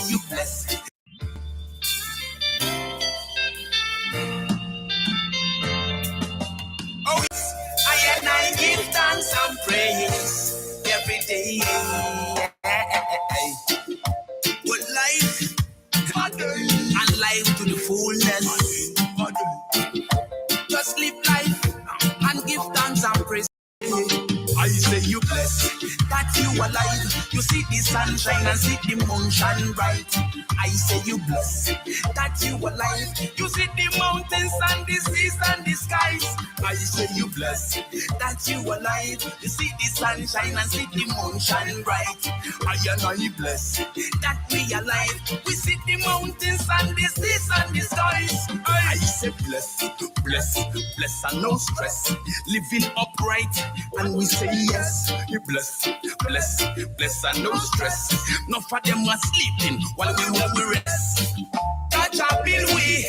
say you blessed. Oh, I give thanks and praise every day. Good life and life to the fullness. Just live life and give thanks and praise. I say you blessed that you alive. You see the sunshine and see the moon shine bright. I say you blessed that you alive. You see the mountains and the seas and the skies. I say you blessed that you alive. You see the sunshine and see the moon shine bright. I blessed that we alive. We see the mountains and the seas and the skies. I say blessed, blessed, blessed and no stress. Living upright and we say yes. You bless, bless, bless and no stress. Not for them are sleeping while we rest. Touch our bill we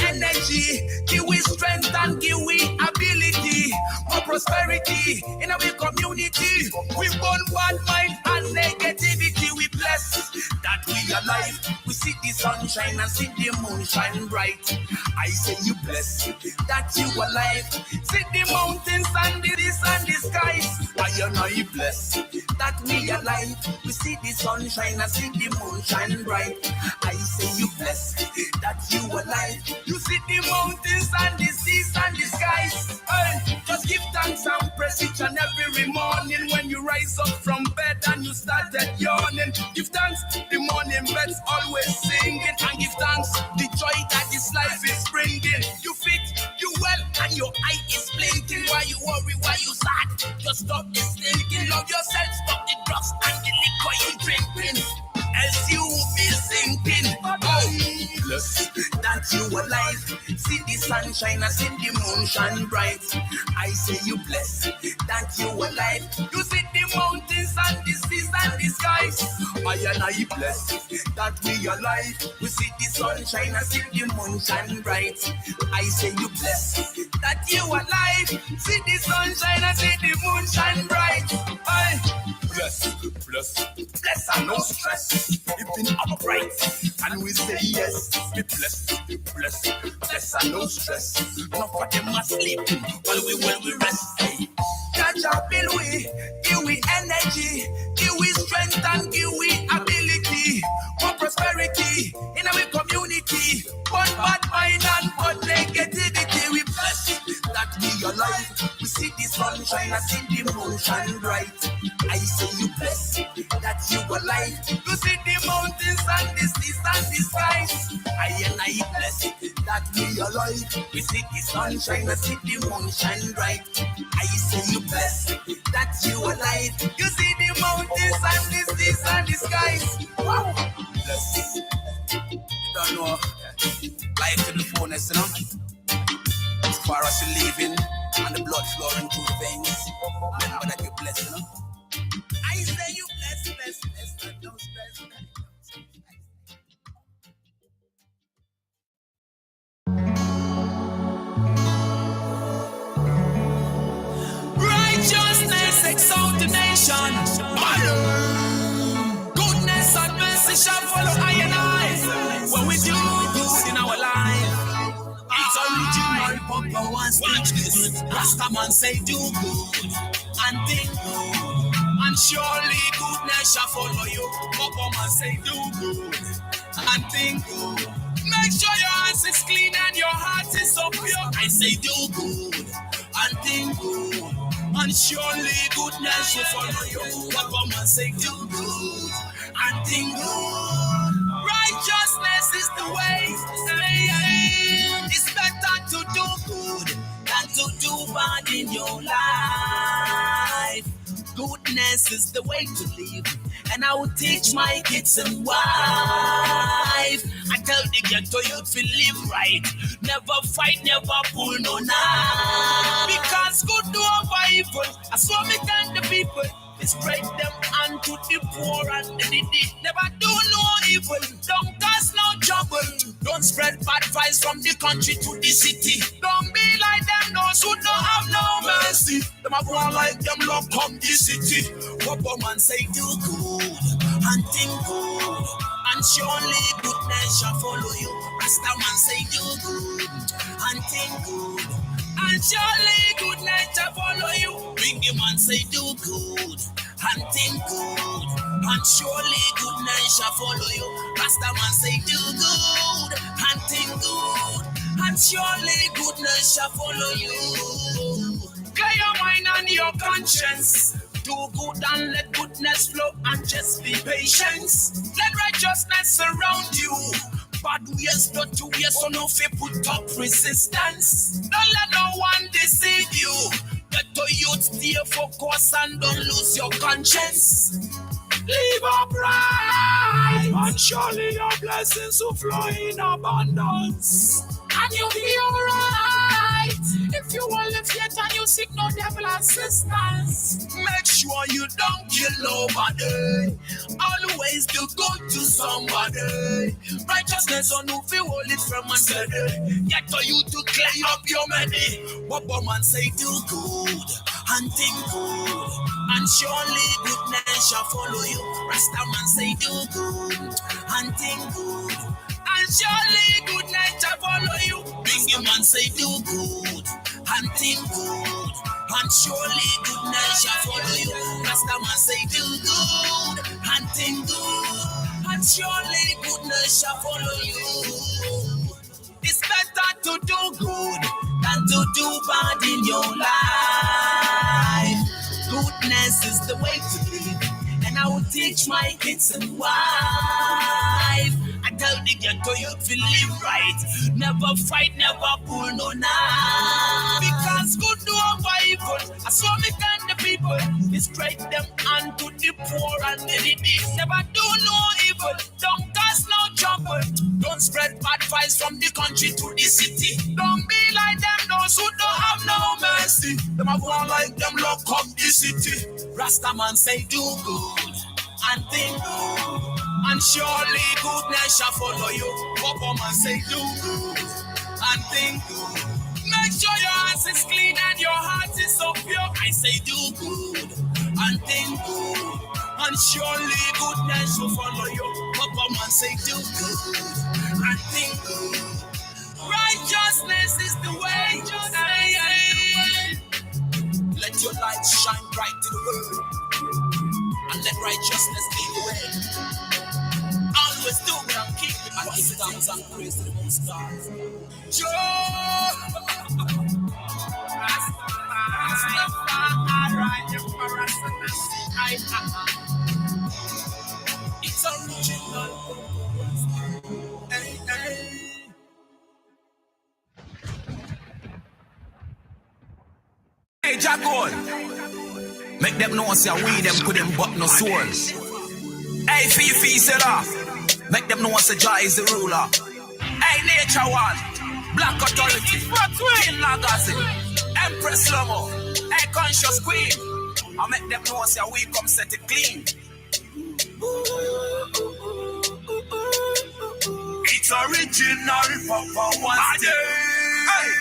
energy, give we strength and give we ability. More prosperity in our community. We burn bad mind and negativity. We bless that we alive. We see the sunshine and see the moon shine bright. I say you bless that you alive. See the mountains and the seas and the skies. I bless that we alive. We see the sunshine and see the moon shine bright. I say you bless that you alive. You see the mountains and the seas and the skies. Just give thanks and praise each and every morning when you rise up from bed and you started yawning. Give thanks, the morning birds always singing, and give thanks the joy that this life is bringing. You fit, you well, and your eye is blinking. Why you worry, why you sad? Just stop this thinking. Love yourself, stop the drugs and the liquor you drinking. Else you will be sinking. Oh, bless that you alive. See the sunshine and see the moon shine bright. I say you bless that you alive. You see the mountains and the seas and the skies. I bless that we alive. We see the sunshine and see the moon shine bright. I say you bless that you alive. See the sunshine and see the moon shine bright. I bless, bless, bless and no stress. Living upright, and we say yes. Be blessed, bless, bless and no stress. Not for them are sleeping while we rest. Hey. Catch our bill, give we energy, give we strength and give we ability. More prosperity in our community. One bad mind and one negativity. We bless that we alive. We see the sunshine and see the moon shine bright. I say you bless that you alive. You see the mountains and the seas and the skies. I bless that we alive. We see the sunshine and see the moon shine bright. I say you bless that you alive. You see the mountains and the seas and the skies. Wow. Bless. You don't know. Life to the fullness, you know. As far as you're living and the blood flowing through the veins, remember that you're blessed, you know. I say you bless, bless, bless, and don't stress. Righteousness exalt the nation. Goodness and mercy shall follow I and I. When we do good in our life, it's original Papa wants watch this. Rastaman say do good and think good, and surely goodness shall follow you. Papa man say do good and think good. Make sure your hands is clean and your heart is so pure. I say do good and think good, and surely goodness will follow you. Papa man say do good and think good. Righteousness is the way. It's better to do good than to do bad in your life. Goodness is the way to live, and I will teach my kids and wife. I tell the ghetto youth to live right, never fight, never pull no knife. Because good do over evil, I saw me thank the people. Spread them unto the poor and the needy. Never do no evil, don't cause no trouble. Don't spread bad vibes from the country to the city. Don't be like them, those who don't have no mercy. Them have one like them love come the city. Papa man say do good and think good, and and surely goodness shall follow you. Rastaman say do good and think good, and surely goodness shall follow you. Big man say do good and think good, and surely goodness shall follow you. Rastaman say do good and think good, and surely goodness shall follow you. Clear your mind and your conscience. Do good and let goodness flow, and just be patient. Let righteousness surround you. Bad ways not to waste, so no fear put up resistance. Don't let no one deceive you. Get to youth, stay focused and don't lose your conscience. Live upright, and surely your blessings will flow in abundance. And you'll be alright. If you will live yet and you seek no devil assistance, make sure you don't kill nobody. Always do good to somebody. Righteousness on who feel hold it from and steady. Get to you to clear up your money. What man say do good and think good, and surely goodness shall follow you. Rastaman say do good and think good, and surely goodness shall follow you. Big man say do good and think good, and surely goodness shall follow you. Rastaman say do good and think good, and surely goodness shall follow you. It's better to do good than to do bad in your life. Goodness is the way to live, and I will teach my kids and wife. I tell the ghetto youth to live right, never fight, never pull no knife. Because good do over evil, I saw me kind the people, straight them unto the poor and the needy. Never do no evil, don't cause no trouble. Don't spread bad vibes from the country to the city. Don't be like them, those who don't have no mercy. Them have one like them, lock up the city. Rastaman say do good and think good, and surely goodness shall follow you. Papa man say do good and think good. Make sure your hands is clean and your heart is so pure. I say do good and think good, and surely goodness will follow you. Papa man say do good and think good. Righteousness is the way. Let your light shine bright to the world, and let righteousness be the way. Always do what I'm keeping. I give thanks and praise to the Most High. It's original. Hey, hey. Hey, Jackal, make them know say we them put them but no souls. Hey, Fifi Seller, make them know say Jah is the ruler. Hey, Nature One, Black Authority, King Lagazi, Empress Lomo, hey, Conscious Queen. I make them know say we come set it clean. It's original, Papa one day. Hey.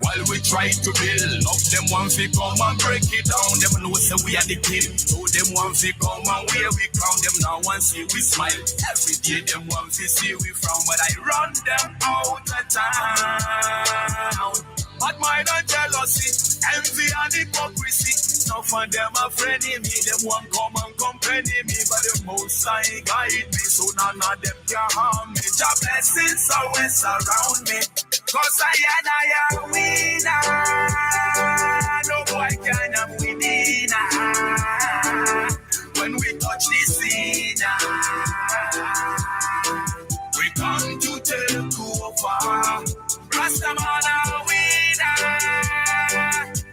While we try to build up, them one fi come and break it down. Them know say we are the king. So them one fi come and where we crown. Them now one see we smile. Every day them one fi see we frown. But I run them out of town. But mine and jealousy, envy and hypocrisy. Some of them are friendly me. Them one come and company me. But the most I guide me. So none of them can harm me. Jah blessings always surround me. Cause I am winner. No boy can am winner. When we touch the scene, we come to take over. Rastaman a winner.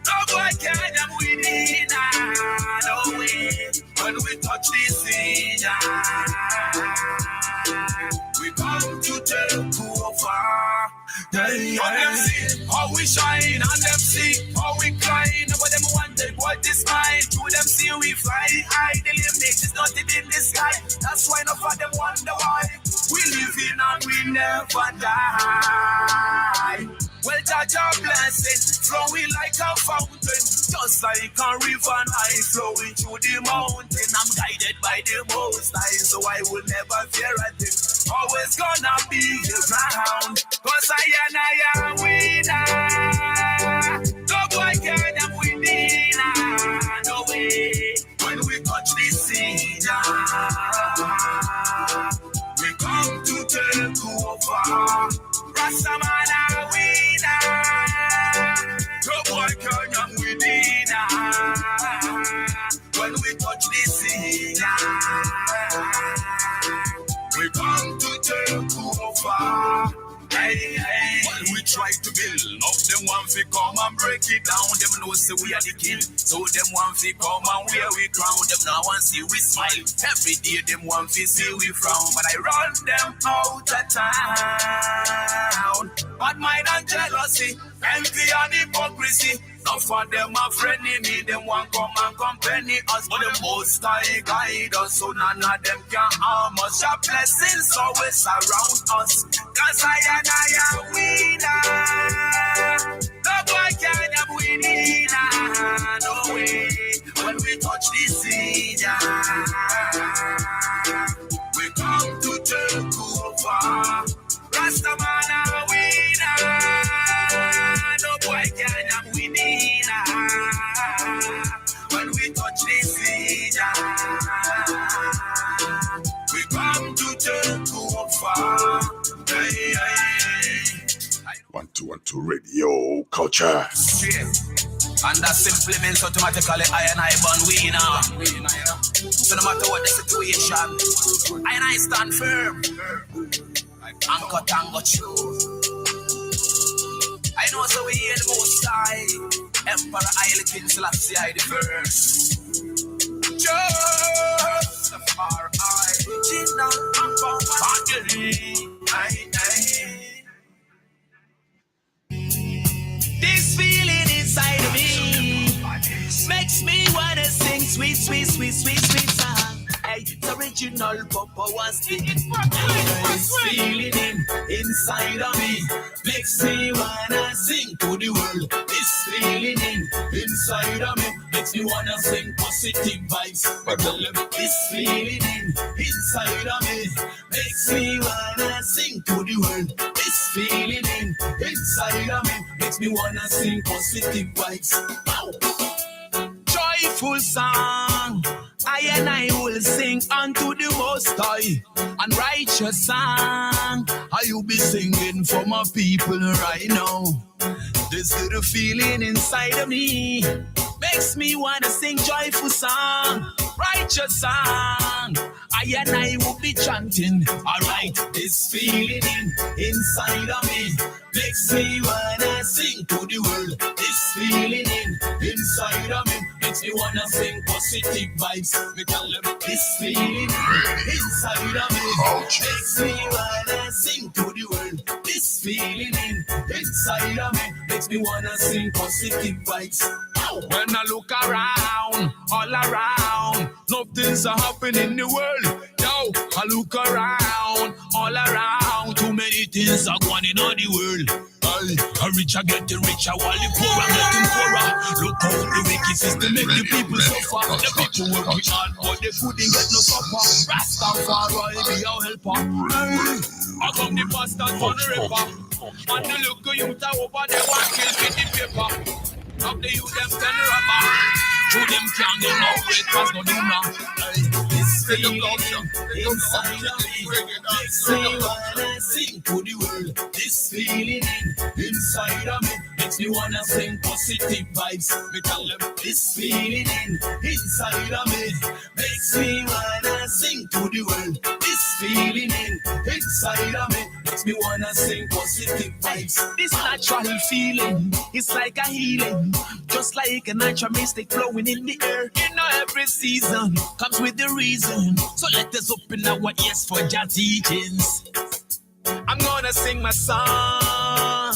No boy can am winner. No way. When we touch the scene, we come to take over. Hey, on them see how we shine, and them see how we climb. But them wanted what is mine. To them see we fly high. The limit is not in the sky. That's why enough of them wonder why we live in and we never die. Well, Jah blessing flowing like a fountain, just like a river and I flowing through the mountain. I'm guided by the Most High, so I will never fear a thing. Rastaman a winner. No boy can young within. When we touch this scene, we come to take over. Hey, hey. While we try to build up, them want to come and break it down. Them know say we are the king, so them want to come and wear we crown. Them now want see we smile. Every day them want to see we frown. But I run them out of town. Bad mind and jealousy, envy and hypocrisy. Now for them a friend in me, them want come and company us. But the most high guide us, so none of them can harm us. Your blessings always surround us, cause I am winner. No boy can have winning, no way. When we touch this scene, we come to take over. Rastaman a winner. No boy can have winning. When we touch this scene, we come to take over. Hey, hey. 1212 Radio Culture. Yeah. And that simply means automatically I and I born winner. So no matter what the situation, I and I stand firm. Anchor tango true. I know so we hear the most high. Emperor Haile King Selassie I the first. Just the far eye. Jinna Ampa Fagiri. This feeling inside of me makes me wanna sing sweet, sweet, sweet, sweet, sweet song. Hey, it's original Papa was singing. This feeling inside of me makes me wanna sing to the world. This feeling inside of me makes me wanna sing positive vibes. This feeling inside of me makes me wanna sing to the world. This feeling inside of me makes me wanna sing positive vibes. Wow. Joyful song, I and I will sing unto the Most High. And righteous song, I will be singing for my people right now. This little feeling inside of me makes me wanna sing joyful song, righteous song. I and I will be chanting. Alright, this feeling inside of me makes me wanna sing to the world. This feeling inside of me makes me wanna sing positive vibes. Me tell them this feeling inside of me makes me wanna sing to the world. This feeling inside of me makes me wanna sing positive vibes. When I look around, all around, nothing's happening in the world. Yo, I look around, all around, too many things are going on in the world. A richer getting richer while the poor are getting poorer. Look how the wicked system make the people suffer. The people working hard but they couldn't get no supper. Rastafari be our helper. I come the bastard for the rapper. And the local youth are over there want kill with the paper. Now the youth them can rapper. Through them can't get no breakfast no dinner. This feeling inside of me makes me wanna sing to the world. This feeling inside of me makes me wanna sing positive vibes. Me tell them this feeling inside of me makes me wanna sing to the world. This feeling inside of me makes me wanna sing positive vibes. This natural feeling is like a healing, just like a natural mystic flowing in the air. You know every season comes with the reason, so let us open our ears for your teachings. I'm gonna sing my song,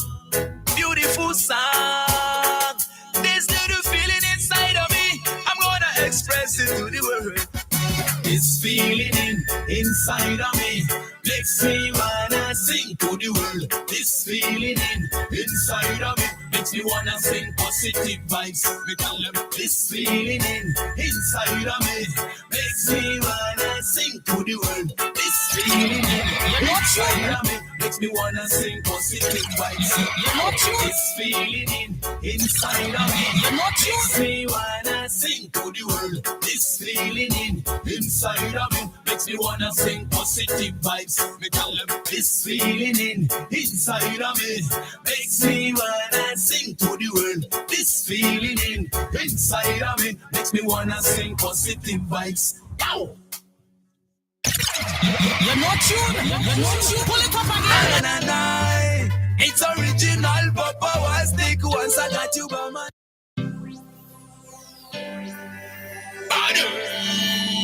beautiful song. This little feeling inside of me, I'm gonna express it to the world. This feeling inside of me makes me wanna sing to the world. This feeling inside of me makes me wanna sing positive vibes. Me tell them this feeling inside of me makes me wanna sing to the world. This feeling inside of me makes me wanna sing positive vibes. This feeling inside of me makes me wanna sing to the world. This feeling inside of me makes me wanna sing positive vibes. Me tell them this feeling inside of me makes me wanna sing to the world. This feeling inside of me makes me wanna sing positive vibes. Yo! You're not tuned. Pull it up again. It's original, but power stick once I got you by my.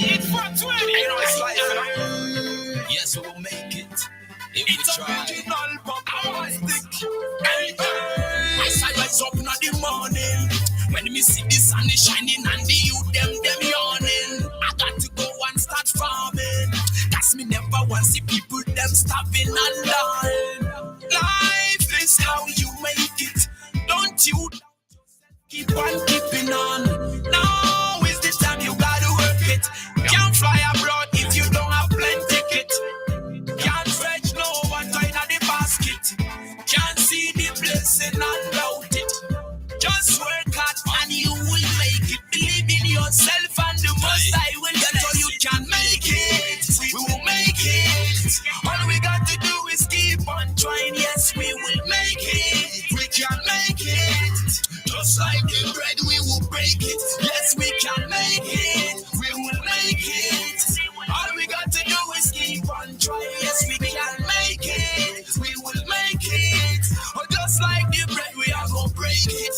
It's 420. You know it's life, you know? Yes, we will make it. It's original, but power stick. I silence up in the morning. When me see the sun is shining and the youth them yawning, I got to go and start farming. Cause me never want see people them starving and dying. Life is how you make it. Don't you keep on keeping on. Now is the time you gotta work it. Can't fly abroad if you don't have plane ticket. Can't fetch no water in the basket. Can't see the blessing and doubt it. Just work hard and you will make it. Believe in yourself and the most I will get so you can make it. We will make it. All we got to do is keep on trying. Yes, we will make it. We can make it. Just like the bread, we will break it. Yes, we can make it. We will make it. All we got to do is keep on trying. Yes, we can make it. We will make it. Or just like the bread, we are gonna break it.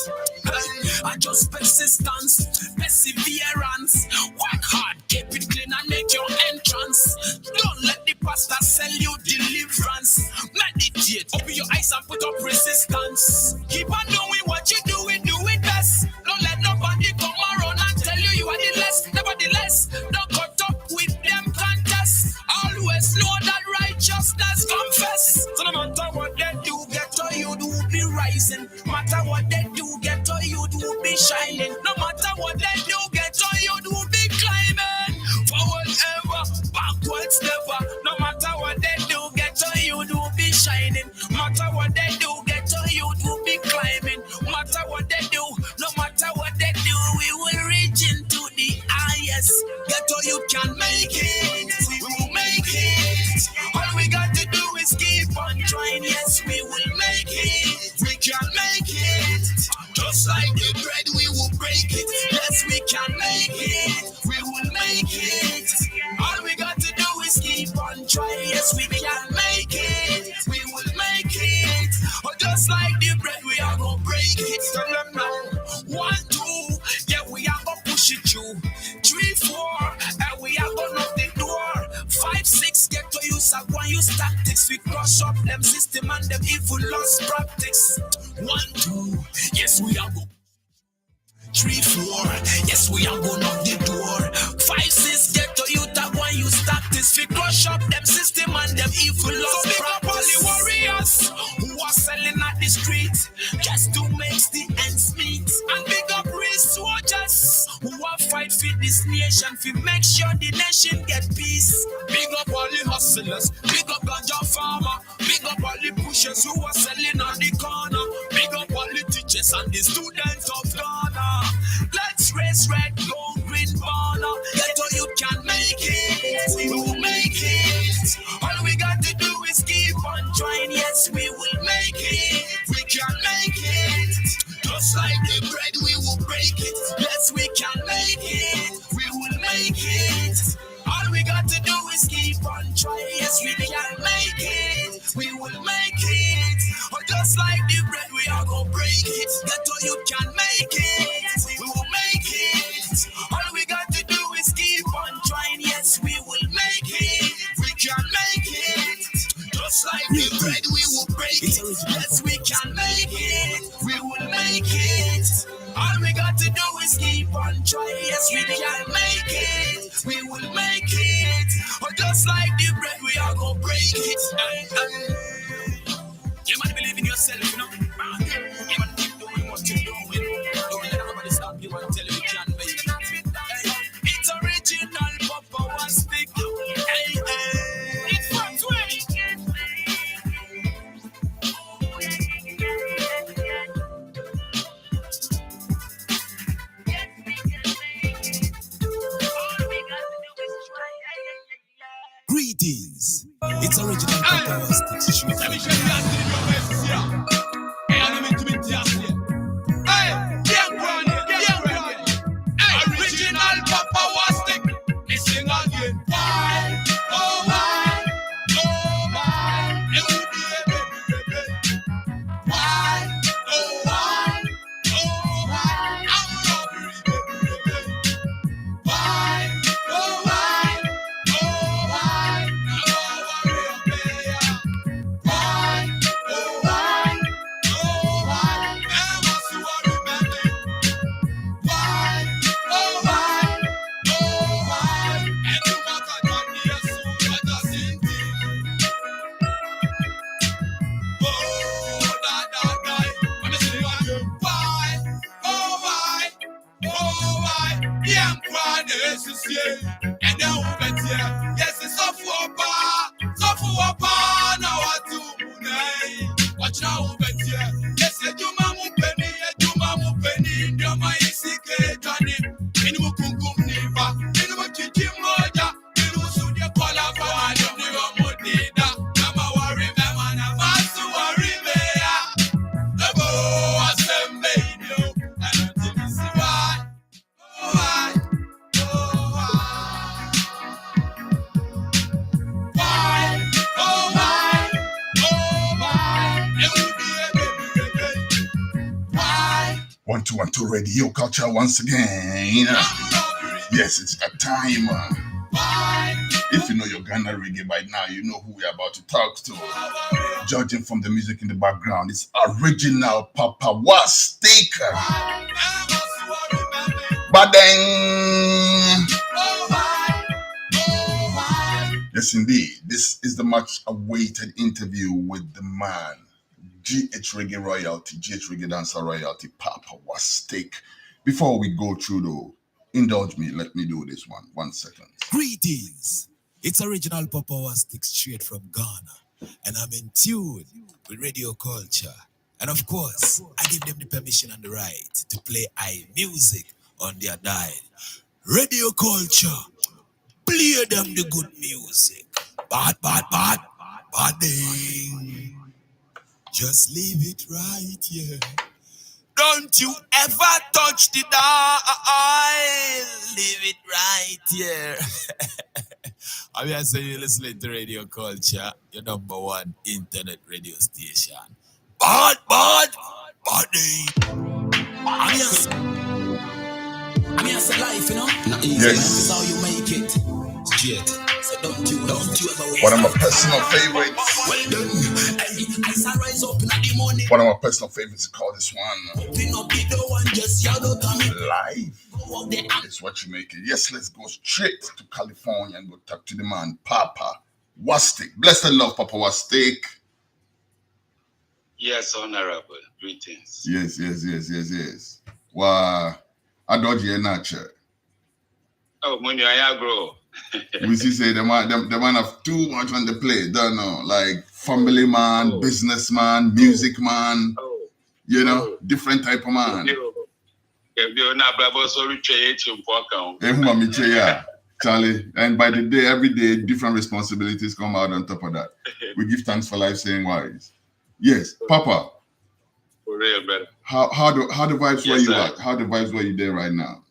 And just persistence, perseverance. Work hard, keep it clean and make your entrance. Don't let the pastor sell you deliverance. Meditate, open your eyes and put up resistance. Keep on doing what you do it best. Don't let nobody come around and tell you you are the less. Nevertheless, don't cut up with them contests. Always know that righteousness confess. So no matter what they do, get to you do be rising. No matter what they do, get to you do be shining. No matter what they do, get to you do be climbing. Forward ever, backwards never. No matter what they do, get to you do be shining. No matter what they do, get to you do be climbing. No matter what they do, no matter what they do, we will reach into the highest. Get to you can make it. We will make it. All we got to do is keep on trying. Yes, we will make it. We can make it. Just like the bread, we will break it. Yes, we can make it. We will make it. All we got to do is keep on trying. Yes, we can make it. We will make it. Or just like the bread, we are gonna break it. Tell them now. 1, 2, yeah, we are gonna push it through. 3, 4, and we are gonna knock the door. 5, 6, get to use a one use tactics. We crush up them system and them evil lost practice. 1, 2, yes, we are go. 3, 4, yes, we are gonna knock the door. 5, 6, get to you that one use tactics. We crush up them system and them evil lost practice. So big up all the warriors who are selling at the street just to make the ends meet. And big up real soldiers who are fight for this nation to make sure the nation get peace. Big up all the hustlers, big up ganja farmer, big up all the pushers who are selling on the corner. Big up all the teachers and the students of Ghana. Let's raise red, gold, green banner. Get all you can make it. We will make it. All we got to do is keep on trying. Yes, we will make it. We can make it. Just like the bread, we will break it. Yes, we can make it. We will make it. All we got to do is keep on trying. Yes, we can make it. We will make it. Or just like the bread, we are gonna break it. Get all you can make it. We will make it. All we got to do is keep on trying. Yes, we will make it. We can make it. Just like the bread, we will break it. Yes, we can make it. We will make it. All we got to do is keep on trying. Yes, we can make it. We will make it. Or just like the bread, we are gonna break it. You might believe in yourself, you know. You might keep doing what you're doing. Don't let nobody stop you and tell you you can't make it. It's original, Papa was stick. It's 420. Greetings. It's original Papa Sticks. Let me show you how to do your best here. Hey, I'm meant to be here. Hey, original Papa Stick. Listen again. Why? Oh, why? Oh, why? It will be a baby. Why? Oh, why? Oh, why? I'm not baby. Why? Oh, why? Oh, why? Why? Oh, why? Oh, why? Never see what we meant. Why? Oh, why? Oh, why? And you got a gun here soon, but that's it. Oh, die. When I say why? Oh, why? Oh, why? Yeah, I'm crying, this is here. And then we bet here. Yes, it's off for a bar. Now I do money. Watch now we bet here. Yes, you mamu penny. Ndio maisike jani. Minu mukunkum niva. Minu mchichi moja. Minu usudie kola kwa wadi. Niwa mudida. Nama worry me mana. Masu worry me ya. Ebo asembe inyo. And until you see why. Oh, why? Oh, why? Why? Oh, why? Oh, why? It will be a baby. Why? 1212 Radio Culture once again. Yes, it's that time. Why? If you know your Ghana reggae by now, you know who we're about to talk to. Judging from the music in the background, it's original Papa Stick. Badang! Yes, indeed. This is the much awaited interview with the man, GH Reggae Royalty, GH Reggae Dancer Royalty, Papa Stick. Before we go through though, indulge me, let me do this one. 1 second. Greetings. It's original Papa Stick straight from Ghana. And I'm in tune with radio culture. And of course, I give them the permission and the right to play music on their dial. Radio culture, play them the good music. Bading. Just leave it right here. Don't you ever touch the dial. Leave it right here. I mean, I say you're listening to Radio Culture, your number one internet radio station. Bad. I mean, it's a life, you know? Not easy. Yes. This is how you make it. Straight. So don't you ever One of my personal favorites. Well done. I rise up in the morning. One of my personal favorites is called this one. Open up the door and just yell out at me. Life is what you make it. Yes, let's go straight to California and go talk to the man, Papa Stick. Bless the love, Papa Stick. Yes, honorable. Greetings. Yes. Wow. I dodge your nature. Oh, when you are grow. We see say the man have too much on the plate, don't know. Like family man, businessman, music man, you know, different type of man. Charlie, and by the day, every day, different responsibilities come out on top of that. We give thanks for life, saying wise. Yes, Papa. For real, brother. How the vibes where you sir. at? How the vibes where you there right now?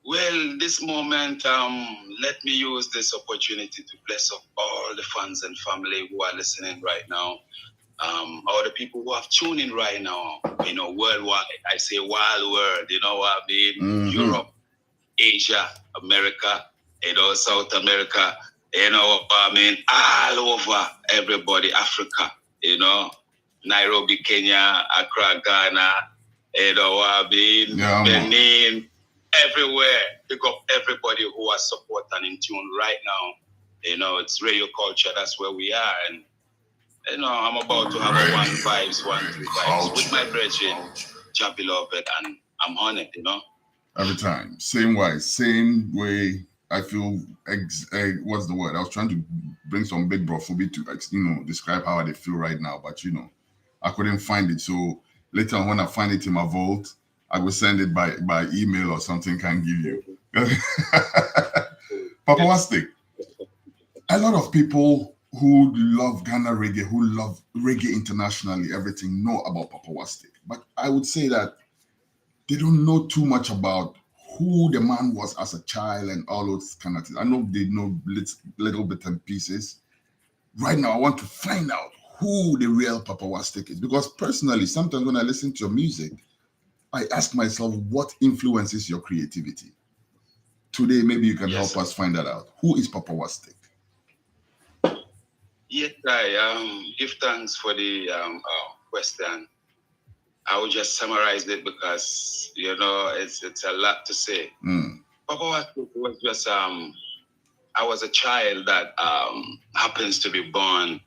Well, this moment, let me use this opportunity to bless up all the fans and family who are listening right now. All the people who have tuned in right now, you know, worldwide. I say wild world, you know what I mean? Mm-hmm. Europe, Asia, America, you know, South America, you know what I mean? All over, everybody, Africa, you know, Nairobi, Kenya, Accra, Ghana, you know what I mean? Yeah, Benin, everywhere. Pick up everybody who are support and in tune right now. You know, it's radio culture. That's where we are. And, you know, I'm about to have one, two vibes with my brethren, Jah beloved, and I'm honored, you know. Every time, same way. I feel. What's the word? I was trying to bring some big brophobia to, describe how they feel right now, but I couldn't find it. So later on, when I find it in my vault, I will send it by email or something. Can give you. Papa Stick. a lot of people who love Ghana reggae, who love reggae internationally, everything, know about Papa Wastik. But I would say that they don't know too much about who the man was as a child and all those kind of things. I know they know little bits and pieces. Right now, I want to find out who the real Papa Wastik is. Because personally, sometimes when I listen to your music, I ask myself, what influences your creativity? Today, maybe you can help us find that out. Who is Papa Wastik? Yes, I give thanks for the question. I will just summarize it because it's a lot to say. Papa Wastik was just I was a child that happens to be born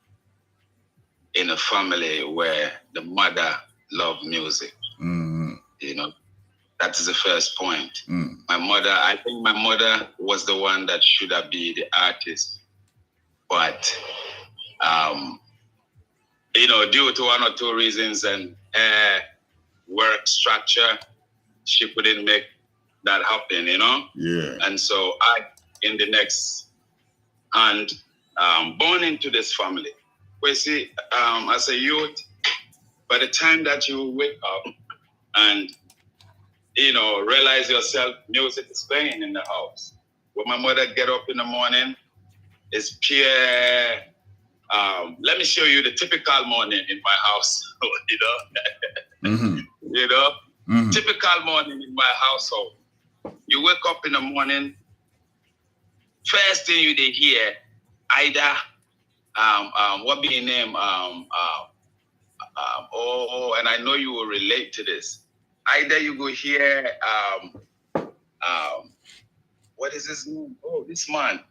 in a family where the mother loved music. That is the first point. I think my mother was the one that should have been the artist, but due to one or two reasons and work structure, she couldn't make that happen, Yeah. And so in the next hand, born into this family. We see, as a youth, by the time that you wake up and, realize yourself, music is playing in the house. When my mother get up in the morning, it's pure. Let me show you the typical morning in my house. Typical morning in my household. You wake up in the morning. First thing you did hear, either what be your name? And I know you will relate to this. Either you go hear what is his name? Oh, this man.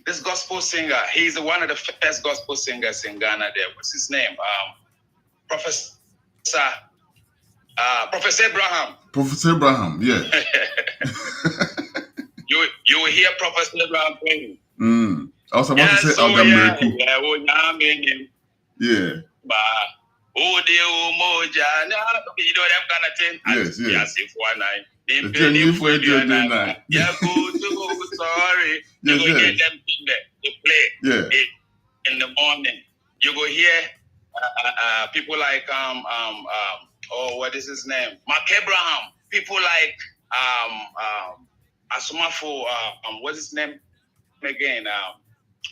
This gospel singer, he's one of the first gospel singers in Ghana there. What's his name? Professor Abraham. Professor Abraham, yeah. you will hear Professor Abraham playing. I was about to say Alga Miracle. Yeah. That kind of thing. Yes, yes. Yes, if one eye. Sorry. You go hear them they play in the morning. You go hear people like what is his name? Mark Abraham. People like Asumafo. What's his name again?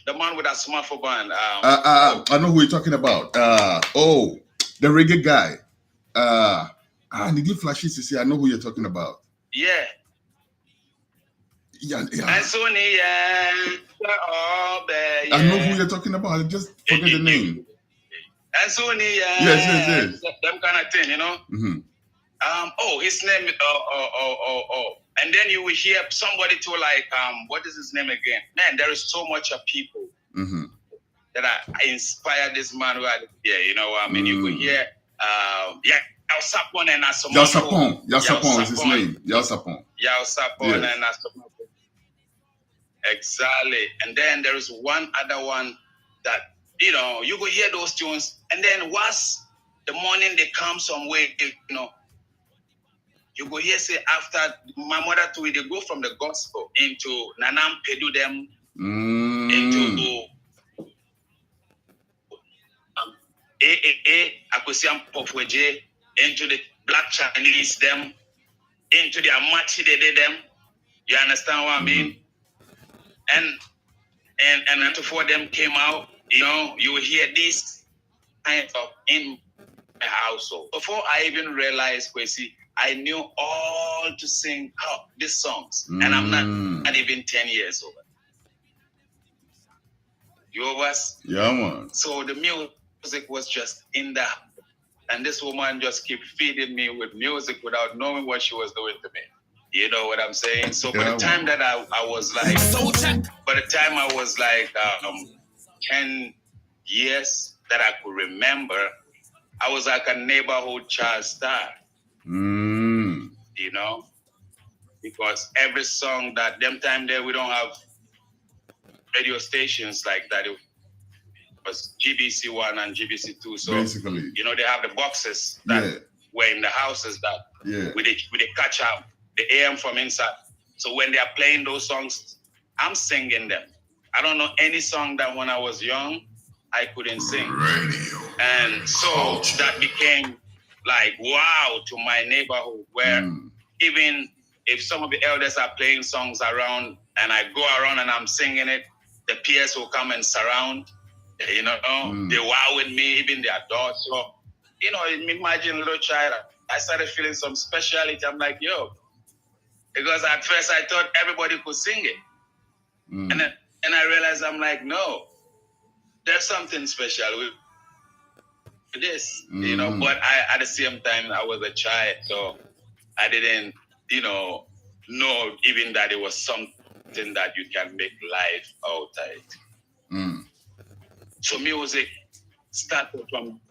The man with Asumafo band. I know who you're talking about. The reggae guy. Did he flash it to see? I know who you're talking about. Yeah. Yeah. I know who you're talking about. I just forget the name. Yes. Them kind of thing, his name. And then you will hear somebody to like, what is his name again? Man, there is so much of people that I inspired this man right here. You know what I mean? You could hear, Yao and Asomafo. Yao Sapon is his name. Yao Sapon. And Asomafo. Exactly. And then there is one other one that, you go hear those tunes. And then once the morning they come some way, you go hear say after my mother too, they go from the gospel into Nanam Pedu them, into Akusiam Popweje, into the Black Chinese them, into the Amachi they them. You understand what I mean? And until four of them came out, you will hear this kind of in my household. Before I even realized, Kwesi, I knew all to sing these songs. And I'm not even 10 years old. You was? Yeah, man. So the music was just in the... And this woman just keep feeding me with music without knowing what she was doing to me. You know what I'm saying? So by the time that I was like... By the time I was like 10 years that I could remember, I was like a neighborhood child star. Because every song that them time there, we don't have radio stations like that. It was GBC 1 and GBC 2. So basically, they have the boxes that were in the houses that with the catch up the AM from inside. So when they are playing those songs, I'm singing them. I don't know any song that when I was young, I couldn't sing. And so that became like, wow, to my neighborhood, where even if some of the elders are playing songs around and I go around and I'm singing it, the peers will come and surround, you know, they wow with me, even the adults. So, you know, imagine a little child, I started feeling some speciality. I'm like, yo, because at first I thought everybody could sing it. And I realized, I'm like, no, there's something special with this, you know, but at the same time, I was a child, so I didn't, you know even that it was something that you can make life out of it. So music started from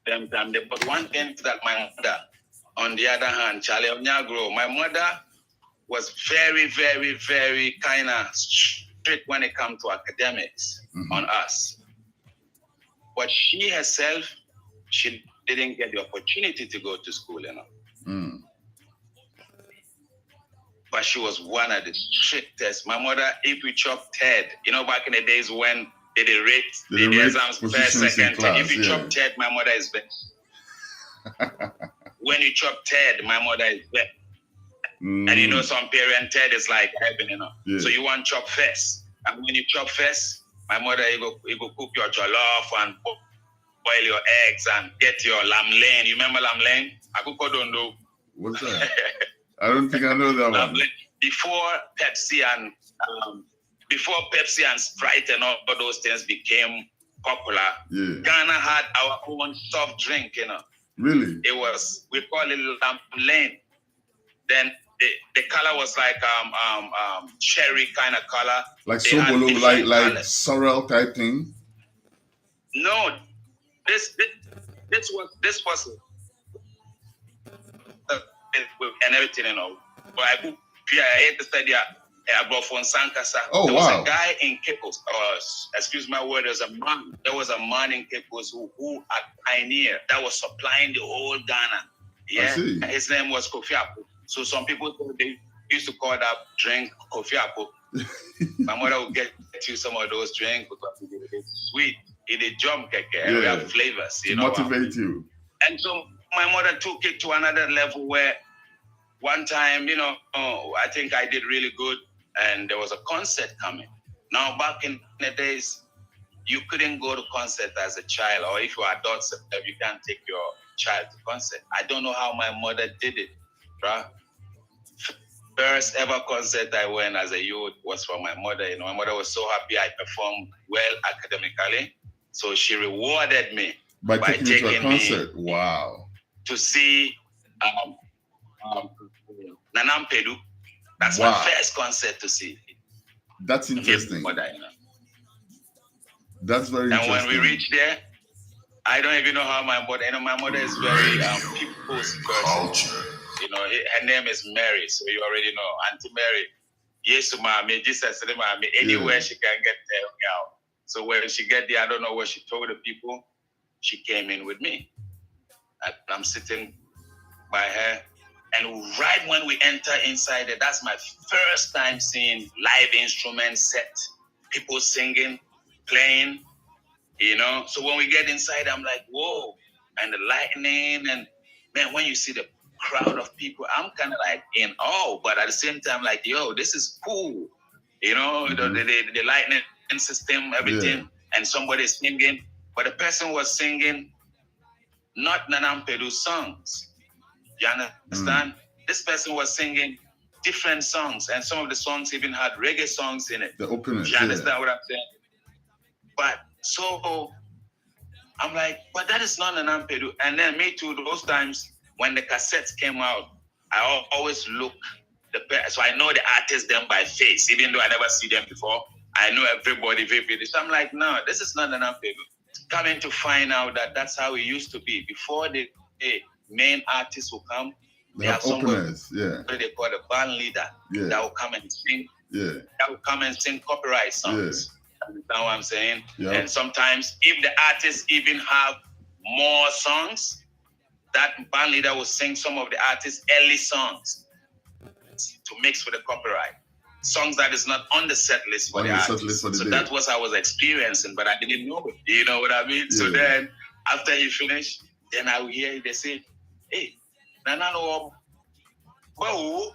them time. But one thing that my mother, on the other hand, Charlie Onyagro, my mother was very, very, very kind of strict when it comes to academics on us. But she herself, she didn't get the opportunity to go to school, you know. But she was one of the strictest. My mother, if we chopped head, you know, back in the days when they rate the exams first, second, if you chop head, my mother is best. When you chop head, my mother is best. And you know, some parent head is like heaven, you know. So you want chop first. And when you chop first, my mother, you go cook your jollof and boil your eggs and get your lamb lane. You remember lamb lane? Akuko don't know. What's that? I don't think I know that one. Before Pepsi and Sprite and all those things became popular, Ghana had our own soft drink, you know. Really? It was, we call it lamb lane. Then the color was like cherry kind of color. Like Sobolo, like sorrel type thing? No, this was and everything, you know. But I had to study abroad from Sankasa. There was a guy in Kepos, excuse my word, there was a man in Kepos who a pioneer that was supplying the whole Ghana. Yeah, his name was Kofi Apo. So some people, they used to call that drink Kofi Apo. My mother would get you some of those drinks because it's sweet. It jump, we have flavors, you know. Motivate you. And so my mother took it to another level where one time, you know, I think I did really good and there was a concert coming. Now, back in the days, you couldn't go to concert as a child, or if you're adults, you can't take your child to concert. I don't know how my mother did it, right? First ever concert I went as a youth was for my mother. You know, my mother was so happy I performed well academically. So she rewarded me by taking me to a concert. Wow. To see Nanam Pedu. That's my first concert to see. That's interesting. Mother, you know. That's very interesting. And when we reached there, I don't even know how my mother, you know, my mother is very people's person. You know, her name is Mary, so you already know. Auntie Mary, yes, mommy, Jesus, mommy, anywhere she can get there now. So when she get there, I don't know what she told the people. She came in with me. And I'm sitting by her. And right when we enter inside there, that's my first time seeing live instruments set, people singing, playing, you know. So when we get inside, I'm like, whoa. And the lightning, and man, when you see the crowd of people, I'm kind of like in awe, but at the same time, like, yo, this is cool. You know, the lightning system, everything, and somebody singing. But the person was singing not Nanam Pedu songs. You understand? This person was singing different songs, and some of the songs even had reggae songs in it. The openness, you understand what I'm saying? But so I'm like, but that is not Nanam Pedu. And then me too, those times when the cassettes came out, I always look so I know the artists them by face, even though I never see them before. I know everybody vividly. So I'm like, no, this is not Nanam Pedu. Coming to find out that that's how it used to be. Before the main artists will come, they have openers, they call the band leader that will come and sing. That will come and sing copyright songs. You know what I'm saying? And sometimes if the artists even have more songs, that band leader will sing some of the artists' early songs to mix with the copyright. songs that is not on the set list for the artist. So that was I was experiencing, but I didn't know it. You know what I mean? Yeah. So then after he finished, then I would hear they say, hey, Nanano, Bo,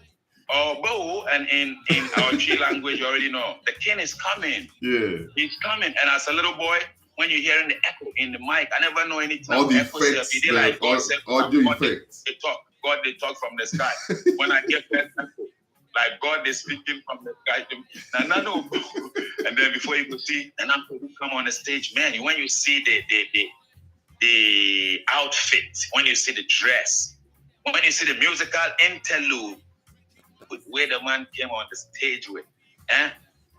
or Bo, and in our Tree language, you already know, the king is coming. Yeah. He's coming. And as a little boy, when you're hearing the echo in the mic, I never know anything. All the effects, audio effects. God, they talk from the sky. When I get that echo, like God is speaking from the sky to me. And then before you could see, and I'm going to come on the stage, man, when you see the outfit, when you see the dress, when you see the musical interlude, where the man came on the stage with,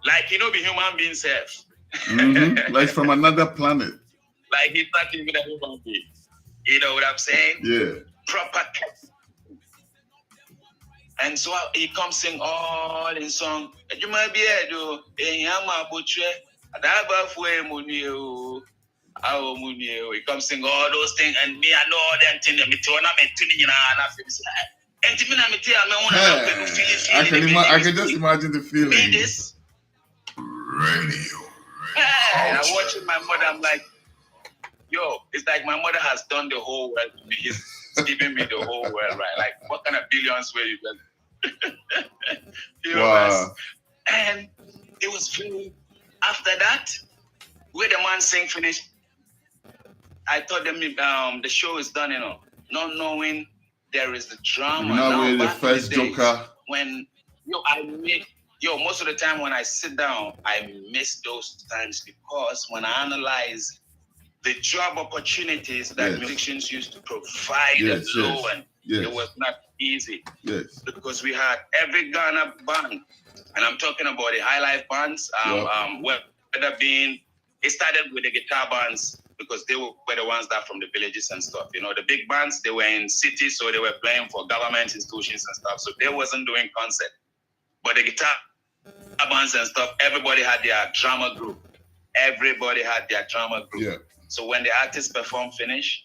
like, you know, the human being self. Like from another planet. Like he's not even a human being. You know what I'm saying? Yeah. Proper. And so he comes sing all in song. You might be able to he comes sing all those things, and me, I know all them things. I can just imagine the feeling. This radio. And I'm watching my mother. I'm like, yo, it's like my mother has done the whole world to me. He's giving me the whole world, right? Like, what kind of billions were you getting? You know, wow. And it was very, after that, where the man sing finished, I told them the show is done, you know, not knowing there is the drama. Now the first joker. When most of the time when I sit down, I miss those times because when I analyze the job opportunities that musicians used to provide and it was not easy. Yes. Because we had every Ghana band, and I'm talking about the high life bands, whether being, it started with the guitar bands because they were the ones that from the villages and stuff. You know, the big bands, they were in cities, so they were playing for government institutions and stuff. So they wasn't doing concert. But the guitar bands and stuff, everybody had their drama group. Yeah. So when the artists perform finish,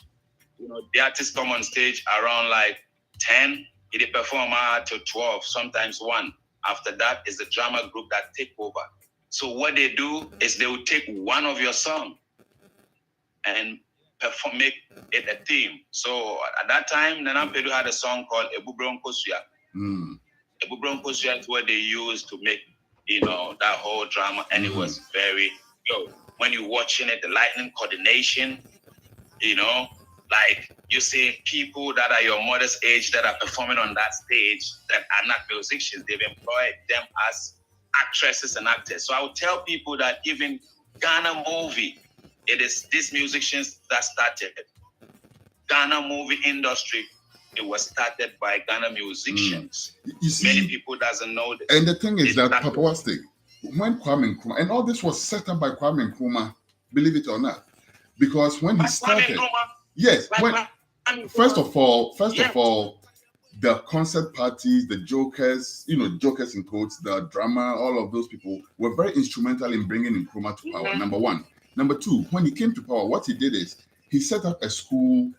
you know, the artists come on stage around like 10, they perform till 12, sometimes 1. After that is the drama group that take over. So what they do is they will take one of your songs and perform, make it a theme. So at that time, Nana Pedu had a song called Ebu Bronco Suya. Ebu Bronco Suya is what they used to make, you know, that whole drama, and it was very, when you're watching it, the lightning coordination, you know, like you see people that are your mother's age that are performing on that stage that are not musicians. They've employed them as actresses and actors. So I would tell people that even Ghana movie, it is these musicians that started Ghana movie industry. It was started by Ghana musicians. You see, many people doesn't know this. And the thing is that Papa was when Kwame Nkrumah, and all this was set up by Kwame Nkrumah, believe it or not, because when he started, first of all, the concert parties, the jokers, you know, jokers in quotes, the drama, all of those people were very instrumental in bringing Nkrumah to power. Number one. Number two, when he came to power, what he did is he set up a school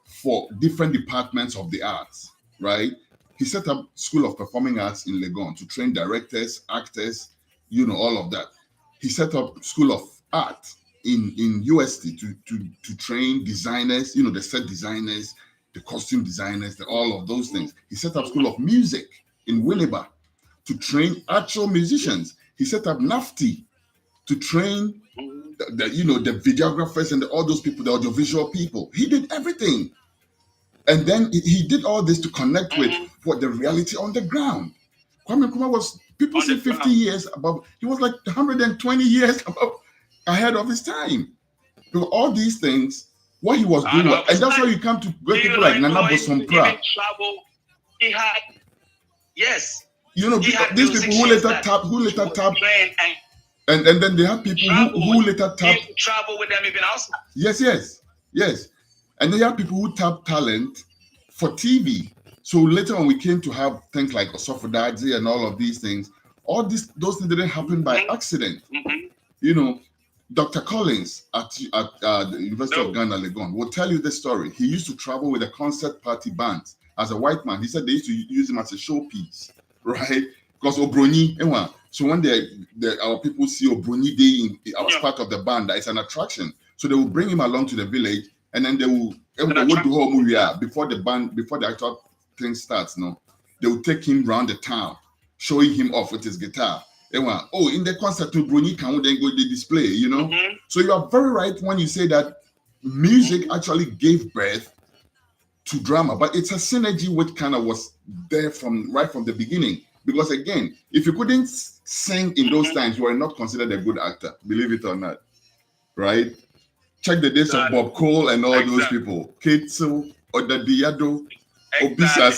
for different departments of the arts, right? He set up School of Performing Arts in Legon to train directors, actors, you know, all of that. He set up School of Art in UST to train designers, you know, the set designers, the costume designers, all of those things. He set up School of Music in Winneba to train actual musicians. He set up NAFTI to train the videographers and all those people, the audiovisual people. He did everything. And then he did all this to connect with what the reality on the ground. Kwame Nkrumah was, people say 50 years above, he was like 120 years ahead of his time. So all these things, what he was doing, and that's why you come to great people like Nana Bosompra. He had, you know, these people who later tap, and then they have people who later tap. Travel with them even outside. Yes. And they have people who tap talent for TV. So later on, we came to have things like Osofodadze and all of these things. Those things didn't happen by accident. You know, Dr. Collins at the University of Ghana, Legon, will tell you the story. He used to travel with a concert party band as a white man. He said they used to use him as a showpiece, right? because Obroni, so when our people see Obroni Day as part of the band, it's an attraction. So they will bring him along to the village, and then they will do whole movie before the actual thing starts. No, they will take him around the town, showing him off with his guitar. In the concert, Obroni can then go the display. So you are very right when you say that music actually gave birth to drama, but it's a synergy which kind of was there right from the beginning. Because again, if you couldn't sing in those times, you were not considered a good actor, believe it or not, right? Check the days of Bob Cole and all those people, Ketsu, Odadiado, Obisa.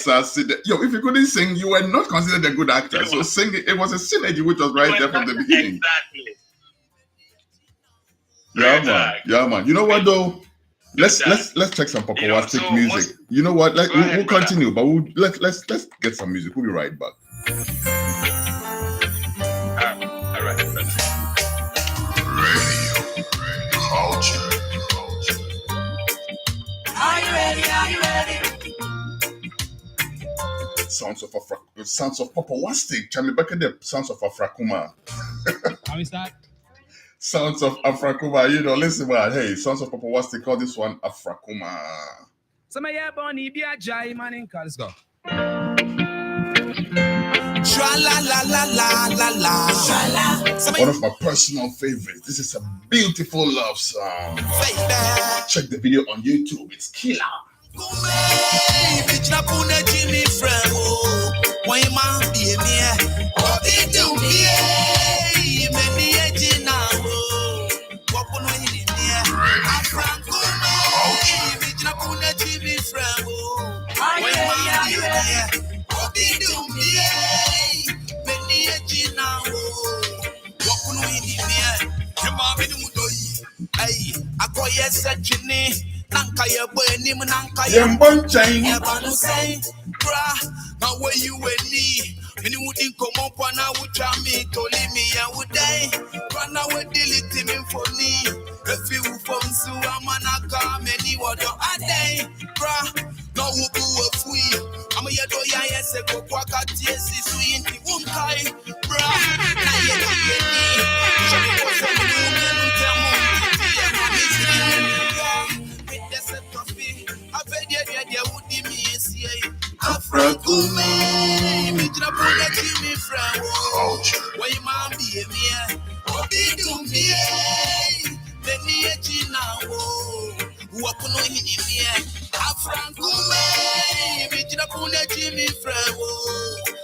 If you couldn't sing, you were not considered a good actor. So singing, it was a synergy which was right there from the beginning. Exactly. Yeah, man. You know what though? Let's check some Papawastic music. You know what? We'll continue, but let's get some music. We'll be right back. All right. Radio culture. Are you ready? Sounds of Papawastic. Chami back at the sounds of Afrakuma. How is that? Sounds of Afrakuma, listen, man. Hey, Sounds of Papawastic, call this one Afrakuma. Some of your bunny be a jai man in car. Let's go. One of my personal favorites. This is a beautiful love song. Check the video on YouTube. It's killer. Now where you and me, when you wouldn't come up and I would try me to leave me, I would die. Run away, delete me for me. If you from so I'm an come any I die. Now who go a free. I'm a yado yes, a go walk at yes, is we in the womb kai. Now you don't get me. Show me what's up with you, man. Tell me, with the set of me, I bet you would give me a CA. Afrakume, me jina pona kimi frawo. Why man be me? Obi do me. Beni ejina wo. Wakuno hini me. Afrakume, me jina pona kimi frawo.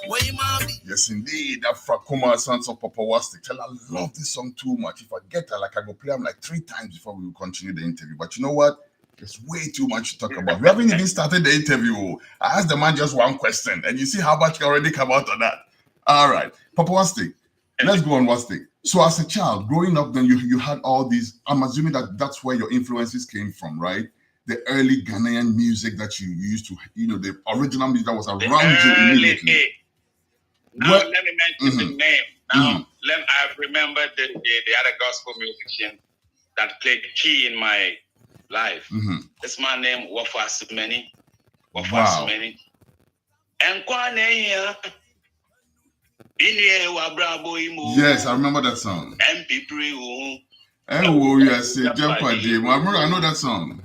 Why man be? Yes, indeed. Afrakuma, Sounds of Papawastic. I love this song too much. If I get her, I go play them like 3 times before we will continue the interview. But you know what? There's way too much to talk about. We haven't even started the interview. I asked the man just one question, and you see how much can already come out of that. All right, Papawastic. Let's go on Wastic. So as a child, growing up, then you had all these. I'm assuming that's where your influences came from, right? The early Ghanaian music that you used to, the original music that was around you immediately. Now let me mention the name. Now I remember the other gospel musician that played key in my life. This man named Wafasumeni. Yes, I remember that song. Oh yes, I know that song.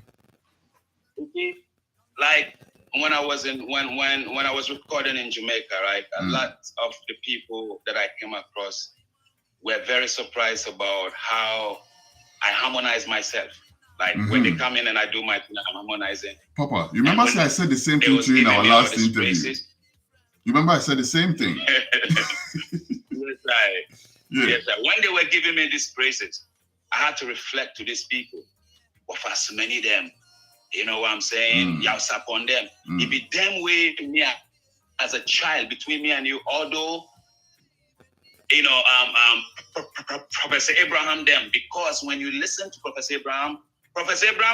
Like when I was when I was recording in Jamaica, right? A lot of the people that I came across were very surprised about how I harmonize myself. Like when they come in and I do my thing, I'm harmonizing. Papa, you remember I said the same thing to you in our last interview? You remember I said the same thing? Yes, when they were giving me these praises, I had to reflect to these people. Of us, many of them, you know what I'm saying? Y'all sup on them. It be them way me as a child between me and you, although Professor Abraham them, because when you listen to Professor Abraham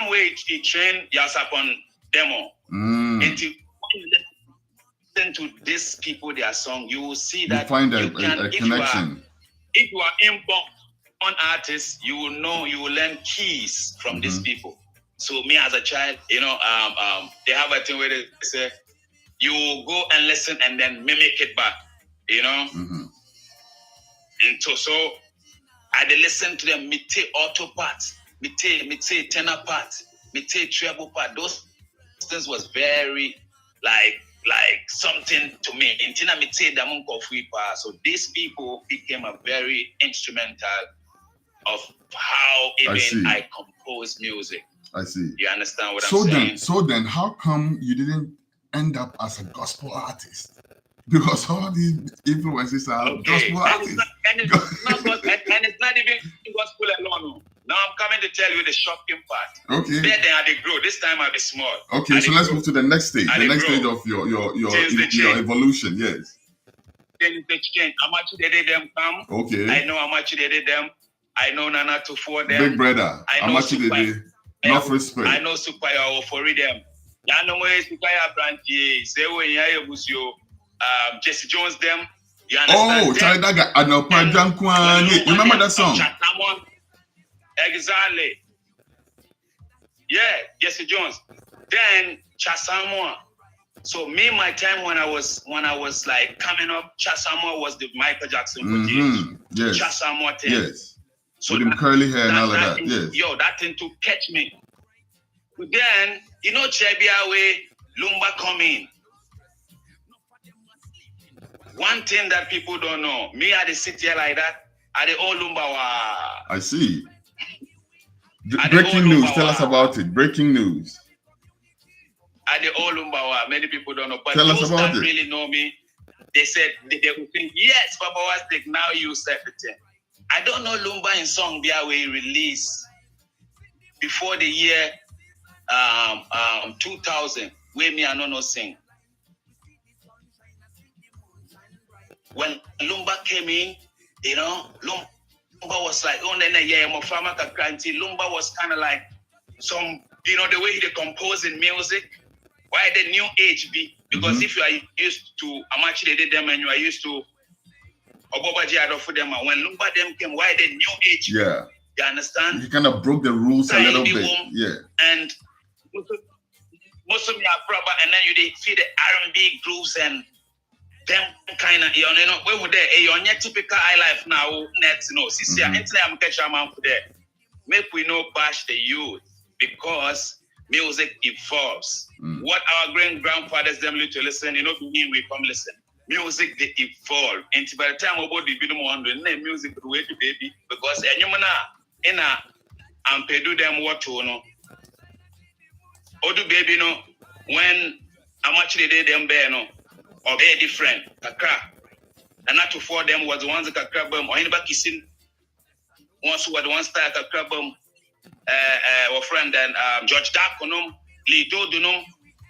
way he trained y'all sup on demo. And when you listen to these people, their song, you will see that you find a connection. If you are inborn artist, you will know, you will learn keys from these people. So me as a child, they have a thing where they say, you will go and listen and then mimic it back. you know. And so I did listen to them. Me take auto parts, me take tenor parts, me take treble part. Those things was very like something to me. So these people became a very instrumental of how even I compose music. I see. You understand what I'm saying? So then, how come you didn't end up as a gospel artist? Because all these influences are gospel artists. And it's not even gospel alone. Now I'm coming to tell you the shocking part. Okay. Then I did grow. This time I'll be small. Okay, so let's move to the next stage. The next stage of your evolution. Yes. Then the change. How much they did them come? Okay. I know how much they did them. I know Nana to for them. Big brother. How much they did? Not for spirit. I know super for them. Ya know where super brandy. Say when you use your Jesse Jones them. You understand? Oh, Charlie Daga. I know remember that song? Exactly. Yeah, Jesse Jones. Then Chasamoa. So me, my time when I was like coming up, Chasamoa was the Michael Jackson produced. Yes. Chasamoa thing. Yes. So with him curly hair and all of that. Yes. Yo, that thing to catch me. But then, you know, Chebia way Lumba come in. One thing that people don't know, me at the city like that, at the old Lumba. I see. Breaking news. Tell us about it. Breaking news. At the old Lumba, many people don't know. But tell those us about that it. really know me, they said they would think, yes, Papa Wastik now use everything. I don't know Lumba in song we released before the year 2000, where me and no sing. When Lumba came in, you know, Lumba was like, oh, Lumba was kind of like some, you know, the way he composing music. Why the new age be? Because if you are used to Amachi did them and you are used to Obobaji for them, when Lumba them came, why the new age? Yeah. You understand? He kind of broke the rules a little bit. Yeah. And most of me are proper, and then you see the R&B grooves and them kind of, you know, where would they? On your typical high life now, next, you know, see, I'm catching a man for that. Make we know bash the youth because music evolves. What our grandfathers them used to listen, you know, we come listen. Music they evolve. And by the time about the video wondering, music the way to baby because in a and do them what to know. Odu baby no when how much they did them bear no or very different kakra. And not to for them was the ones that kakra bum or anybody kissing once who were the ones that kakra bum our friend and George Dakonum, Lido Dunum,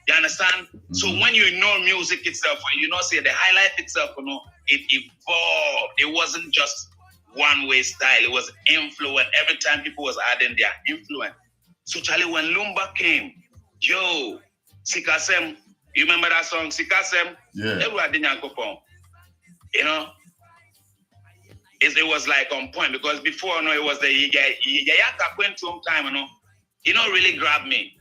you understand? So when you know music itself, you know say the highlight itself, you know, it evolved. It wasn't just one way style, it was influence. Every time people was adding their influence. So Charlie, when Lumba came, yo, Sikasem, you remember that song, Sikasem? Yeah. Everybody didn't go. You know? It was like on point because before, no, it was the Yayaka Quentum time, you know. It don't really grab me.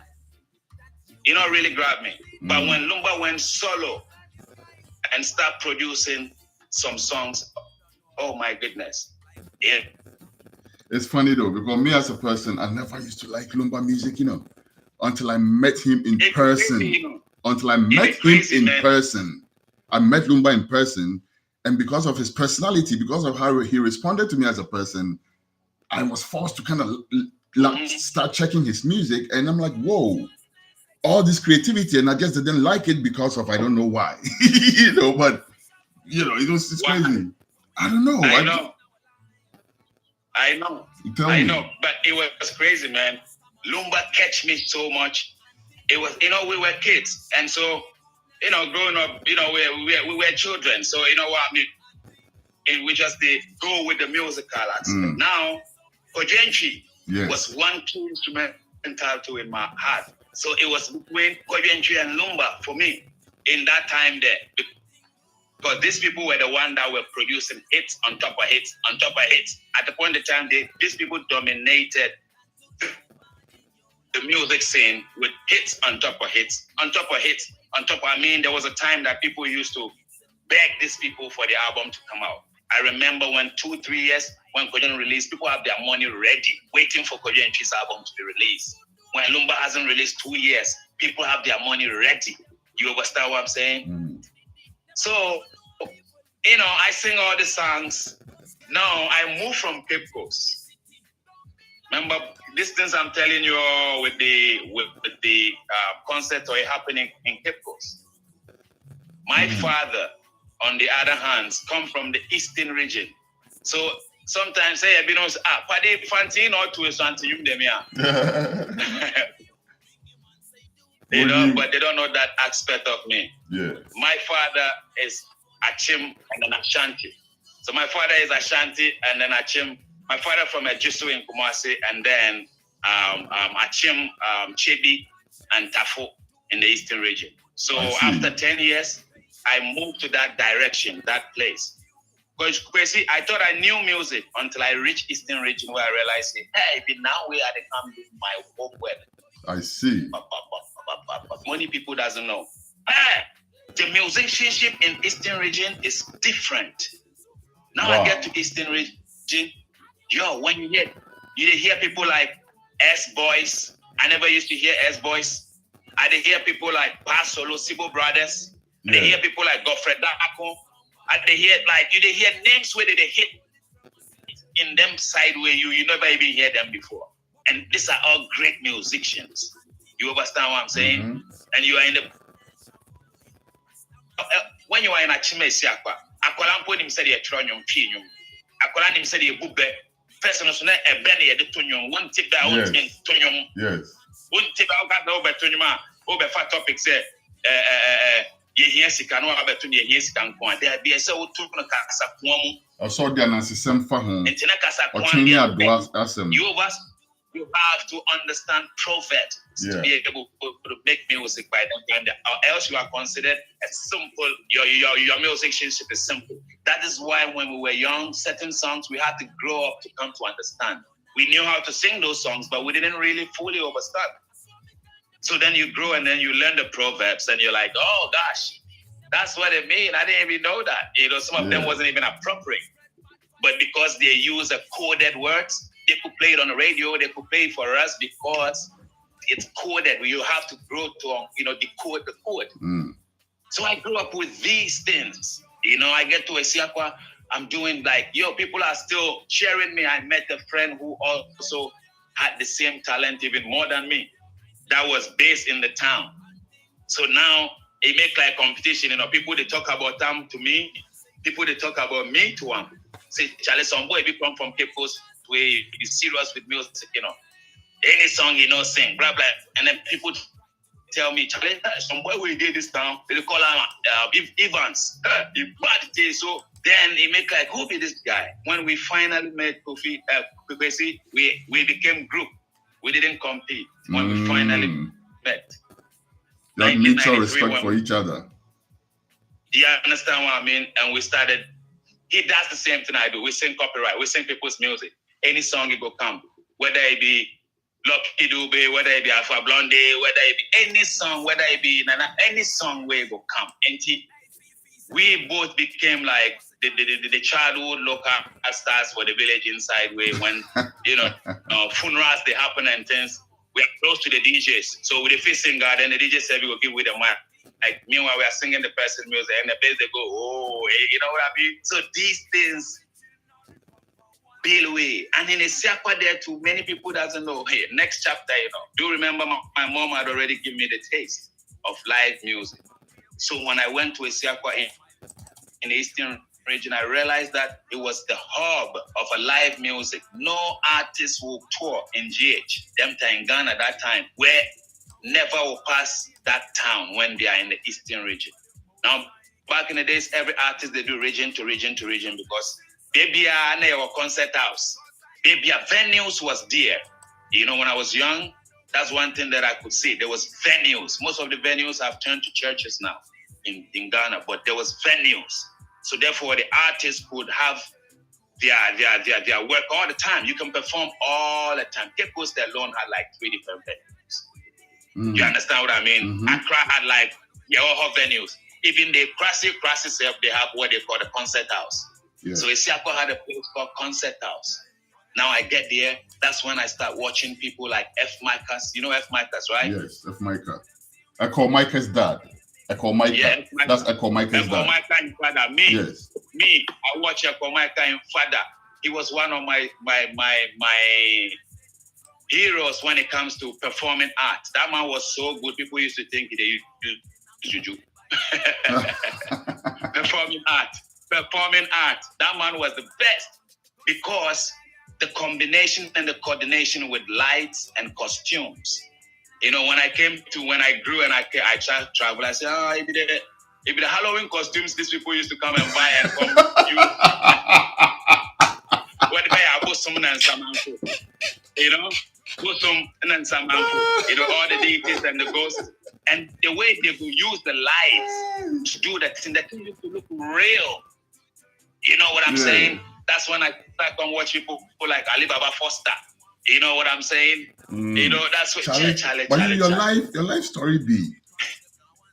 But when Lumba went solo and started producing some songs, oh my goodness. Yeah. It's funny though, because me as a person, I never used to like Lumba music, you know, until I met him in person. Crazy, you know. Until I met him in person. I met Lumba in person. And because of his personality, because of how he responded to me as a person, I was forced to kind of start checking his music. And I'm like, whoa, all this creativity. And I just didn't like it because of, I don't know why. You know, but, you know, it's crazy. I don't know. I know. I know. But it was crazy, man. Lumba catch me so much. It was, you know, we were kids. And so, you know, growing up, you know, we were children. So, you know what I mean? And we just did go with the musical aspect. Now, Kojenchi was one key instrumental to in my heart. So it was between Kojenchi and Lumba for me in that time there. Because these people were the ones that were producing hits on top of hits, on top of hits. At the point in time, these people dominated the music scene with hits on top of hits, on top of hits, on top of, I mean, there was a time that people used to beg these people for the album to come out. I remember when 2-3 years, when Kojo released, people have their money ready, waiting for Kojo Entry's album to be released. When Lumba hasn't released 2 years, people have their money ready. You understand what I'm saying? Mm. So, you know, I sing all the songs. Now I moved from Cape Coast. Remember, these things I'm telling you all with the concert or happening in Cape Coast. My father, on the other hand, come from the eastern region. So sometimes say, you know, pade fantin or to something them They don't, but they don't know that aspect of me. Yeah. My father is Achim and then Ashanti. So my father is Ashanti and then Achim. My father from Ejisu in Kumasi and then Achim, Chedi and Tafo in the eastern region. So after 10 years, I moved to that direction, that place. Because see, I thought I knew music until I reached eastern region where I realized, hey, now we are the come to my home weather. I see. Many people doesn't know. Hey, the musicianship in eastern region is different. Now I get to eastern region, yo, when you hear people like S-Boys. I never used to hear S-Boys. I did hear people like Bass Solo, Sibo Brothers. I did hear people like Godfrey Dako. I did hear you did hear names where they hit in them side where you never even hear them before. And these are all great musicians. You understand what I'm saying? Mm-hmm. And you are in the when you are in a Chimesiakwa, Aqualampo him said a tronium pinium. Aqualan him said a bube. Person was not a benny at the tunium, one tip that one thing tunium. Yes. One tip out got over tunima, over fat topic said, yes, you can know about to the yes, can go. There be a so to Casa. I saw the Nancy Semfahon. And Tinaka you have to understand proverbs to be able to make music by them, or else you are considered a simple. Your musicianship is simple. That is why when we were young, certain songs we had to grow up to come to understand. We knew how to sing those songs, but we didn't really fully understand. So then you grow and then you learn the proverbs, and you're like, oh gosh, that's what it means. I didn't even know that. You know, some of them wasn't even appropriate, but because they use a coded words. They could play it on the radio. They could play it for us because it's coded. You have to grow to, decode the code. Mm. So I grew up with these things. You know, I get to Esiakwa. I'm doing people are still cheering me. I met a friend who also had the same talent, even more than me. That was based in the town. So now it makes like competition. You know, people they talk about them to me. People they talk about me to them. Say, Charlie, some boy, if you come from Cape Coast, where you be serious with music, you know. Any song you know sing, blah blah. And then people tell me, Charlie, some boy we did this town, they call him Evans. So then it make like, who be this guy? When we finally met Kofi, we became group. We didn't compete. When we finally met. That mutual respect for each other. You understand what I mean? And we started. He does the same thing I do. We sing copyright. We sing people's music. Any song it will come, whether it be Lucky Dube, whether it be Alpha Blondie, whether it be any song, whether it be Nana, any song where it will come. And we both became like the childhood local stars for the village inside where when, funerals, they happen and things, we are close to the DJs. So with the first singer, then the DJ said we will give with the mic. Like, meanwhile, we are singing the person's music and the bass, they go, oh, hey, you know what I mean? So these things peel away. And in Esiakwa there too, many people doesn't know, hey, next chapter, do you remember my mom had already given me the taste of live music. So when I went to Esiakwa in the Eastern region, I realized that it was the hub of a live music. No artist will tour in GH, them time in Ghana that time, where never will pass that town when they are in the Eastern region. Now, back in the days, every artist, they do region to region to region because baby, our concert house, baby, venues was there. You know, when I was young, that's one thing that I could see. There was venues. Most of the venues have turned to churches now in Ghana, but there was venues. So therefore, the artists could have their work all the time. You can perform all the time. Cape Coast alone had like 3 different venues. You understand what I mean? Mm-hmm. Accra had like all her venues. even the classes, they have what they call the concert house. Yeah. So Isiako had a place called Concert House. Now I get there, that's when I start watching people like F. Micahs. You know F. Micahs, right? Yes, F. Micah. I call Micah's dad. I call Micah. Yeah, that's I call Micah's dad. Micah and father. Me, yes. Me, I watch Echo Micah and father. He was one of my heroes when it comes to performing arts. That man was so good. People used to think they used to do performing art. That man was the best because the combination and the coordination with lights and costumes. You know, when I grew and I tried to travel, I said, if the Halloween costumes these people used to come and buy and come use. What if I put some and some, you know, put some and some, you know, all the deities and the ghosts. And the way they will use the lights to do that thing used to look real. You know what I'm saying? That's when I start to watch people like Alibaba Foster. You know what I'm saying? You know, that's what Charlie. Your life story be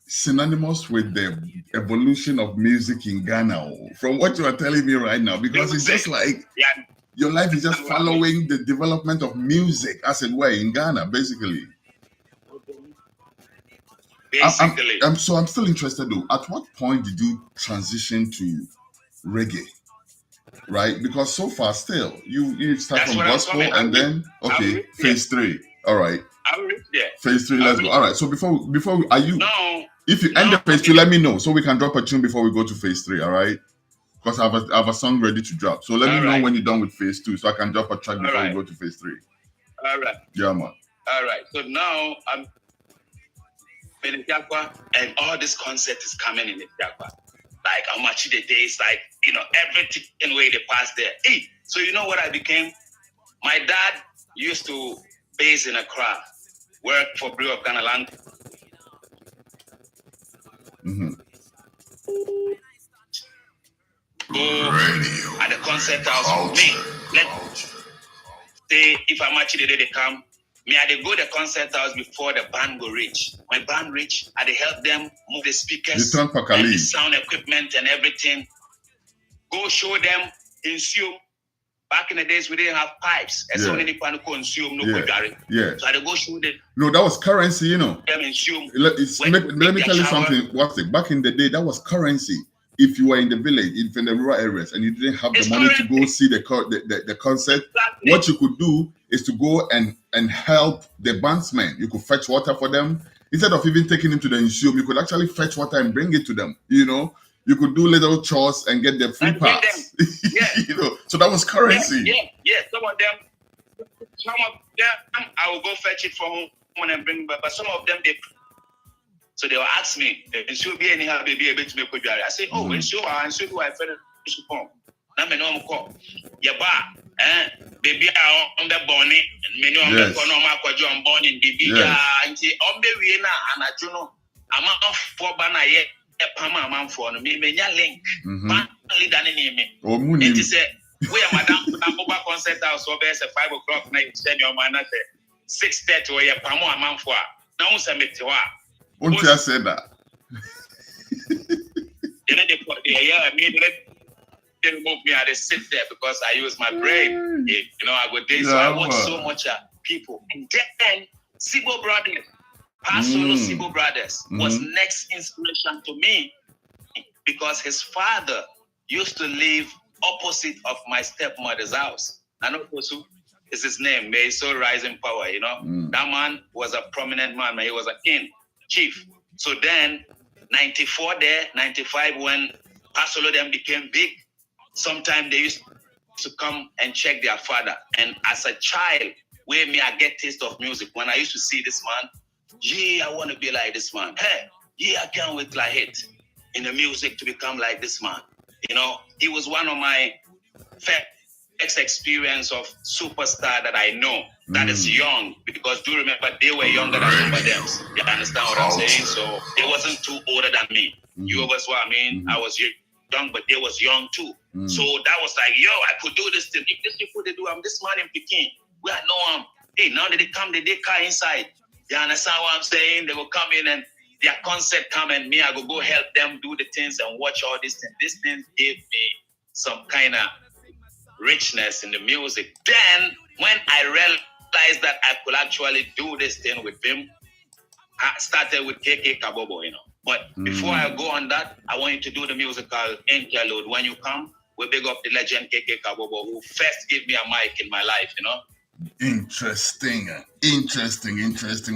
synonymous with the evolution of music in Ghana. From what you are telling me right now, because it's just like your life is just following the development of music, as it were, in Ghana, basically. I'm still interested though. At what point did you transition to reggae? Right, because so far still you start from gospel and then phase 3. All right, phase 3. Let's go. All right. So before are you? No. If you end the phase 2, let me know so we can drop a tune before we go to phase 3. All right, because I have a song ready to drop. So let me know when you're done with phase 2 so I can drop a track before we go to phase 3. All right. Yeah, man. All right. So now I'm in Itiakwa and all this concept is coming in Itiakwa. Like how much the days, like, you know, everything way they pass there. Hey, so you know what I became? My dad used to base in Accra, work for Brew of Ghana Land. Go at the concert house with me. Let's say if I'm actually there, they come. Me, I go to the concert house before the band go reach. When band reach, I help them move the speakers and the sound equipment and everything. Go show them in Zoom. Back in the days, we didn't have pipes. So let me tell you them. No, that was currency, you know. Them in Zoom. Let me tell you something. What's it? Back in the day, that was currency. If you were in the village, in the rural areas, and you didn't have the money to go see the concert, what you could do is to go and help the bandsmen. You could fetch water for them. Instead of even taking them to the museum, you could actually fetch water and bring it to them. You know, you could do little chores and get the free pass. You know, so that was currency. Yeah. Some of them, I will go fetch it from home and bring back. But some of them, so they will ask me, and she'll be anyhow, baby, able to make a I say, oh, and so I finish to come. Now, me no call. Yeah, baby, I on the bonnet, and me no more on bonnet, baby, and say, on the Vienna, and I don't know, I'm off for banana yet, a Pama man for me, link, man, leader name me. Oh, Mooney. It is we are Madame Over concert house, so there's a 5 o'clock night, send your man at 6:30 or a Pama man for now, some it. Won't you say that? They remove me. I just sit there because I use my brain. You know, I go there. So I watch so much people. And then Sibo Brothers, Pasolo Sibo Brothers was next inspiration to me because his father used to live opposite of my stepmother's house. Nanoposu is his name. May so rise in power, you know. That man was a prominent man. He was a king. Chief. So then 94 there, 95 when Pasolo them became big, sometimes they used to come and check their father. And as a child, where me I get taste of music, when I used to see this man, I want to be like this man. Hey, I can't wait like it in the music to become like this man. You know, he was one of my first experience of superstar that I know that is young, because do remember they were younger than some of them. You understand what I'm saying? So they wasn't too older than me. You was what I mean? I was young, but they was young too. So that was like, yo, I could do this thing. If these people they do, I'm this man in Peking. We know hey, now that they come, they car inside. You understand what I'm saying? They will come in and their concert come and me, I go help them do the things and watch all these things. These things gave me some kind of richness in the music. Then when I realized that I could actually do this thing with him, I started with KK Kabobo, you know. But before I go on that, I want you to do the musical interlude. When you come, we big up the legend KK Kabobo, who first gave me a mic in my life, you know. Interesting.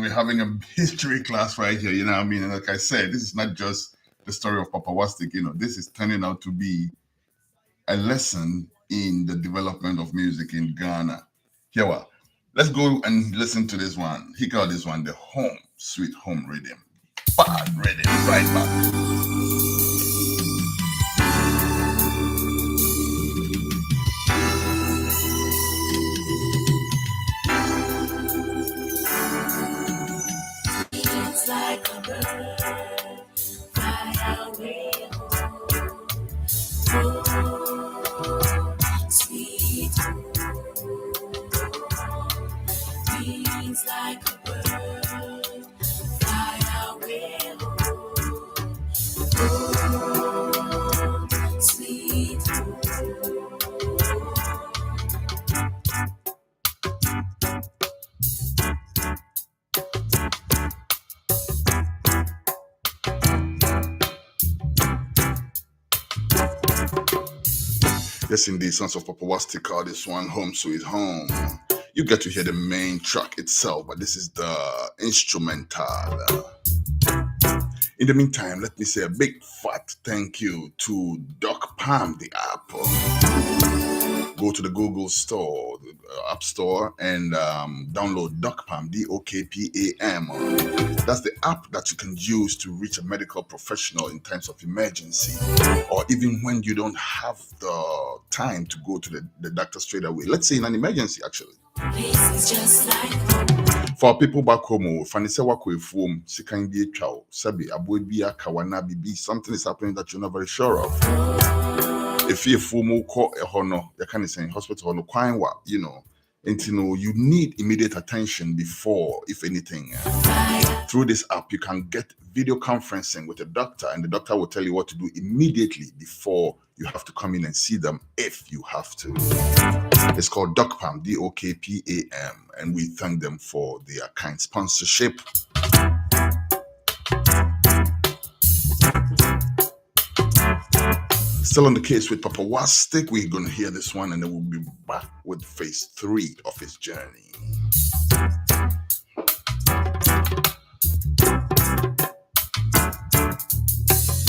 We're having a history class right here, you know what I mean? And like I said, this is not just the story of Papa Wastik, you know, this is turning out to be a lesson in the development of music in Ghana. Here we are. Let's go and listen to this one. He called this one the Home, Sweet Home Rhythm. Bad rhythm, right back. It's like a bird, fly away home. Oh, sweet home. It's like a bird, fly away home. Oh, sweet home. Yes, indeed, Sons of Papa Wastik call this one Home Sweet Home. You get to hear the main track itself, but this is the instrumental. In the meantime, let me say a big fat thank you to Doc Palm, the app. Go to the Google store, the App Store, and download Doc Palm, DOKPAM. That's the app that you can use to reach a medical professional in times of emergency, or even when you don't have the time to go to the doctor straight away. Let's say in an emergency, actually. Just like home. For people back home, something is happening that you're not very sure of. If you're full call a honor, you can't say hospital no quine what, you know. And you know, you need immediate attention before, if anything. Through this app, you can get video conferencing with a doctor, and the doctor will tell you what to do immediately before you have to come in and see them if you have to. It's called DocPam, DOKPAM, and we thank them for their kind sponsorship. Still on the case with Papa Wastik, we're going to hear this one, and then we'll be back with phase 3 of his journey.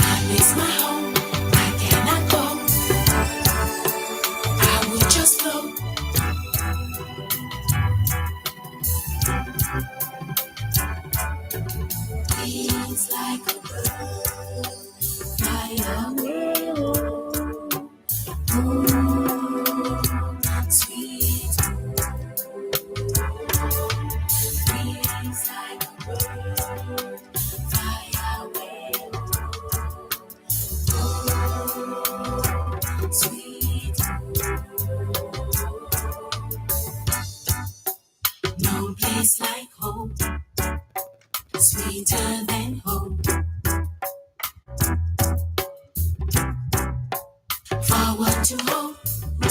I miss my home, I cannot go. I will just flow. It's like a bird, fly away home. Oh, sweet home. It's like a bird, fly away home. Oh, sweet home. No place like home, sweeter than home. Forward to home. I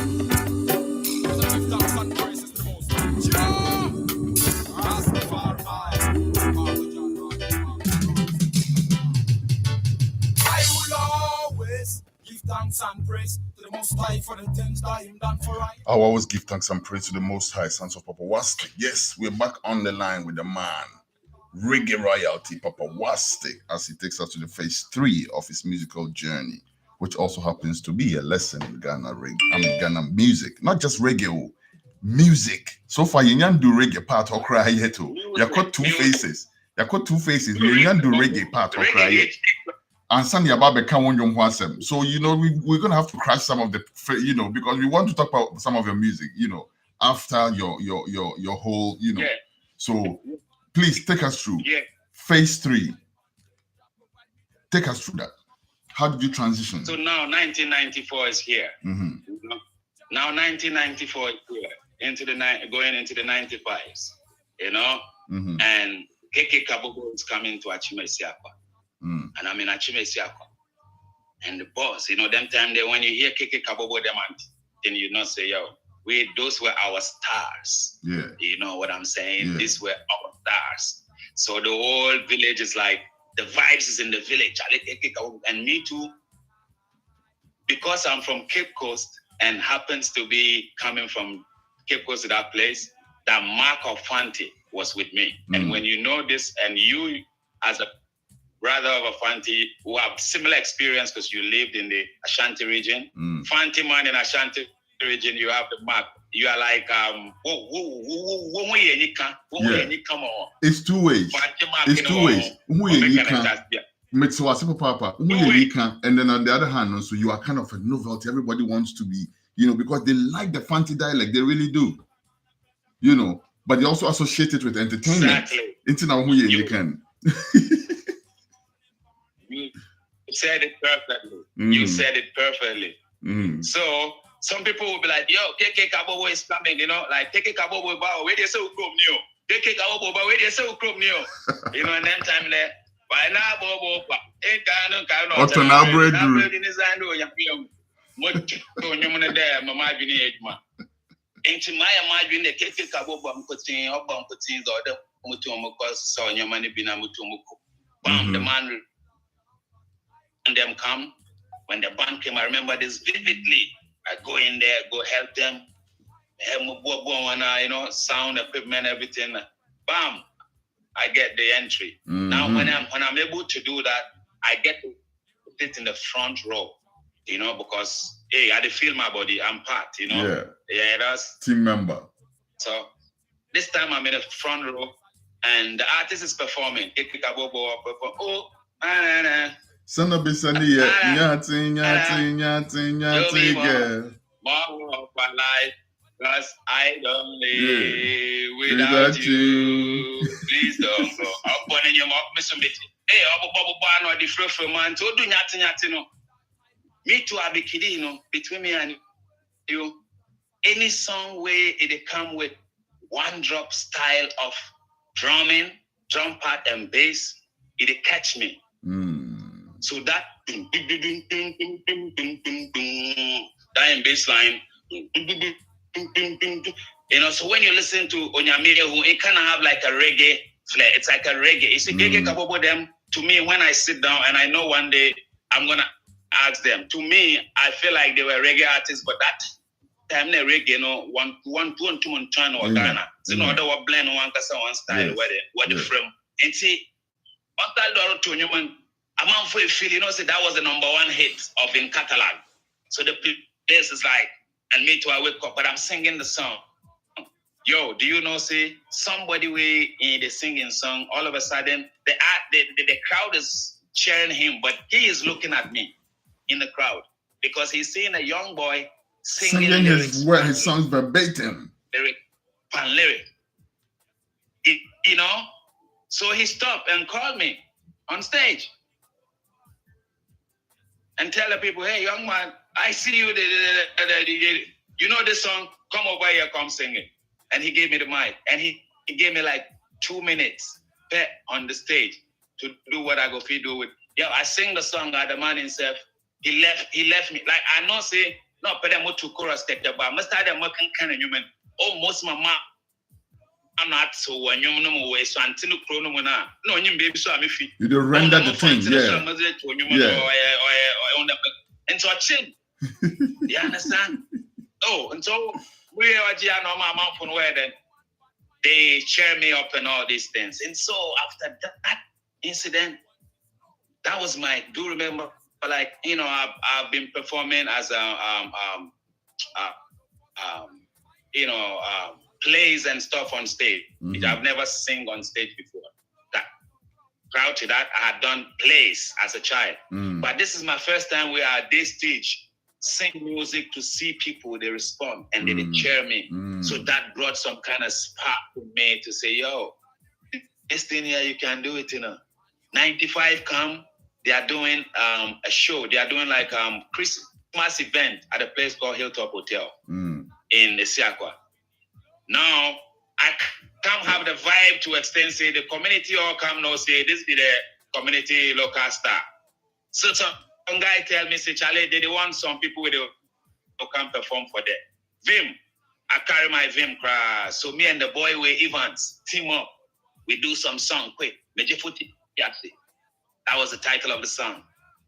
will always give thanks and praise to the Most High for the things that Him done for us. I'll always give thanks and praise to the Most High, Sons of Papa Wastik. Yes, we're back on the line with the man, Reggae Royalty, Papa Wastik, as he takes us to the phase 3 of his musical journey, which also happens to be a lesson in Ghana music. Not just reggae, music. So far, you can't do reggae part or cry yet. You got two faces. You got two faces. You can't do reggae part or cry yet. And Sandy Ababe can't want your WhatsApp. So, you know, we're going to have to crash some of the, you know, because we want to talk about some of your music, you know, after your whole, you know. Yeah. So, please take us through phase 3. Take us through that. How did you transition? So now 1994 is here. Mm-hmm. Now 1994 is here, going into the 95s, you know? Mm-hmm. And Keke Kabobo is coming to Achimesiakwa. And I'm in Achimesiakwa. And the boss, them time there, when you hear Keke Kabobo, then you not say, yo, those were our stars. Yeah. You know what I'm saying? Yeah. These were our stars. So the whole village is like, the vibes is in the village. And me too, because I'm from Cape Coast and happens to be coming from Cape Coast to that place, that mark of Fanti was with me. And when you know this, and you as a brother of a Fanti who have similar experience because you lived in the Ashanti region, Fanti man in Ashanti region, you have the mark. You are like it's two ways. It's two ways. And then on the other hand, so you are kind of a novelty. Everybody wants to be, because they like the Fanti dialect. They really do. But they also associate it with entertainment. Exactly. You said it perfectly. You said it perfectly. So some people will be like, yo, Keke Kabobo is coming, like Keke Kabobo, where they say Ukrom Neo. Keke Kabobo, where they say Ukrom Neo. And then time there, why now, Bobo, into my imagine the Keke Kabobo, I'm putting up on Putin or the Mutumoko, so your money been a Mutumuko. Bam, the man and them come. When the band came, I remember this vividly. I go in there, go help them, sound equipment, everything. Bam, I get the entry. Now, when I'm able to do that, I get to sit in the front row, because I feel my body, I'm part, Yeah, that's team member. So this time I'm in the front row, and the artist is performing. Sana Bisani, nyati, girl. More of my life, because I don't live without you. Please don't go. I'm putting you up, Mr. Hey, no, the free man, so do nyati, no. Me too, I be kidding, between me and you. Any song where it come with one drop style of drumming, drum part and bass, it catch me. So that that bass line, so when you listen to Onyamirehu, it kind of have like a reggae flair. It's like a reggae. You see, Keke Kabobo them, to me, when I sit down and I know one day I'm going to ask them, to me, I feel like they were reggae artists, but that time they reggae, one or Ghana. So no other one blend one style, where the frame. And see, what I do to you, I'm out for a feel, say that was the #1 hit of in catalog. So the place is like, and me too, I wake up, but I'm singing the song. Yo, do you know, say, somebody in the singing song, all of a sudden, the crowd is cheering him, but he is looking at me in the crowd because he's seeing a young boy singing his songs verbatim. Lyric. So he stopped and called me on stage and tell the people, hey, young man, I see you. You know this song? Come over here, come sing it. And he gave me the mic. And he gave me like 2 minutes on the stage to do what I go feed do with. Yeah, I sing the song. The man himself, he left me. Like, I know say, no, but I'm to chorus take the bar. Must have them working kind of human. Almost my mom. I'm not so when you know way so until chronomona. No, you baby so I'm if you don't render the thing, yeah. And so I chill. You understand? Oh, and so we are my mouth on where then they cheer me up and all these things. And so after that incident, that was my do remember like I've been performing as plays and stuff on stage. I've never sing on stage before. Prior to that, I had done plays as a child. But this is my first time where at this stage, sing music to see people, they respond and they cheer me. So that brought some kind of spark to me to say, yo, this thing here, you can do it, 95 come, they are doing a show. They are doing like Christmas event at a place called Hilltop Hotel in Isiakwa. Now, I can't have the vibe to extend, say, the community all come now, say, this be the community local star. So some guy tell me, say, Charlie, they want some people with who can perform for them. Vim, I carry my Vim cry. So me and the boy we Evans team up. We do some song quick. Mejefuti Yasi. That was the title of the song.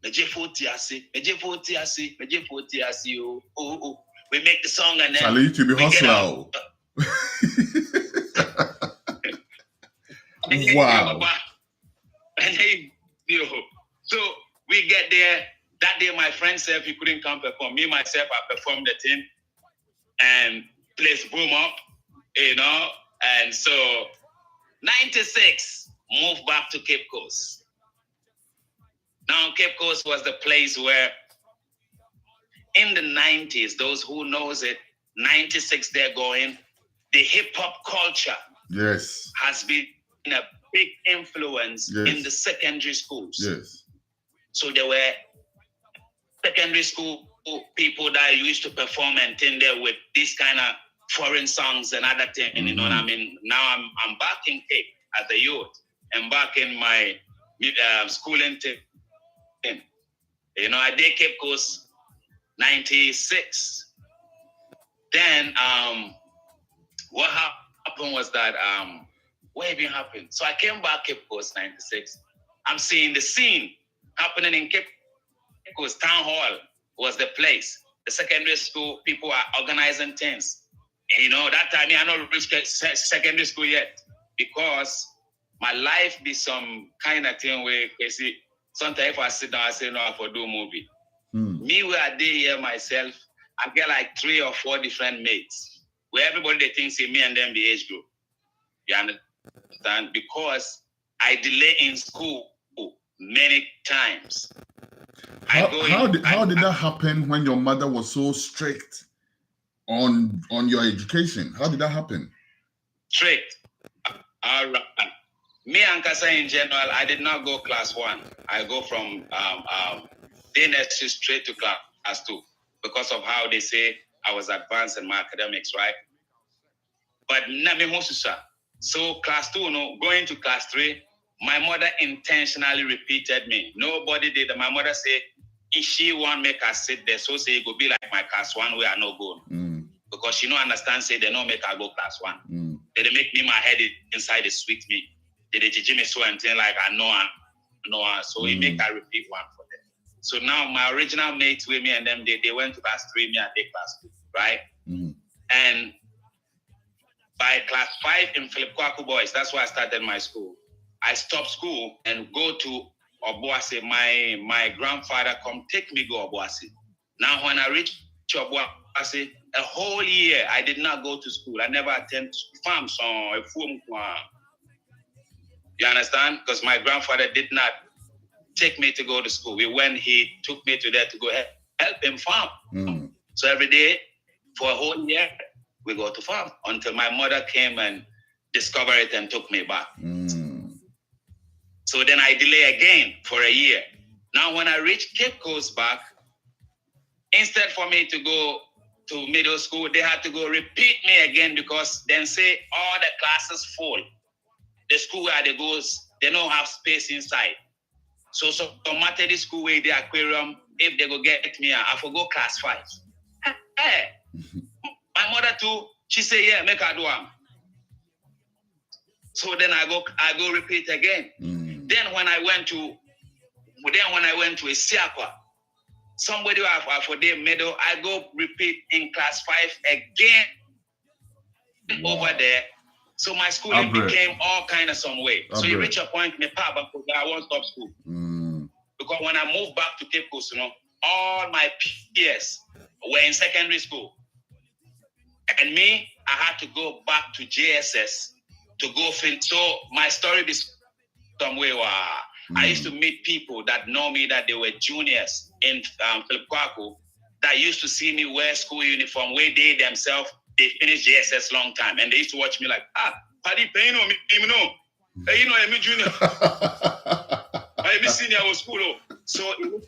Mejefuti Yasi, Mejefuti Yasi, Mejefuti Yasi. Oh. We make the song and then Charlie, to be hustler. Wow. So we get there. That day, my friend said he couldn't come perform. Me, myself, I performed the thing and place boom up, And so, 96, moved back to Cape Coast. Now, Cape Coast was the place where, in the 90s, those who knows it, 96 they're going, the hip-hop culture has been a big influence in the secondary schools. Yes. So there were secondary school people that used to perform and think there with these kind of foreign songs and other things. You know what I mean? Now I'm back in Cape as a youth and back in my schooling thing. I did Cape Coast 96. Then what happened was that what even happened? So I came back Cape Coast 96. I'm seeing the scene happening in Cape Coast. Town Hall was the place. The secondary school people are organizing things. And that time I not reached secondary school yet because my life be some kind of thing where you see sometimes if I sit down I say no I for do movie. Me where I did here myself, I get like 3 or 4 different mates where everybody they think see me and them the age group. You understand? Because I delay in school many times. How did that happen when your mother was so strict on your education? How did that happen? Strict. All right. Me and Kasa in general, I did not go class 1. I go from DNS straight to class 2 because of how they say I was advanced in my academics, right? But so class 2, going to class 3, my mother intentionally repeated me. Nobody did. My mother said, if she want make her sit there, so say it go be like my class 1 where I no go. Because she don't understand, say they don't make her go class 1. They make me my head inside the sweet me. They judge me so and thing like I know her. So we make her repeat one for them. So now my original mates with me and them, they went to class 3, me and they class 2, right? And by class 5 in Philip Kwaku Boys, that's why I started my school. I stopped school and go to Obuasi. My grandfather come take me go Obuasi. Now when I reached Obuasi, a whole year I did not go to school. I never attended farm song. You understand? Because my grandfather did not take me to go to school. He took me to there to go help him farm. So every day for a whole year we go to farm until my mother came and discovered it and took me back. So then I delay again for a year. Now when I reached Cape Coast back, instead for me to go to middle school, they had to go repeat me again because then say all the classes full. The school where they goes, they don't have space inside. So matter the school where the aquarium, if they go get me, I for go class 5. Hey, my mother too, she say, yeah, make her do them. So then I go repeat again. Then when I went to Isiakwa, somebody for their middle, I go repeat in class 5 again over there. So my schooling became all kind of some way. So you reach a point, I won't stop school. Because when I moved back to Cape Coast, all my peers were in secondary school. And me, I had to go back to JSS to go film. So my story is some way where I used to meet people that know me that they were juniors in Philip Kwaku that used to see me wear school uniform where they themselves, they finished JSS long time. And they used to watch me like, Paddy, you know me, hey, I'm a junior. I'm a senior at school. So you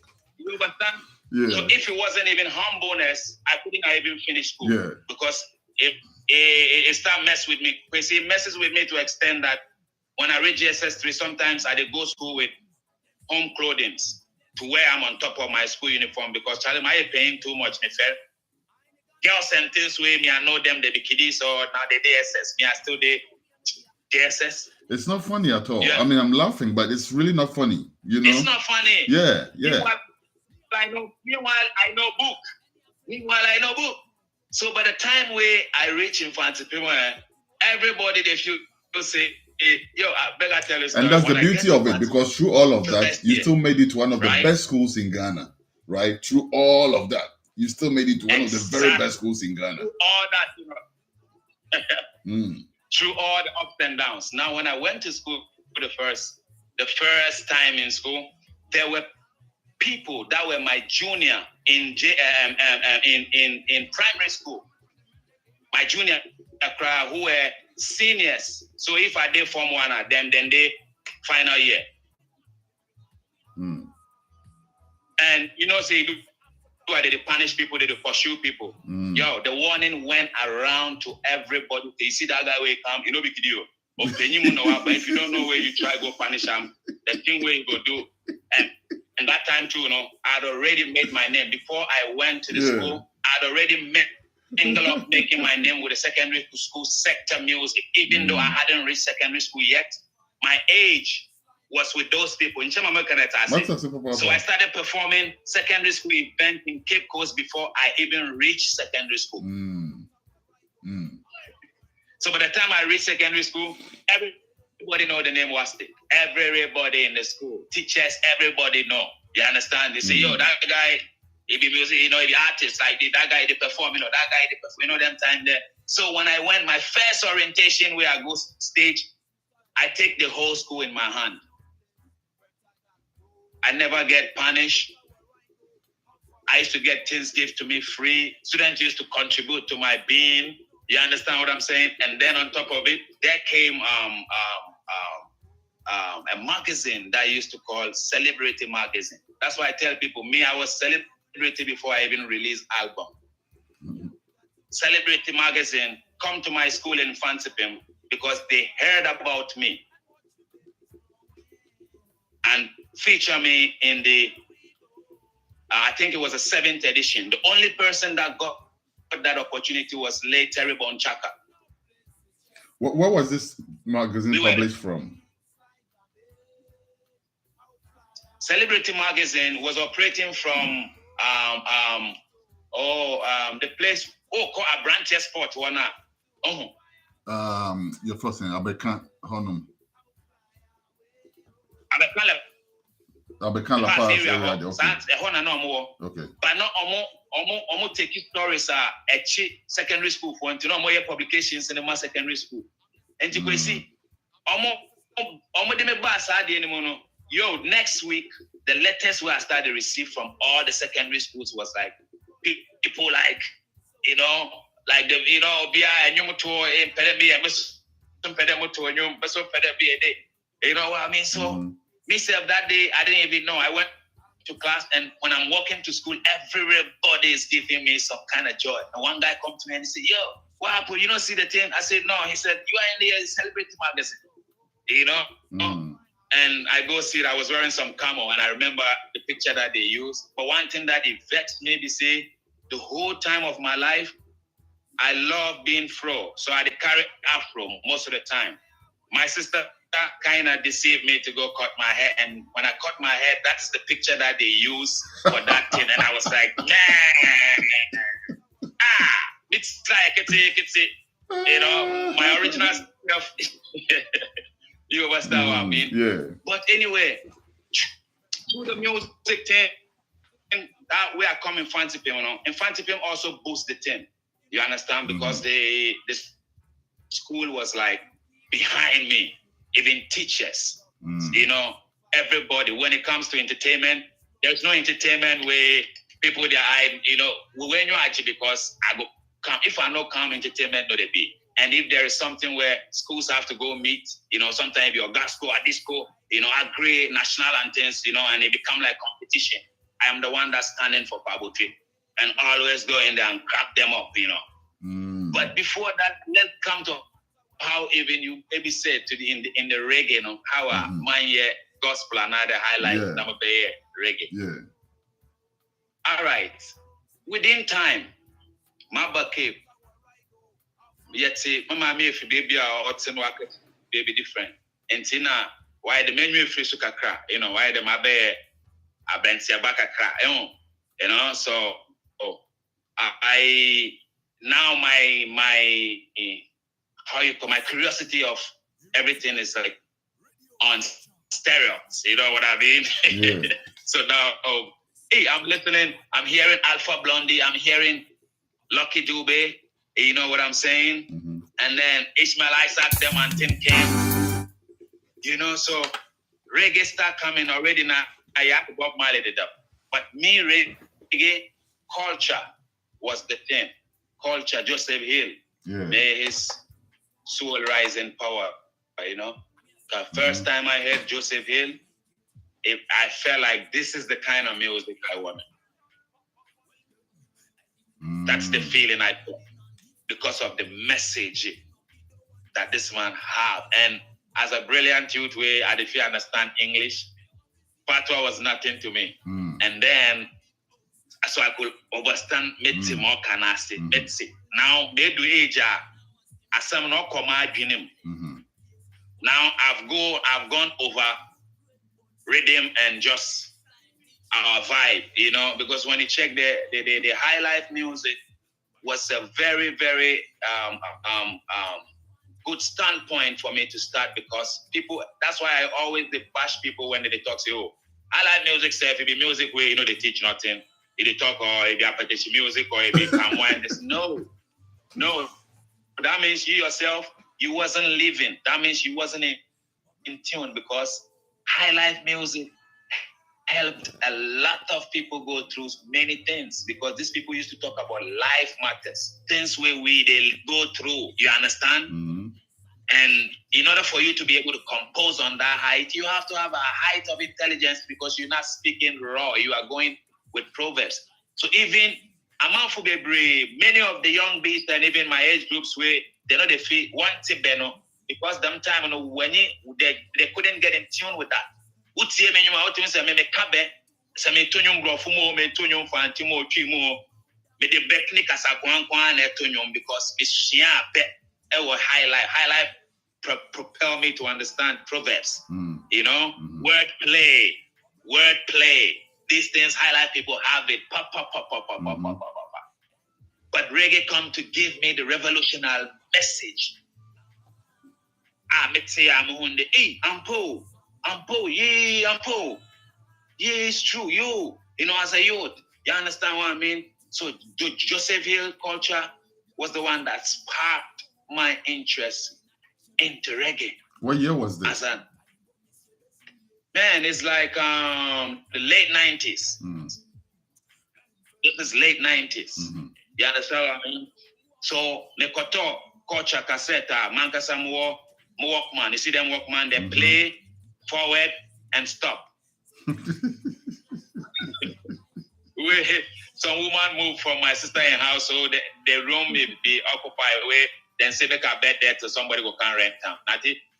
understand? Yeah. So if it wasn't even humbleness, I couldn't even finish school. Yeah. Because if it start mess with me. Because it messes with me to extend that when I reach GSS3, sometimes I go school with home clothing to wear I'm on top of my school uniform because Charlie, I paying too much, me fair. Girls and things with me, I know them, they be kiddies, or now they DSS. Me, I still they DSS. It's not funny at all. Yeah. I mean, I'm laughing, but it's really not funny. You know? It's not funny. Yeah. Meanwhile, I know book. So by the time I reach infantry, everybody they feel say, hey, yo, I better tell you. And that's the beauty of it, because through all of that, you still made it to one of the best schools in Ghana, right? Through all of that, you still made it to one of the very best schools in Ghana. Through all that, through all the ups and downs. Now, when I went to school for the first time in school, there were people that were my junior in primary school. My junior who were seniors. So if I did Form 1 at them, then they final year. And you know, say they punish people, they pursue people. Yo, the warning went around to everybody. You see that guy where he come, you know, big deal. But if you don't know where you try go punish him, the thing where you go do. And that time too, you know, I'd already made my name before I went to the school. I'd already made angle of making my name with the secondary school sector music, even though I hadn't reached secondary school yet. My age was with those people. So I started performing secondary school event in Cape Coast before I even reached secondary school. So by the time I reached secondary school, everybody know the name was it. Everybody in the school, teachers, everybody know. You understand? They say, yo, that guy, he be music, you know, he be artist, like that guy, they perform, you know, that guy, they perform, you know, them time there. So when I went, my first orientation where I go stage, I take the whole school in my hand. I never get punished. I used to get things given to me free. Students used to contribute to my being. You understand what I'm saying? And then on top of it, there came a magazine that I used to call Celebrity Magazine. That's why I tell people, me, I was celebrity before I even released album. Celebrity Magazine come to my school in Fansipim because they heard about me and feature me in the, I think it was a 7th edition. The only person that got that opportunity was late Terry Bonchaka. Where was this magazine published from? Celebrity Magazine was operating from the place called Abrantia Sport one. Your first name Abekan Honum. Abekan La Paz area. Okay. But not almost taking stories at secondary school for more publications in the secondary school. And you can see yo, next week, the letters where I started to receive from all the secondary schools was like people like, you know, like the, you know, you know what I mean? So myself that day, I didn't even know. I went to class, and when I'm walking to school, everybody is giving me some kind of joy. And one guy come to me and he said, yo, what happened? You don't see the thing? I said, no. He said, you are in the Celebrity Magazine, you know? And I go see it. I was wearing some camo, and I remember the picture that they used. But one thing that it vexed me, they say, the whole time of my life, I love being fro. So I carry afro most of the time. My sister kind of deceived me to go cut my hair. And when I cut my hair, that's the picture that they use for that thing. And I was like, it's like, it's you know, my original stuff. You understand what I mean? Yeah. But anyway, through the music thing, that we are coming Fantipim, you know. And Fantipim also boosts the team. You understand? Because the school was like behind me, even teachers, you know, everybody. When it comes to entertainment, there's no entertainment where people they are, you know, when you actually because I go come. If I know come entertainment, no they be. And if there is something where schools have to go meet, you know, sometimes your gospel or disco, you know, agree national anthems, you know, and it become like competition. I am the one that's standing for poetry and always go in there and crack them up, you know. But before that, let's come to how even you maybe said to the in the reggae, you know, how my gospel and other highlight number reggae. Yeah. All right. Within time, my bucket. Yet say, Mama, me if baby or baby different. And now, why the menu free suka crack? You know, why the mabe a bensia baka crack? You know, so I now my how you call my curiosity of everything is like on steroids. You know what I mean? Yeah. So now, hey, I'm listening. I'm hearing Alpha Blondie. I'm hearing Lucky Dube. You know what I'm saying? Mm-hmm. And then Ishmael Isaac, them and Tim came. You know, so reggae start coming already now. I have to Bob Marley did up. But me, reggae culture was the thing. Culture, Joseph Hill. Yeah. May his soul rise in power. You know? The first time I heard Joseph Hill, I felt like this is the kind of music I wanted. That's the feeling I felt. Because of the message that this man have. And as a brilliant youth way, I didn't understand English. Patois was nothing to me. And then, so I could understand Metsi more Kanasi. Metsi. Now, they do age, as some no come Now, I've gone over rhythm and just our vibe, you know, because when you check the high life music, was a very, very good standpoint for me to start because people, that's why I always bash people when they talk, say, oh, I like music, say, if it be music where, you know, they teach nothing. If they talk or if they appetition music or if they come wine, no. That means you yourself, you wasn't living. That means you wasn't in tune because high life music helped a lot of people go through many things because these people used to talk about life matters, things where they go through. You understand? And in order for you to be able to compose on that height, you have to have a height of intelligence because you're not speaking raw. You are going with proverbs. So even many of the young beasts and even my age groups where they know they feel one thing because them time when they couldn't get in tune with that. Utie me nyuma otu nse me kabe se me tonyum grofo mo me tonyum fanti mo twi mo me de bekni kasa kwankwan na tonyum because me sua pe e wo high life propel me to understand proverbs. You know, wordplay. These things high life people have it pop. But reggae come to give me the revolutionary message. Me say I'm hunde I'm po. Yeah, it's true. You know, as a youth, you understand what I mean? So Joseph Hill culture was the one that sparked my interest into reggae. What year was this? Man, it's like the late 90s. This is late 90s. You understand what I mean? So Nekoto culture cassette, Mankasa more Walkman. You see them Walkman, they play forward and stop. Some woman moved from my sister in house, so the room may be occupied away. Then say make a bed there to somebody who can rent them. Now,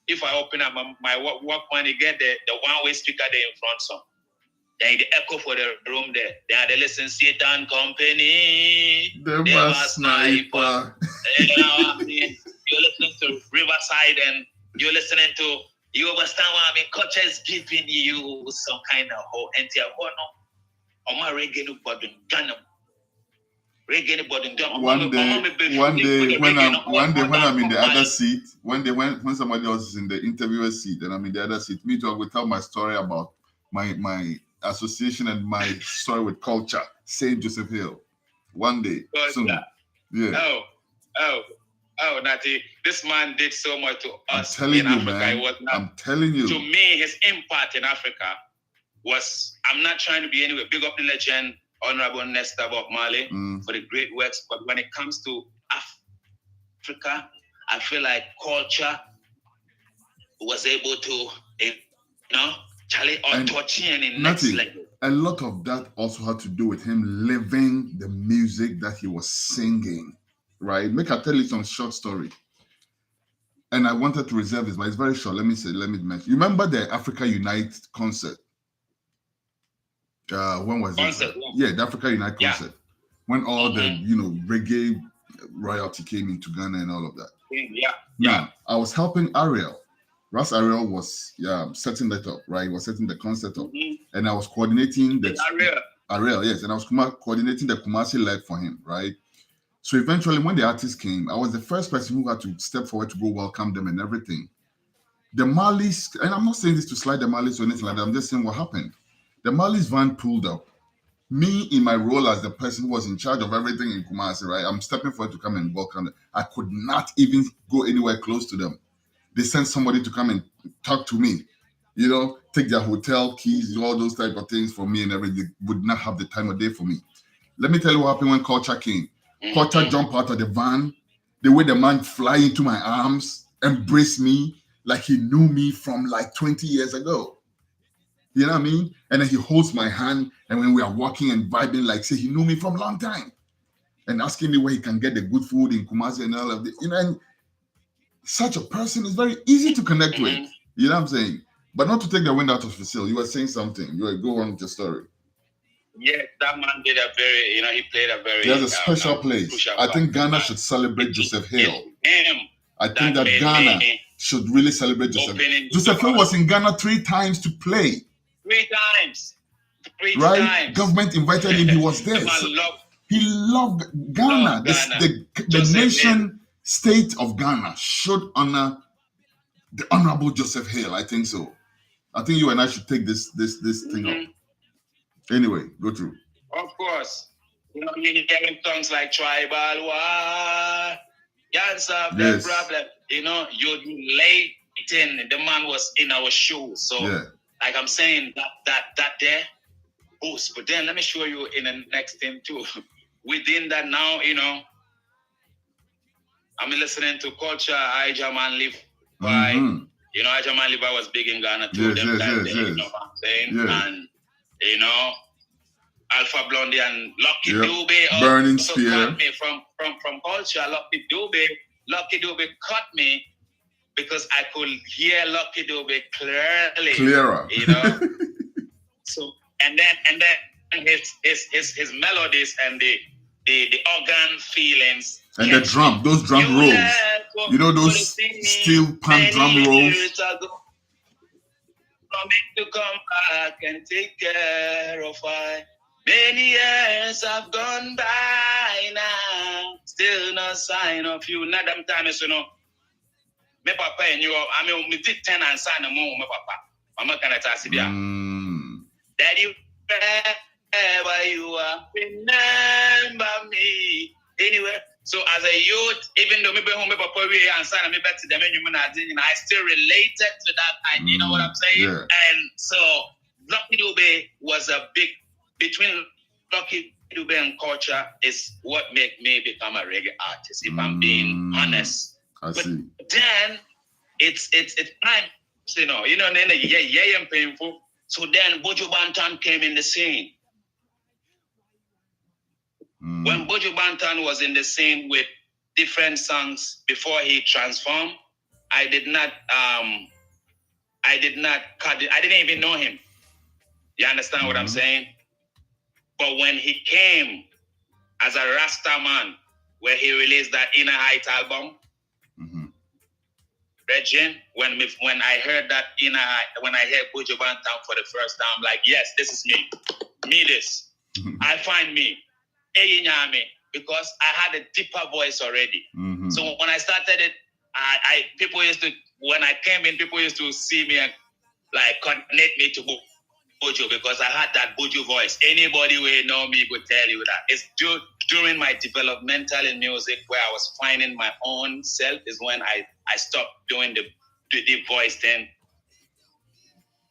if I open up my Walkman, you get the one-way speaker there in front, so then the echo for the room there. Then they listen Satan Company. The bus sniper. You're listening to Riverside and you're listening to. You understand what I mean? Culture is giving you some kind of whole entire reggae One day when I'm in the other seat, when somebody else is in the interviewer's seat and I'm in the other seat, me too, I will tell my story about my association and my story with culture. Saint Joseph Hill. One day soon. Yeah. Oh, Natty, this man did so much to us in Africa. I'm telling you. To me, his impact in Africa was, I'm not trying to be anywhere, big up the legend, Honorable Nesta Bob Marley, for the great works. But when it comes to Africa, I feel like culture was able to, Charlie or touching in next level. A lot of that also had to do with him living the music that he was singing. right? Make I tell you some short story. And I wanted to reserve this, but it's very short. Let me mention. You remember the Africa Unite concert? When was it? Yeah, the Africa Unite concert. When all the reggae royalty came into Ghana and all of that. Yeah. Now, I was helping Ariel. Ras Ariel was setting that up, right? He was setting the concert up. And I was coordinating the Ariel, yes. And I was coordinating the Kumasi leg for him, right? So eventually when the artists came, I was the first person who had to step forward to go welcome them and everything. The Marleys, and I'm not saying this to slide the Marleys or anything like that, I'm just saying what happened. The Marleys van pulled up. Me, in my role as the person who was in charge of everything in Kumasi, right? I'm stepping forward to come and welcome them. I could not even go anywhere close to them. They sent somebody to come and talk to me, take their hotel keys, all those type of things for me and everything. They would not have the time of day for me. Let me tell you what happened when Culture came. Culture jumped out of the van. The way the man fly into my arms, embrace me like he knew me from like 20 years ago. You know what I mean? And then he holds my hand, and when we are walking and vibing, like say he knew me from a long time, and asking me where he can get the good food in Kumasi and all of this. And such a person is very easy to connect with. You know what I'm saying? But not to take the wind out of the sail. You were saying something. You were go on with your story. Yeah, that man did a very, he played a very. There's a special place. I think Ghana should celebrate Joseph Hill. I think that Ghana should really celebrate Joseph. Joseph Hill was in Ghana 3 times to play. 3 times. Right? Government invited him. He was there. He loved Ghana. The nation state of Ghana should honor the Honorable Joseph Hill. I think so. I think you and I should take this thing up. Anyway, go through. Of course. You're hearing songs like Tribal War. Can't solve that problem. You're relating. The man was in our shoes. So, like I'm saying, that there boost. But then let me show you in the next thing too. Within that now, I'm listening to Culture, Ijaman Live by, Ijaman Live was big in Ghana too. You know what I'm saying? Yeah. And, Alpha Blondie and Lucky Dube Burning also Spear. cut me from Culture. Lucky Dube cut me because I could hear Lucky Dube clearer. So and then his melodies and the organ feelings and the drum, those drum rolls. Those steel pan drum rolls. To come back and take care of I. Many years have gone by now, still no sign of you. Now them times, me papa and you, me did 10 and sign a more, me papa. Mama can attest to Daddy, wherever you are, remember me. Anyway, so as a youth, even though me be home, me papa we and sign me back to them, I still related to that time. You know what I'm saying? Yeah. And so Lucky Dube was a big. Between Lucky Dube and Culture is what made me become a reggae artist, if I'm being honest. I see. Then it's time, then and painful. So then Buju Banton came in the scene. When Buju Banton was in the scene with different songs before he transformed, I didn't even know him. You understand what I'm saying? But when he came as a Rasta man, where he released that Inner Height album, Regine, when I heard that Inner Height, when I heard Buju Banton for the first time, I'm like, yes, this is me. Me this. I find me. Because I had a deeper voice already. So when I started it, when I came in, people used to see me and like connect me to Buju because I had that Buju voice. Anybody who know me would tell you that. It's during my developmental in music where I was finding my own self is when I stopped doing the voice thing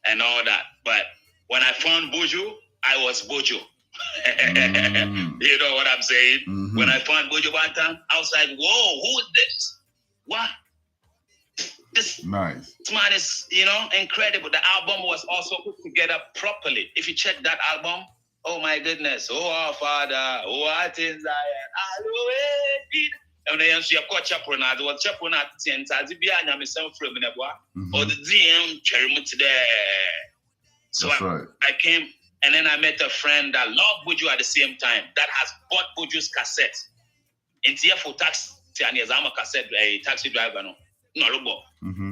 and all that. But when I found Buju, I was Buju. You know what I'm saying? When I found Buju Banton, I was like, whoa, who is this? What? This man is, incredible. The album was also put together properly. If you check that album, oh my goodness. Oh, our Father, oh, art in Zion. And then she called Chaperona, the Chaperona, and Tazibia, and I'm some from Nebua, or the DM Cherry today. So I came, and then I met a friend that loved Buju at the same time, that has bought Buju's cassette. In here for taxi, and yes, I'm a cassette, a taxi driver, no,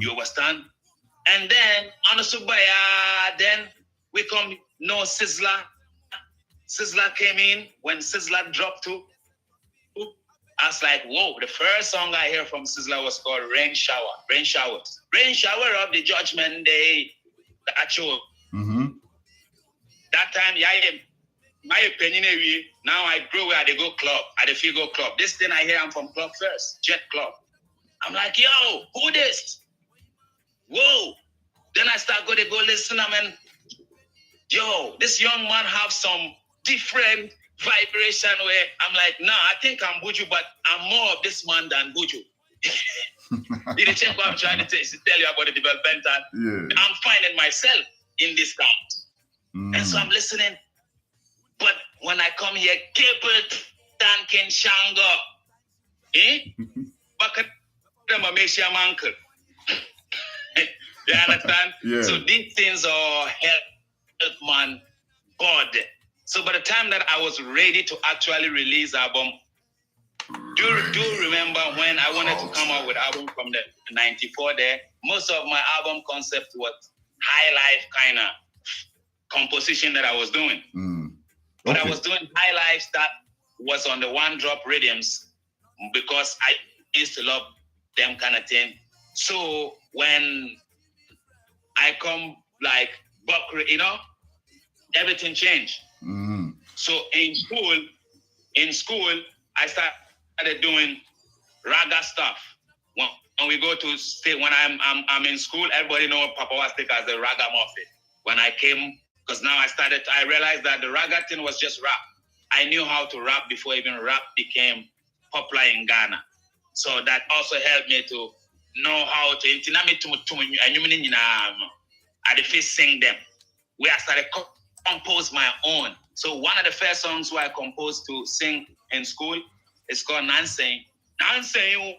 you understand? And then, on the Subaya, then we come, no Sizzler. Sizzler came in. When Sizzler dropped to, I was like, whoa, the first song I hear from Sizzler was called Rain Shower. Rain Showers. Rain Shower of the Judgment Day. The actual. That time, yeah, my opinion, now I grow where they go club. At the Figo Club. This thing I hear, I'm from Club First, Jet Club. I'm like, yo, who this? Whoa. Then I start go listen, yo, this young man have some different vibration where I'm like, nah, I think I'm Buju, but I'm more of this man than Buju. Did you check what I'm trying to tell you about the development? I'm finding myself in this count. And so I'm listening. But when I come here, Capert, Tankin, Shango, my uncle. You understand? Yeah. So these things are help man God. So by the time that I was ready to actually release album, do remember when I wanted to come out with album from the 94 there, most of my album concept was high life kind of composition that I was doing. But I was doing high life that was on the one drop rhythms because I used to love them kind of thing. So when I come like Buck, everything changed. So in school, I started doing raga stuff. When we go to state, when I'm in school, everybody know Papa was taken as a raga muffin. When I came, because now I realized that the raga thing was just rap. I knew how to rap before even rap became popular in Ghana. So that also helped me to know how to I the first sing them. Where I started compose my own. So one of the first songs where I composed to sing in school is called Nanseng. Nanseng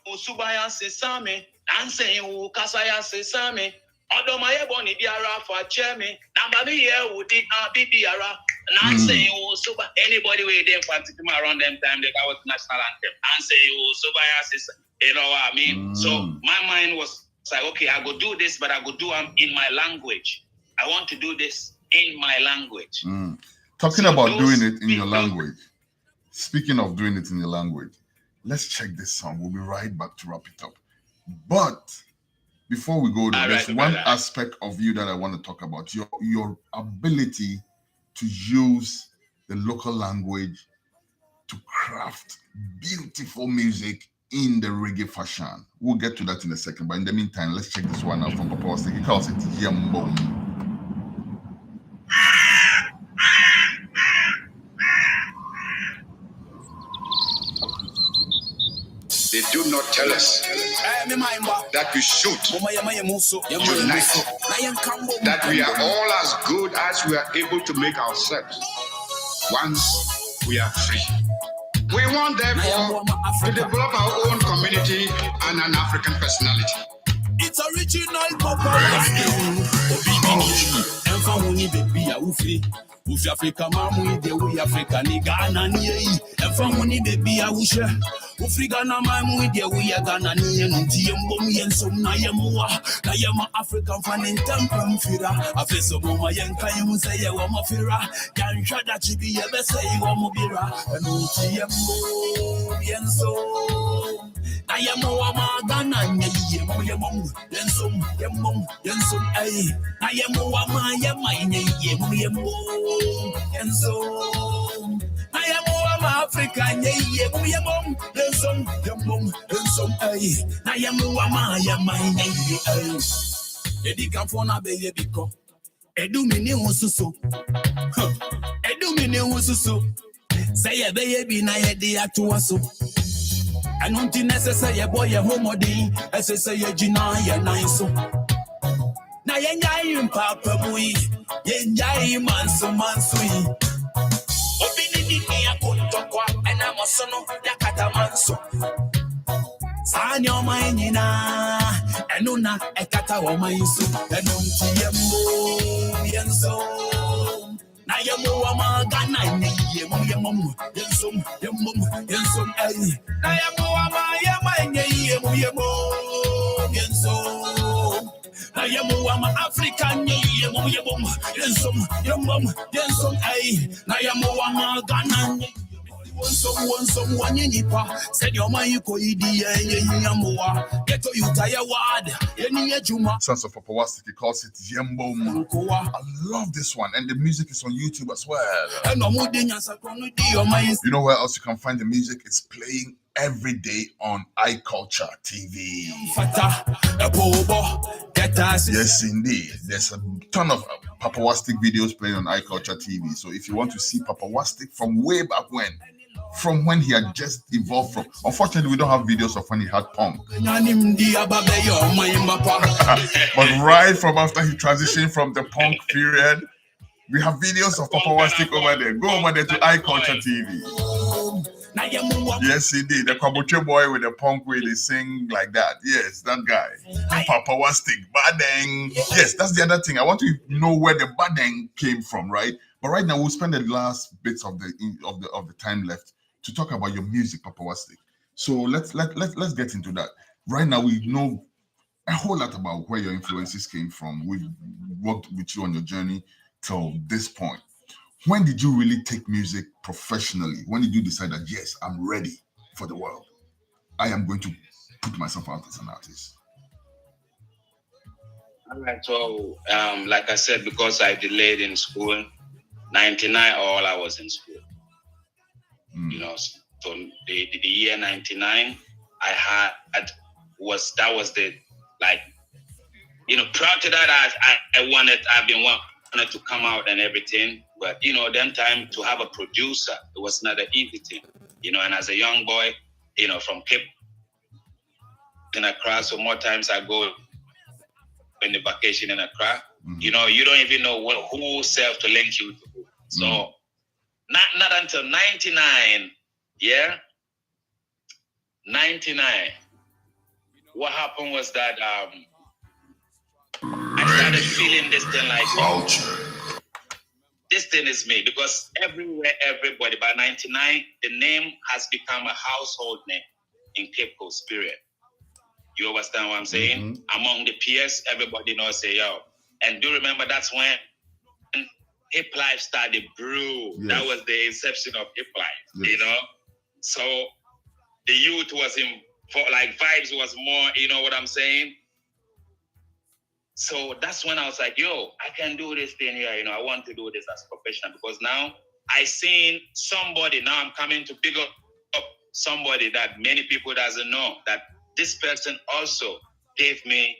Usubaya Sesame. Nanseng Kasaya Sesame. Odomaya Boni Diara for Chemi. Nambami here would it be Diara. Nanseng Usuba. Anybody with them Fatima around them time that I was national anthem. Nanseng Usubaya Sesame. You know what I mean? So my mind was like, okay, I go do this, but I go do them in my language. I want to do this in my language. Talking about doing it in your language. Speaking of doing it in your language, let's check this song. We'll be right back to wrap it up. But before we go there, there's one aspect of you that I want to talk about. Your ability to use the local language to craft beautiful music in the reggae fashion. We'll get to that in a second. But in the meantime, let's check this one out from Papa Wastik. He calls it Yambo. They do not tell us that we should unite, that we are all as good as we are able to make ourselves once we are free. We want, therefore, to develop our own community and an African personality. It's original Papa. Ufi Africa mamu ide we Africa ni Ghana ni yi emfa muni baby a wuhwe Ufri Ghana mamu ide we Ghana ni nti mbom yensom na yemwa na yema African fan ntempem fira afeso mama yenka yemu say ye wo mafira kan hwada chibi ye be say wo mo bira enu ti yembo yenso na yemwa ma Ghana ni yemom yensom ai na yemwa ma yema ni yembo and so I am one Africa, ye mum, then some, I am one my name. Eddie come for na baby because Edu mini so. Edu mini so. Say a baby na yedi atuaso. I don't think necessary boy a homody, as I say a gina ya nice. Na yenjai papa boy, yenjai manso. Obini ni akutokwa, and I'm a son of Yakata So Sanyo Mainina, Enuna, Ekata Wamaisu, Enunti Yemo, Yenso, Nayamu Gana, Yemum, Yensum, Yensum, Nayamu Yemo, Yenso, Nayamu African, Yensum, Nayamu Gana. Someone in Nipa said your mind could be a get to you tire word. Sons of Papawastic, he calls it Yembo. I love this one, and the music is on YouTube as well. You know where else you can find the music? It's playing every day on iCulture TV. Yes, indeed. There's a ton of Papawastic videos playing on iCulture TV. So if you want to see Papawastic from way back when, from when he had just evolved from, unfortunately we don't have videos of when he had punk, but right from after he transitioned from the punk period, we have videos of Papawastic over there. Go over there to iCulture TV. Yes, indeed. The Kwabuche boy with the punk way they sing like that. Yes, that guy. Papawastic, Badeng. Yes, that's the other thing. I want to know where the Badeng came from, right? But right now we'll spend the last bits of the time left to talk about your music, Papawastic. So let's get into that. Right now we know a whole lot about where your influences came from. We've worked with you on your journey till this point. When did you really take music professionally? When did you decide that, yes, I'm ready for the world? I am going to put myself out as an artist. All right. So, like I said, because I delayed in school, 99, all I was in school. You know, so the year 99, I had was the, like, you know, prior to that, I've been wanted to come out and everything. But, you know, then time to have a producer, it was not an easy thing, you know, and as a young boy, you know, from Cape in Accra, so more times I go in the vacation in Accra, you know, you don't even know who self to link you to who. So not until 99, yeah, 99, what happened was that I started feeling this thing like, this thing is me, because everywhere, everybody, by 99, the name has become a household name in Cape Coast, period. You understand what I'm saying? Among the peers, everybody knows, say, yo. And do remember that's when hip life started brew. Yes. That was the inception of hip life, yes. You know? So the youth was vibes was more, you know what I'm saying? So that's when I was like, yo, I can do this thing here. You know, I want to do this as a professional, because now I seen somebody, now I'm coming to pick up somebody that many people doesn't know, that this person also gave me,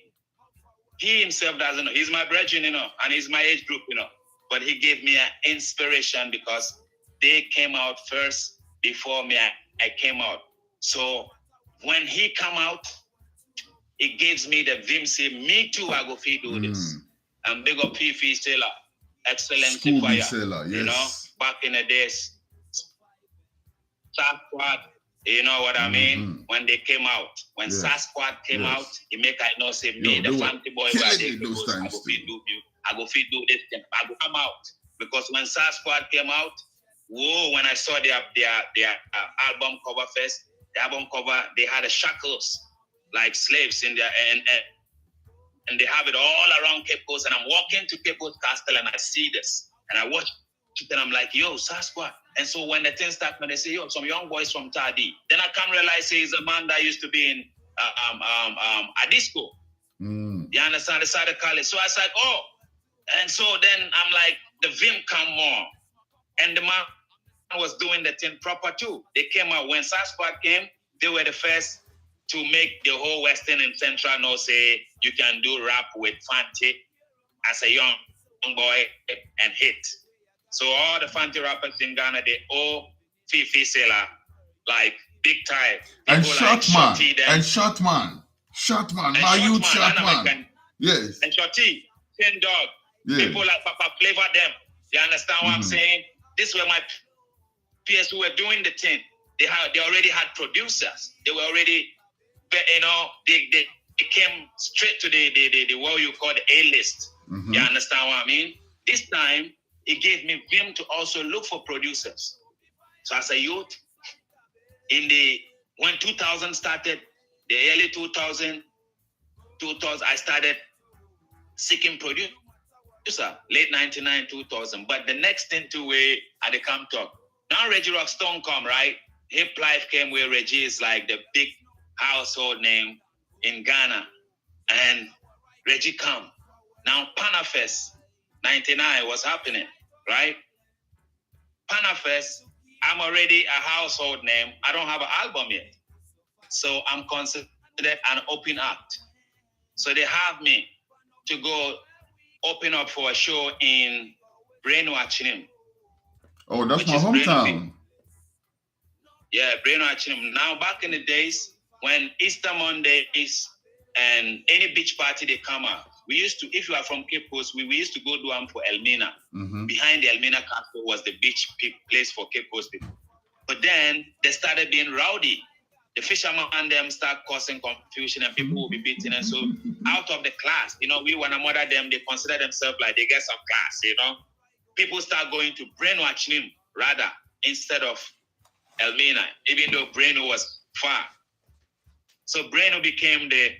he himself doesn't know. He's my brethren, you know, and he's my age group, you know, but he gave me an inspiration because they came out first before me. I came out. So when he come out, it gives me the vim, say, me too, I go feed do this. And big up P.F. Sailor, excellent fire. Yes. You know, back in the days, Sasquatch, you know what I mean? When they came out, when Sasquatch came out, it make I know, say, me, the fancy boy, where they go, I go feed do you, I go feed do this, I go come out. Because when Sasquatch came out, whoa, when I saw their album cover first, the album cover, they had the shackles like slaves in there, and they have it all around Cape Coast. And I'm walking to Cape Coast Castle and I see this, and I watch it, and I'm like, yo, Sasquatch. And so when the thing starts, when they say, yo, some young boys from Tadi, then I come realize he's a man that used to be in a disco. You understand? The side of college. So I was like, oh, and so then I'm like, the vim come more, and the man was doing the thing proper too. They came out when Sasquatch came. They were the first to make the whole Western and Central know, say, you can do rap with Fanti as a young boy and hit. So all the Fanti rappers in Ghana, they all Fifi Sailor, like big time. And Shotman, and Shotman, my youth Shotman. Yes. And Shotty, Ten Dog, people like Papa Flavor them. You understand what I'm saying? This were my peers who were doing the thing. they already had producers. They were already, you know, they came straight to the what you call the A-list. Mm-hmm. You understand what I mean? This time, it gave me vim to also look for producers. So as a youth, when 2000 started, the early 2000, I started seeking producer, late 99, 2000. But the next thing to where I come talk. Now Reggie Rockstone come, right? Hip Life came where Reggie is like the big household name in Ghana. And Reggie come. Now Panafest 99 was happening, right? Panafest, I'm already a household name. I don't have an album yet. So I'm considered an open act. So they have me to go open up for a show in Brainwatching. Oh, that's my hometown. Yeah, Brainwatching. Now, back in the days when Easter Mondays and any beach party they come out, we used to, if you are from Cape Coast, we used to go do them for Elmina. Mm-hmm. Behind the Elmina Castle was the beach place for Cape Coast people. But then they started being rowdy. The fishermen and them start causing confusion and people will be beaten. And so out of the class, you know, we want to murder them. They consider themselves like they get some class, you know. People start going to Brainwatching rather instead of Elmina, even though Braino was far. So Braino became the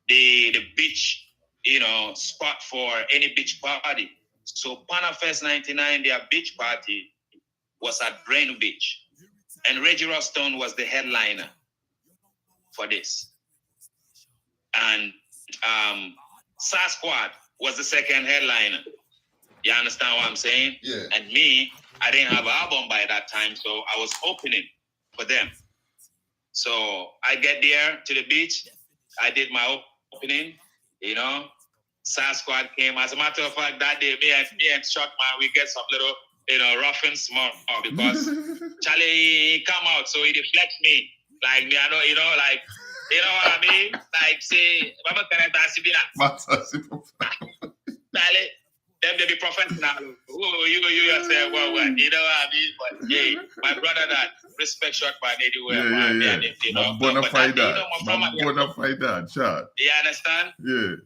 beach, you know, spot for any beach party. So Panafest 99, their beach party was at Braino Beach. And Reggie Rockstone was the headliner for this. And Sasquatch was the second headliner. You understand what I'm saying? Yeah. And me, I didn't have an album by that time, so I was opening for them. So I get there to the beach. I did my opening, you know. Sasquatch came. As a matter of fact, that day, me and Shotman, we get some little, you know, rough and small because Charlie, he come out, so he deflects me. Like me, I know, you know, like, you know what I mean? Like, say, Baba Charlie, them they be professional. You yourself, what? You know what I mean? But yeah, my brother that respect Shotman anywhere. Yeah. You know, bona fide that, shot. You understand? Yeah.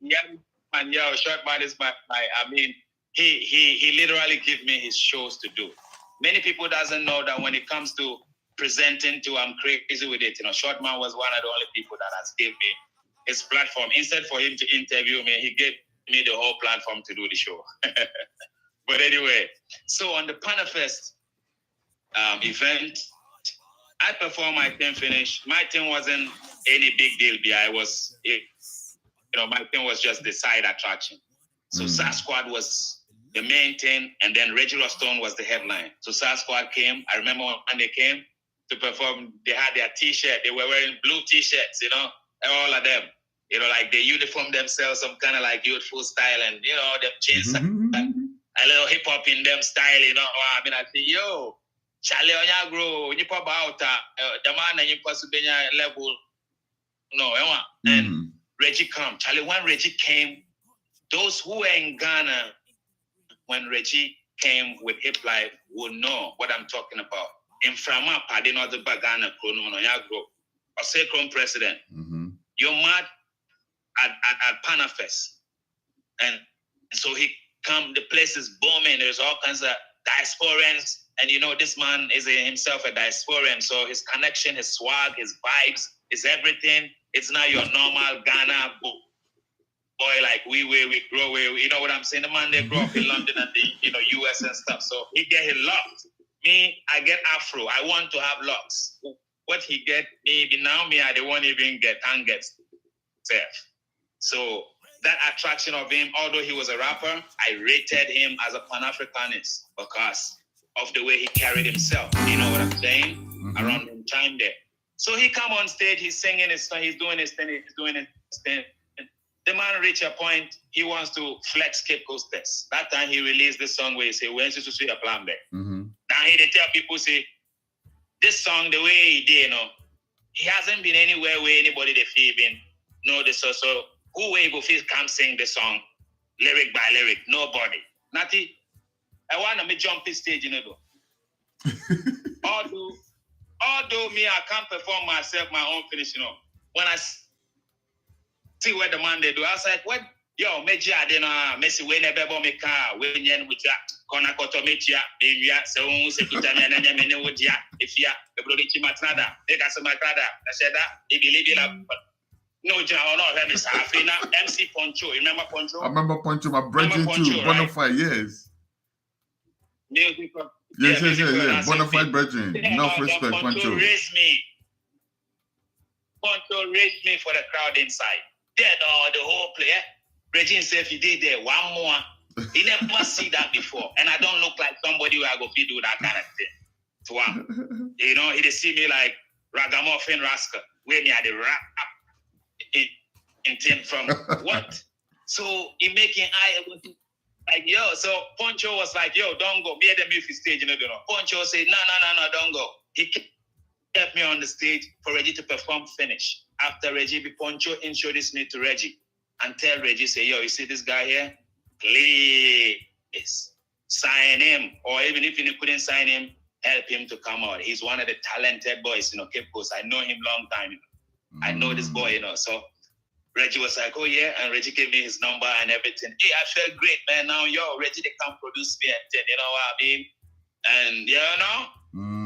Yeah, man, Shotman is my I mean, he literally give me his shows to do. Many people doesn't know that when it comes to presenting to, I'm crazy with it. You know, Shotman was one of the only people that has given me his platform. Instead for him to interview me, he gave me the whole platform to do the show. But anyway, so on the Panafest event, I performed my thing, finished. My thing wasn't any big deal. My thing was just the side attraction. So Sasquatch was the main thing, and then Reggie Rockstone was the headline. So Sasquatch came. I remember when they came to perform, they had their T-shirt. They were wearing blue T-shirts, you know, all of them. You know, like they uniform themselves, some kind of like youthful style, and you know, them chains, a little hip hop in them style, you know. I mean, I say, yo, Charlie Onyagro, you pop out the man and you possibly level. No, and Reggie come. Charlie, when Reggie came, those who were in Ghana when Reggie came with Hip Life will know what I'm talking about. In Frama, I didn't know the Bagana Chrono Onyagro, or say Chrome President. You're mad at Panafest. And so he come, the place is booming. There's all kinds of diasporans. And you know, this man is himself a diasporan. So his connection, his swag, his vibes, his everything. It's not your normal Ghana boy like we grow where, you know what I'm saying? The man, they grow up in London and the US and stuff. So he get his locks. Me, I get Afro. I want to have locks. What he get, maybe now me, I don't want even get tangets. So that attraction of him, although he was a rapper, I rated him as a Pan-Africanist because of the way he carried himself. You know what I'm saying? Around the time there. So he come on stage, he's singing his song, he's doing his thing. The man reach a point, he wants to flex Cape Coasters. That time he released this song where he say, "When's to see a plan there?" Now he tell people, say, this song, the way he did, you know, he hasn't been anywhere where anybody they feel been know this. So who will go feel come sing the song, lyric by lyric? Nobody. Natty, I want to jump this stage, you know. Although although me, I can't perform myself, my own finish, when I see what the man they do, I was like, what? Yo, Meji, I didn't know, Messi, when never bought me car, when you with that, Konakotometia, Bivia, so, Sekutana, and Wodia, if you are the Brodichi Matrada, they got some Matrada, I said that, they believe it up. No, John, no, Miss Afrina, MC Poncho, remember Poncho? I remember Poncho, my brother too, Bonafide, yes. Music, yes. Bonafide brethren, enough respect, Poncho. Raised me. Poncho raised me for the crowd inside. Then the whole player, Regine said if he did there, one more. He never see that before. And I don't look like somebody who I go do that kind of thing. So, he did see me like ragamuffin rascal. Where me had the rap in from what? So he making like, yo, so Poncho was like, yo, don't go. Me at the music stage, Poncho said, no, don't go. He kept me on the stage for Reggie to perform finish. After Reggie, Poncho introduced me to Reggie and tell Reggie, say, yo, you see this guy here? Please sign him. Or even if you couldn't sign him, help him to come out. He's one of the talented boys, Cape Coast. I know him long time. I know this boy, So Reggie was like, oh yeah, and Reggie gave me his number and everything. Hey, I felt great, man. Now, yo, Reggie, they come produce me and you know what I mean?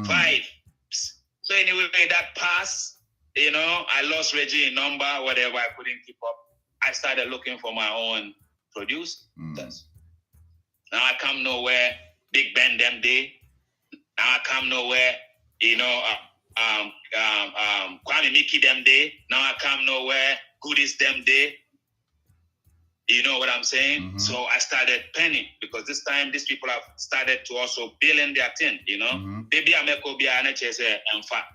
And, 5. So anyway, that pass, I lost Reggie in number, whatever, I couldn't keep up. I started looking for my own producers. Now I come nowhere, Big Ben them day. Now I come nowhere, Kwame Mickey them day. Now I come nowhere, Goodies them day. You know what I'm saying? So I started penning because this time these people have started to also bill in their thing, Baby Ameko Bia NHS and fact.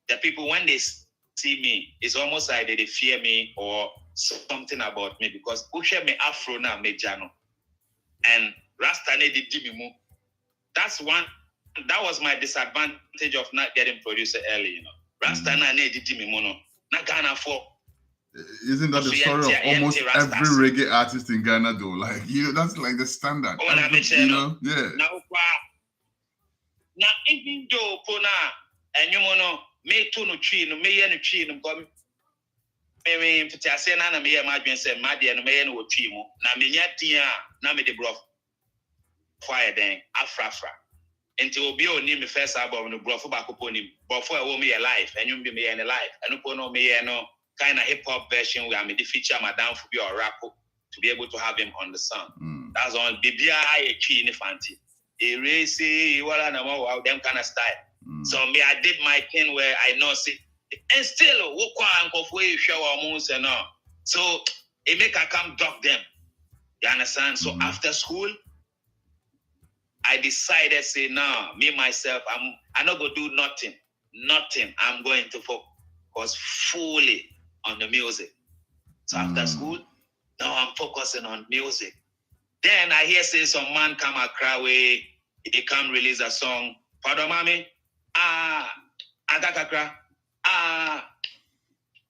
The people when they see me, it's almost like they fear me or something about me because Ushe me Afro na me Jano. And Rasta ne di Jimimu. That was my disadvantage of not getting producer early, Rasta na ne di Jimimu. Na Ghana for. Isn't that the story of almost every reggae artist in Ghana though? Like, that's like the standard. Yeah. Now, even though Pona and me to no tree, no me no tree, no come. Me say na me imagine say my dear no me no tree mo. Na me nya na me de bro fire then afra. Until obi oni me first album no bro for back up on him. But for me alive, and you be me in alive. And no me no kind of hip hop version where I made the feature Madame Fubi or Rappo to be able to have him on the song. That's on Bibia I tree in fancy. A racy, wow, them kind of style. So me, I did my thing where I know see and still so it make I come duck them. You understand? So after school, I decided say nah, me myself, I'm not gonna do nothing. I'm going to focus fully on the music. So after school, now I'm focusing on music. Then I hear say some man come Accra way, he come release a song. Father Mami, Agakakra,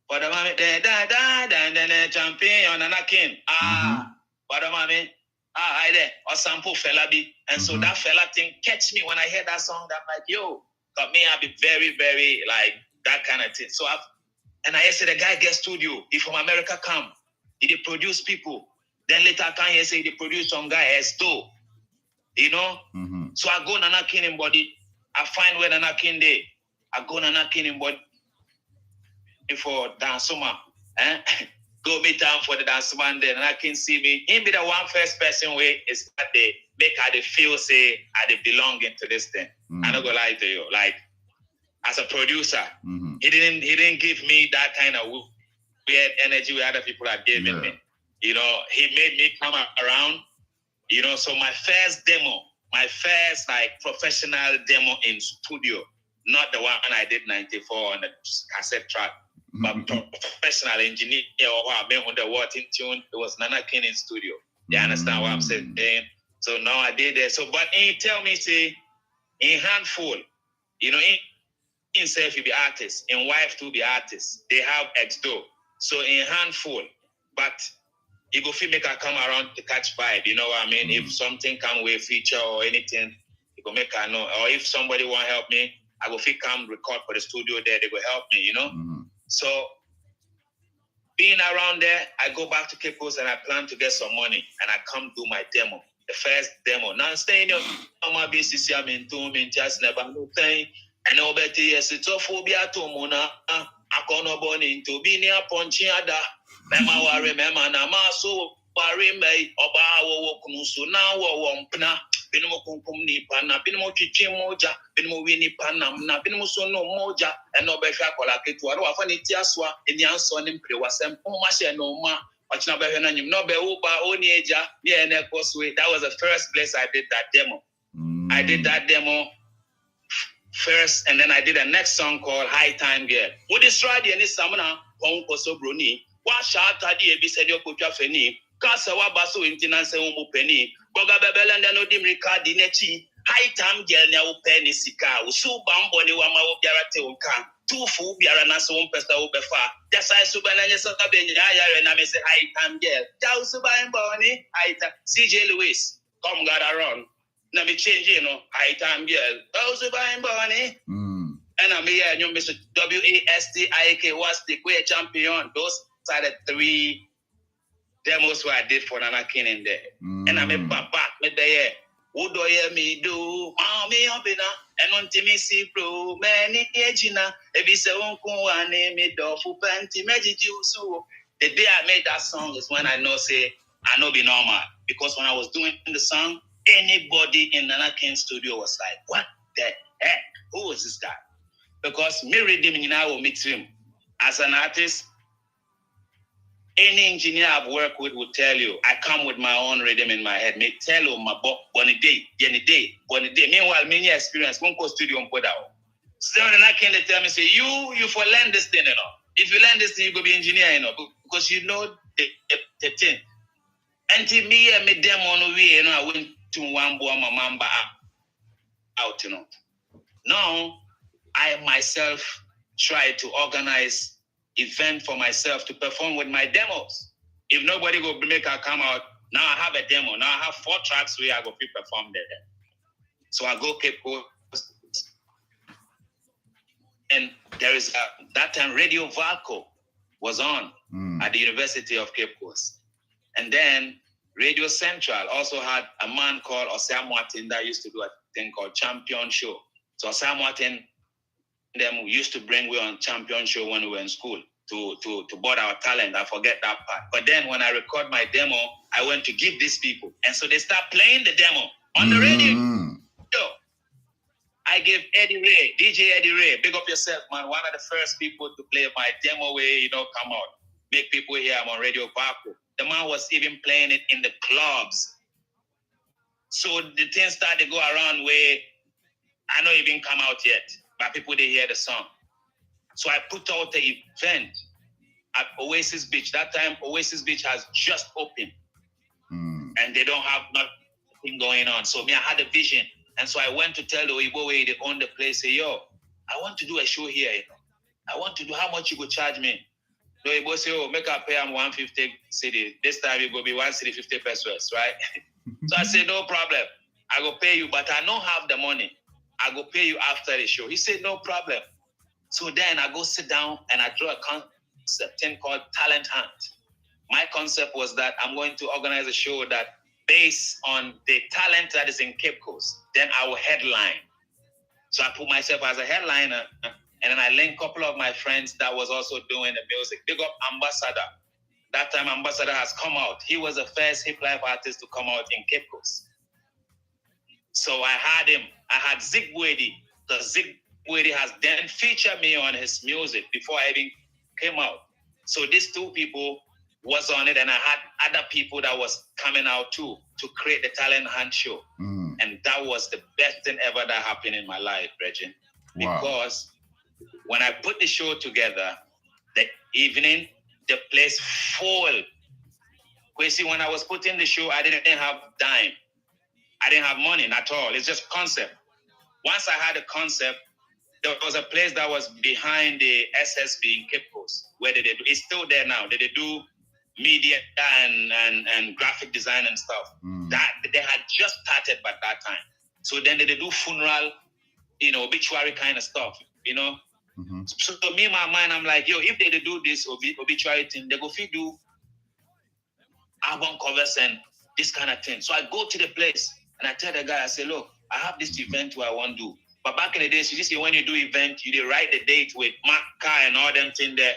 Father Mami, da champion and a king. Father Mami, I there, or sample fella be. And so that fella thing catch me when I hear that song. I'm like, yo, got me, I'll be very, very like that kind of thing. So and I said the guy get studio. He from America come. He did produce people. Then later I can hear say he produce some guy as though. So I go Nana King body. I find where Nana King day. I go Nana King body for Dansuma. Go meet down for the Dansuma then Nana King see me. He be the one first person way is that they make I feel say I belong into this thing. I don't go lie to you. Like as a producer, he didn't give me that kind of weird energy where other people are giving me. He made me come around. So my first like professional demo in studio, not the one I did 94 on the cassette track, but professional engineer or I made on the word in tune. It was Nana King in studio. You understand what I'm saying? So now I did that. So, but he tell me say in handful, in self you be artists, in wife to be artists. They have ex-do. So in handful, but you go feel make I come around to catch vibe, you know what I mean? If something come with feature or anything, you go make I know. Or if somebody want help me, I will come record for the studio there. They will help me, you know. So being around there, I go back to Cape Coast and I plan to get some money and I come do my demo, the first demo. Now staying on my BCC, I'm in just never no thing. And over the years, it's a phobia to Mona. I can't born into being a ponchiada. Mema worry, mema na maso worry me oba wo kunusu na wo wompna. Binimo kunkum ni pana, binimo chichi moja, binimo wini pana, na binimo sono moja, and no besha kola ketu. I don't have any tiaswa in the answer in Prewasem, Omashe no ma, watching about him, no be uba, onieja, yeah, and that was the first place I did that demo. I did that demo first, and then I did a next song called High Time Girl. What is right in this summer? Ponko so bruni, what shot at the episode of Kuchafeni, Kasawa baso intinance penny. Boga bebele ndano dimrika dinechi high time girl nya upeni sika usu bambo ni wama obiarate unka tufu biara na so mpesa obefa just I suba na nyesa benye ya na me say high time girl ja usuba mboni high time CJ Lewis come got around na me change you know high time girl usuba mboni and I me you Mr. WASTIK was the great champion. Those are the 3 demos what I did for Nana King in there. And I'm a back with the air. What do you me do? Me up in and on Timmy see pro, many agina. If it's a uncle, I name it off for panty magic. So the day I made that song is when I know say I know be normal. Because when I was doing the song, anybody in Nana King's studio was like, what the heck? Who is this guy? Because me reading now will meet him. As an artist, any engineer I've worked with will tell you, I come with my own rhythm in my head. Me tell you, my book, Bonnie Day, Jenny Day, Bonnie Day. Meanwhile, many experience, won't go studio and put out. So then I can tell me, say, you for learn this thing, you know. If you learn this thing, you go be engineer, you know, because you know the thing. Until me and me them on the way, you know, I went to one boy, my mamba out, you know. Now, I myself try to organize event for myself to perform with my demos. If nobody go make her come out, now I have a demo. Now I have 4 tracks where I go perform there. So I go Cape Coast. And there is that time Radio Valco was on at the University of Cape Coast. And then Radio Central also had a man called Osam Martin that used to do a thing called Champion Show. So Osam Martin them used to bring we on Champion Show when we were in school to board our talent. I forget that part. But then when I record my demo, I went to give these people. And so they start playing the demo on the radio. So I gave Eddie Ray, DJ Eddie Ray, big up yourself, man. One of the first people to play my demo way, come out. Make people hear I'm on Radio Baku. The man was even playing it in the clubs. So the thing started to go around where I don't even come out yet. But people, they hear the song. So I put out the event at Oasis Beach. That time, Oasis Beach has just opened. And they don't have nothing going on. So me, I had a vision. And so I went to tell the Igbo way they own the place, say, yo, I want to do a show here, I want to do, how much you go charge me? The Igbo say, oh, make I pay them 150 cedi. This time it will be 1 cedi 50 pesos, right? So I said, no problem. I go pay you, but I don't have the money. I go pay you after the show. He said, no problem. So then I go sit down and I draw a concept thing called Talent Hunt. My concept was that I'm going to organize a show that based on the talent that is in Cape Coast, then I will headline. So I put myself as a headliner, and then I linked a couple of my friends that was also doing the music. Big up Ambassador. That time Ambassador has come out. He was the first hip life artist to come out in Cape Coast. So I had him. I had Zig Wedi. The Zig Wedi has then featured me on his music before I even came out. So these 2 people was on it, and I had other people that was coming out too to create the Talent Hunt show. And that was the best thing ever that happened in my life, Reggie. Wow. Because when I put the show together, the evening, the place full. You see, when I was putting the show, I didn't have dime. I didn't have money at all. It's just concept. Once I had a concept, there was a place that was behind the SSB in Cape Coast where they do. It's still there now. They do media and graphic design and stuff. That they had just started by that time. So then they do funeral obituary kind of stuff, So me in my mind, I'm like, yo, if they do this obituary thing, they go fit do album covers and this kind of thing. So I go to the place and I tell the guy, I say, look, I have this event where I want to do. But back in the days, you just say when you do event, you write the date with marker and all them thing there.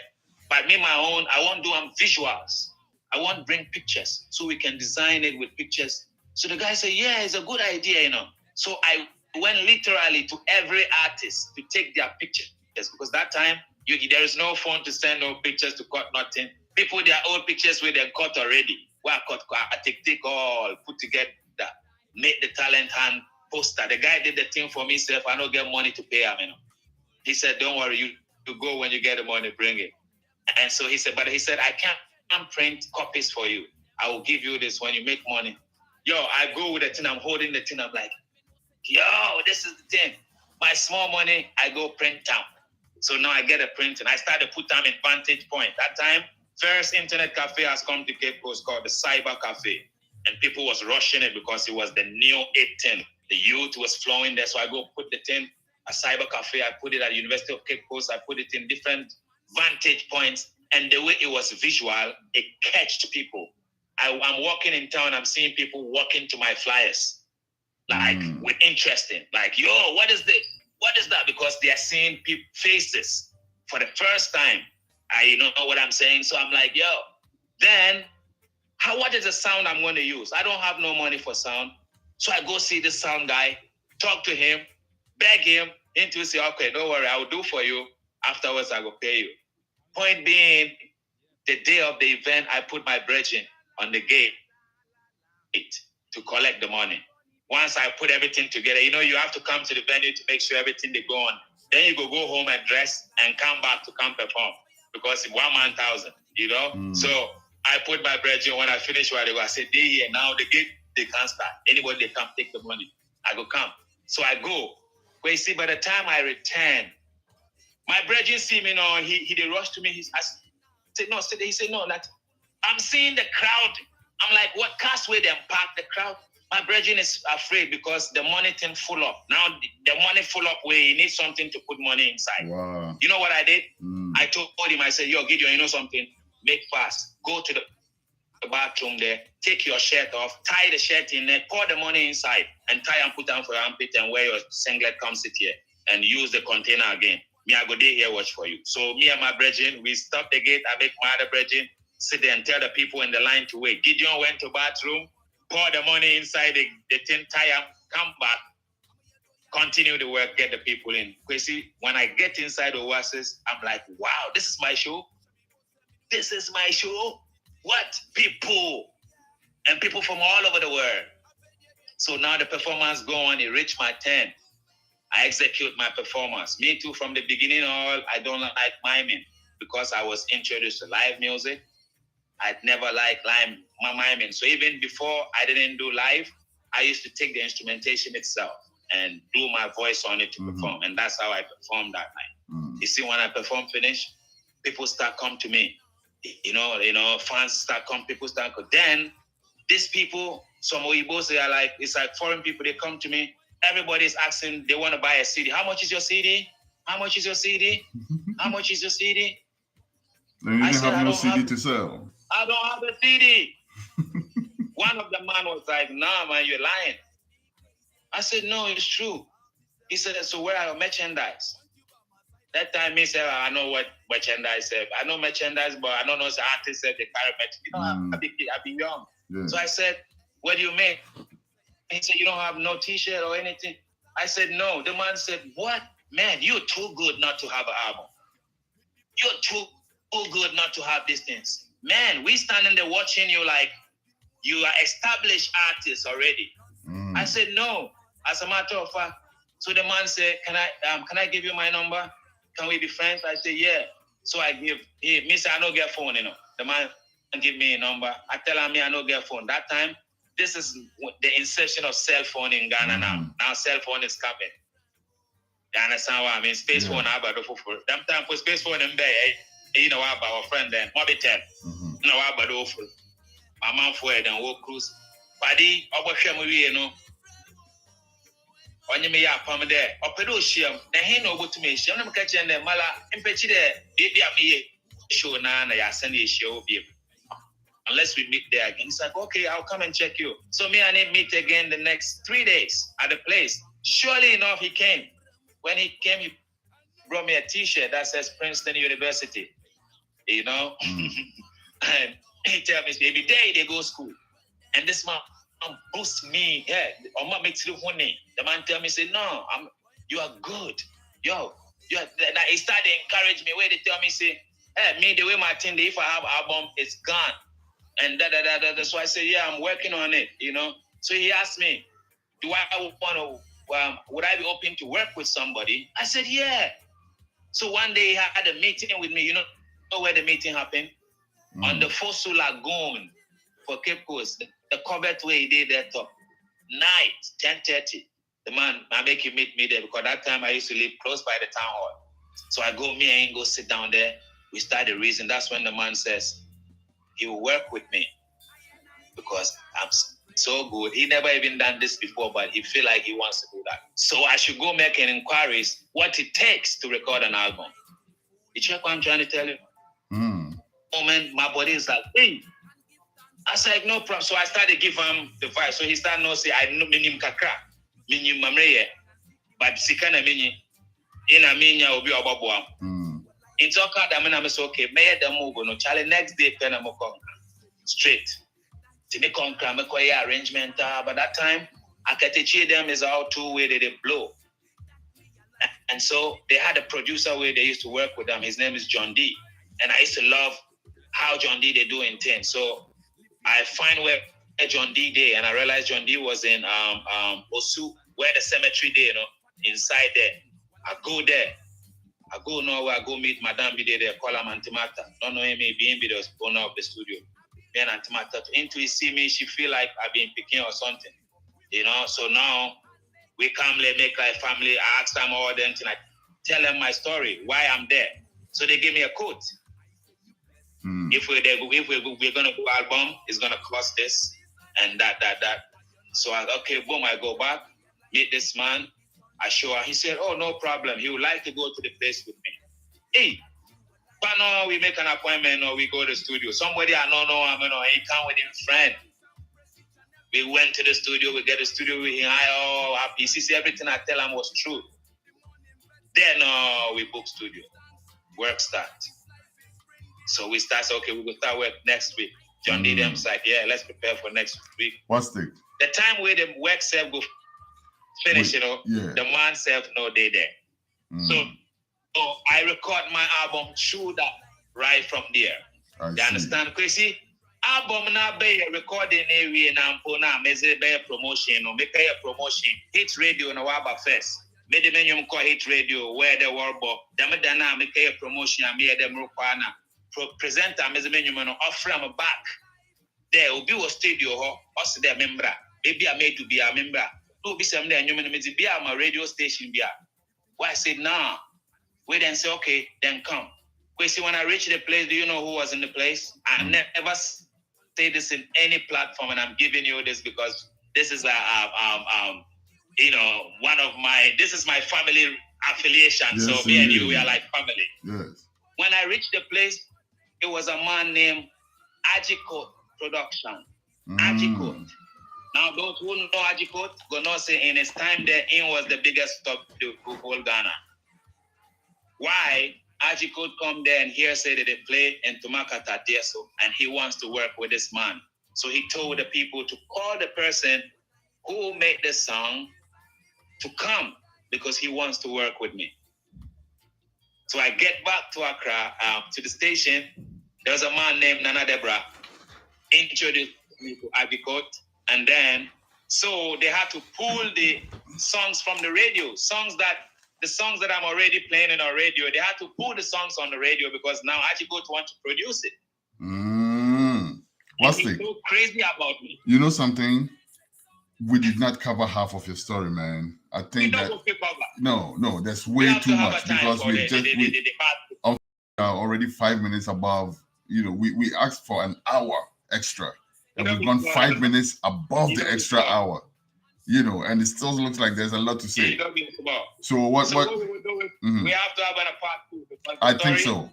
But me, my own, I want to do visuals. I want to bring pictures so we can design it with pictures. So the guy said, yeah, it's a good idea, So I went literally to every artist to take their pictures because that time there is no phone to send no pictures to cut nothing. People, their old pictures with them cut already. Well, I take all, put together, make the talent hand poster. The guy did the thing for me, self. I don't get money to pay him, He said, don't worry, you go when you get the money, bring it. And so he said, I can't print copies for you. I will give you this when you make money. Yo, I go with the thing, I'm holding the thing, I'm like, yo, this is the thing. My small money, I go print them. So now I get a print and I start to put them in Vantage Point. That time, first internet cafe has come to Cape Coast called the Cyber Cafe. And people was rushing it because it was the new 810. The youth was flowing there. So I go put the thing, a Cyber Cafe. I put it at University of Cape Coast. I put it in different vantage points. And the way it was visual, it catched people. I'm walking in town. I'm seeing people walking to my flyers. Like, with interest in. Like, yo, what is this? What is that? Because they are seeing people faces for the first time. I know what I'm saying. So I'm like, yo, then what is the sound I'm going to use? I don't have no money for sound. So I go see the sound guy, talk to him, beg him, into say, okay, don't worry, I will do for you. Afterwards, I will pay you. Point being, the day of the event, I put my brethren on the gate to collect the money. Once I put everything together, you have to come to the venue to make sure everything they go on. Then you go home and dress and come back to come perform because it's 1,000, So I put my brethren when I finish where they go. I said, they here now, the gate, they can't start. Anybody, they come take the money. I go come. So I go. But you see, by the time I return, my brethren see me now, he they rush to me. I said, no, he said, no, that I'm seeing the crowd. I'm like, what cast way them park the crowd? My brethren is afraid because the money thing full up. Now the money full up where he needs something to put money inside. Wow. You know what I did? I told him, I said, yo, Gideon, you know something? Make fast. Go to the bathroom there, take your shirt off, tie the shirt in there, pour the money inside, and tie and put down for your armpit and wear your singlet, come sit here, and use the container again. Me, I go there here, watch for you. So me and my brethren, we stop the gate, I make my other brethren sit there and tell the people in the line to wait. Gideon went to bathroom, pour the money inside the tin tire, come back, continue the work, get the people in. Because see, when I get inside Oasis, I'm like, wow, this is my show. This is my show. What? People. And people from all over the world. So now the performance go on, it reached my 10. I execute my performance. Me too, from the beginning on, I don't like miming because I was introduced to live music. I'd never liked miming. So even before I didn't do live, I used to take the instrumentation itself and do my voice on it to perform. And that's how I performed that night. You see, when I perform finish, people start come to me. Fans start come, people start come. Then these people, some Oibos, they are like, it's like foreign people, they come to me. Everybody's asking, they want to buy a CD. How much is your CD? How much is your CD? How much is your CD? And you didn't have no CD to sell. I don't have a CD. One of the man was like, nah, man, you're lying. I said, no, it's true. He said, so where are your merchandise? That time he said, I know what merchandise said. I know merchandise, but I don't know if the artist said they carry merchandise. I've been young. Yeah. So I said, what do you mean? He said, you don't have no t-shirt or anything? I said, no. The man said, what? Man, you're too good not to have an album. You're too good not to have these things. Man, we standing there watching you like you are established artists already. I said, no. As a matter of fact, so the man said, can I give you my number? Can we be friends? I said, yeah. So I give him, me say, I don't get phone, The man give me a number. I tell him, I don't get phone. That time, this is the inception of cell phone in Ghana now. Now cell phone is coming. You understand what I mean? Space phone, I about for them time for space phone in there, you know about our friend then, Moby 10. You know about awful. My mom for it and walk cruise. Paddy, over you know. onye me ya pam there opedo hyiam na he na obotume hyiam na meka kire na mala impechi there baby am show na ya send you show be unless we meet there again. He's like, okay, I'll come and check you. So me and him meet again the next 3 days at the place. Surely enough, he came. When he came, he brought me a T-shirt that says Princeton University. You know? And he tell me, every day they go to school. And this man boost me. Yeah, the man tell me, say, no, you are good. Yo, he started to encourage me. Where they tell me, say, hey, me, the way my thing, if I have album, it's gone. And that's why I say, yeah, I'm working on it, you know. So he asked me, do I want to, would I be open to work with somebody? I said, yeah. So one day he had a meeting with me. You know where the meeting happened? On the Fosu Lagoon for Cape Coast. The Corbett way he did that top. Night, 10:30. The man, I make him meet me there because that time I used to live close by the town hall. So I go, me and him go sit down there. We start the reason. That's when the man says, he will work with me because I'm so good. He never even done this before, but he feel like he wants to do that. So I should go make an inquiries what it takes to record an album. You check what I'm trying to tell you? Moment, my body is like, hey. I said, no problem. So I started to give him the vibe. So he started to say, I know minim kakra, minim mamreye, but sikana mini, ina minya obi obabwa. In talk out, I'm say, okay, may the move no Charlie next day pen I'm straight. To make on arrangement, but that time I can teach them is how to where they blow. And so they had a producer where they used to work with them. His name is John D. And I used to love how John D they do in 10. So I find where John D did, and I realized John D was in Osu, where the cemetery there, you know, inside there. I go there. I go nowhere, I go meet Madame Bide there, call her Antimata. Don't know him, being the owner of the studio. Then Antimata, into see me, she feel like I've been picking or something. You know, so now we come, make like family. I ask them all them to like tell them my story, why I'm there. So they give me a quote. If we're gonna do album, it's gonna cost this and that. So I okay, boom, I go back, meet this man. I show her. He said, oh, no problem. He would like to go to the place with me. Hey, but no, we make an appointment or we go to the studio. Somebody I don't know, he come with his friend. We went to the studio. We get the studio with him. I happy. See, everything I tell him was true. Then we book studio. Work start. So we start, okay, we will start work next week. John D. them's like, yeah, let's prepare for next week. What's the time where the work self go finish, you know, the man self no day there. So I record my album through that right from there. You understand? Crazy? Album na be recording area na mpona meze be promotion or make a promotion. Hit radio na waba first. Made the menu call hit radio where the world bo. Damedana make a promotion and me them rukwana. Presenter meze menu no offer am back. There will be a studio ho, us there member. Maybe I made to be a member. No, be some day and you be a radio station be. Why I said nah. We then say okay, then come. Because when I reached the place, do you know who was in the place? I never say this in any platform, and I'm giving you this because this is you know, this is my family affiliation. Yes, so me and you, we are like family. Yes. When I reached the place, it was a man named Ajikot Production. Ajikot. Now, those who know Ajikot, gonna say in his time there, he was the biggest of the whole Ghana. Why? Ajikot come there and here say that they play in Tumakata Deso, and he wants to work with this man. So he told the people to call the person who made the song to come because he wants to work with me. So I get back to Accra, to the station. There was a man named Nana Debra introduced me to Ajikot. And then, so they had to pull the songs from the radio, the songs that I'm already playing in our radio. They had to pull the songs on the radio because now Ajikot want to produce it. What's he's so crazy about me. You know something? We did not cover half of your story, man. I think no, there's way too much because we are already 5 minutes above. You know, we asked for an hour extra. And we've gone 5 minutes above the extra hour. you know, and it still looks like there's a lot to say. So what we will do is we have to have a part 2.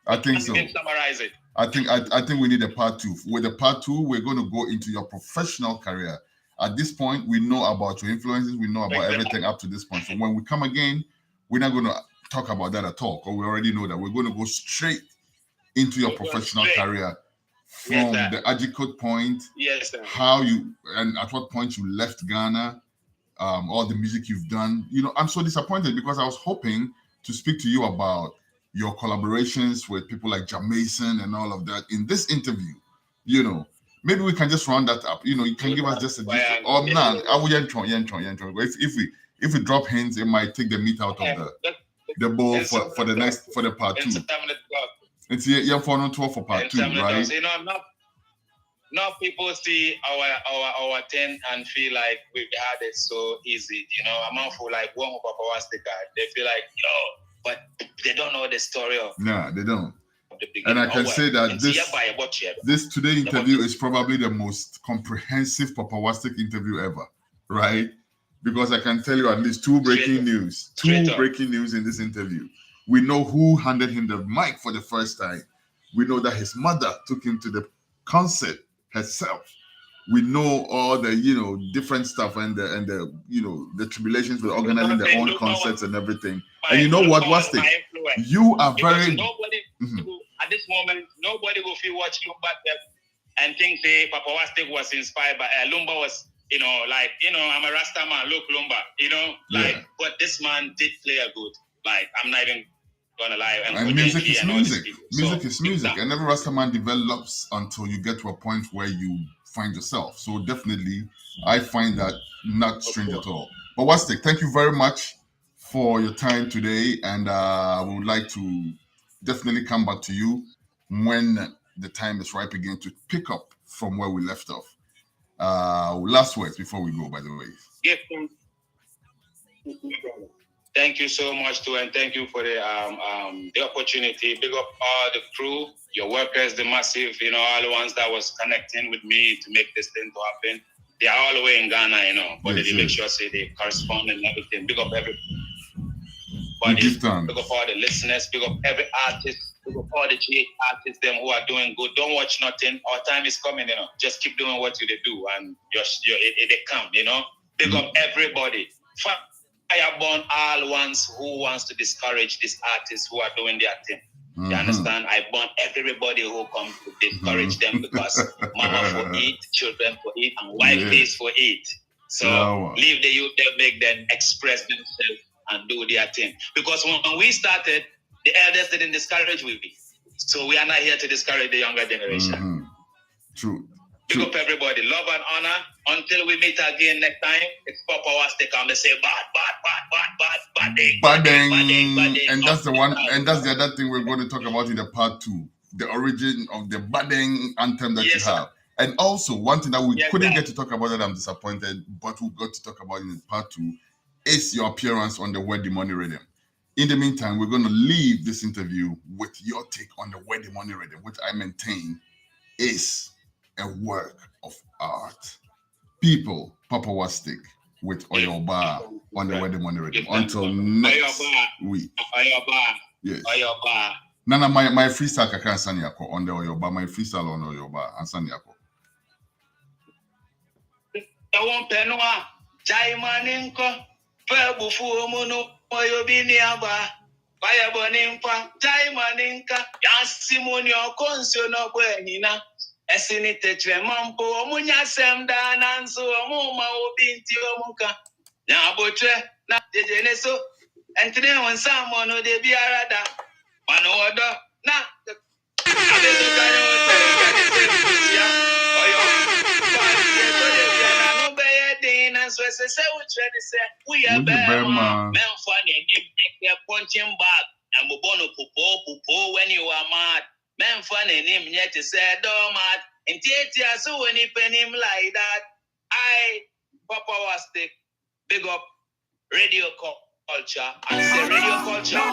I think so. Summarize it. I think we need a part 2. With the part 2, we're going to go into your professional career. At this point, we know about your influences. We know about everything up to this point. So when we come again, we're not going to talk about that at all, because we already know that. We're going to go straight into your professional career from the Ajikot point, how you, and at what point you left Ghana, all the music you've done. You know, I'm so disappointed because I was hoping to speak to you about your collaborations with people like Jamason and all of that in this interview. You know, maybe we can just round that up. You know, you can give us just a different, or not. If we drop hints, it might take the meat out of the bowl for the part 2. It's for 12 for part 2, right? You know, now people see our thing and feel like we had it so easy. You know, I'm out for like one Papa Wastika. They feel like, but they don't know the story of. Nah, they don't. And I can say that this today interview is probably the most comprehensive Papa Wastik interview ever, right? Because I can tell you at least 2 breaking news. 2 breaking news in this interview. We know who handed him the mic for the first time. We know that his mother took him to the concert herself. We know all the, you know, different stuff and the you know, the tribulations with organizing their own concerts and everything. And you know what, Wastik? You are very... Nobody, at this moment, nobody will feel watch Lumba and think Papa Wastik was inspired by Lumba was, you know, like, you know, I'm a Rasta man, look Lumba, you know, like, but this man did play a good, like, I'm not even gonna lie. And music is music. Music is music. And every Rasta man develops until you get to a point where you find yourself. So definitely, I find that not strange at all. But Wastik, thank you very much for your time today. And we would like to definitely come back to you when the time is ripe again to pick up from where we left off. Last words before we go, by the way. Thank you so much too, and thank you for the opportunity. Big up all the crew, your workers, the massive, you know, all the ones that was connecting with me to make this thing to happen. They are all the way in Ghana, you know, but they make sure they correspond and everything. Big up everybody. Big up all the listeners. Big up every artist. Big up all the GH artists, them who are doing good. Don't watch nothing. Our time is coming, you know. Just keep doing what you do, and they come, you know. Big up everybody. Fireborn all ones who wants to discourage these artists who are doing their thing. You understand? I want everybody who comes to discourage them because mama for eat, children for eat, and wife pays for eat. So leave the youth, they make them express themselves and do their thing. Because when we started, the elders didn't discourage we. So we are not here to discourage the younger generation. True. Big up everybody. Love and honor. Until we meet again next time, it's Papa Wastik. I'm going to say badding. And that's the one, and that's the other thing we're going to talk about in the part 2. The origin of the badding anthem that you have. And also, one thing that we couldn't get to talk about that I'm disappointed, but we got to talk about in part 2, is your appearance on the Where the Money Rhythm. In the meantime, we're going to leave this interview with your take on the Where the Money Rhythm, which I maintain is a work of art. People, Papa Wastik with Oyoba on the Where the Money Rhythm. Until next week. Yes. Nana, my freestyle kaka ansani yako on the Oyoba. My freestyle on Oyoba ansani yako. Penwa Jaimaninko Pebufu Mono Oyobiniaba Bayaboninpa Jaimaninka Yasimonio Consono Buenina Esinite Tremampo Munya Semda Nanso Muma Obinti Omuka Nabotre Na Dejeneso and today when someone de Biarada Manoda Na we are bear man funny give punching bag and bono pupo when you are mad man funny name yet to say mad and theater so when he pen him like that I Papa Wastik big up radio culture and say radio culture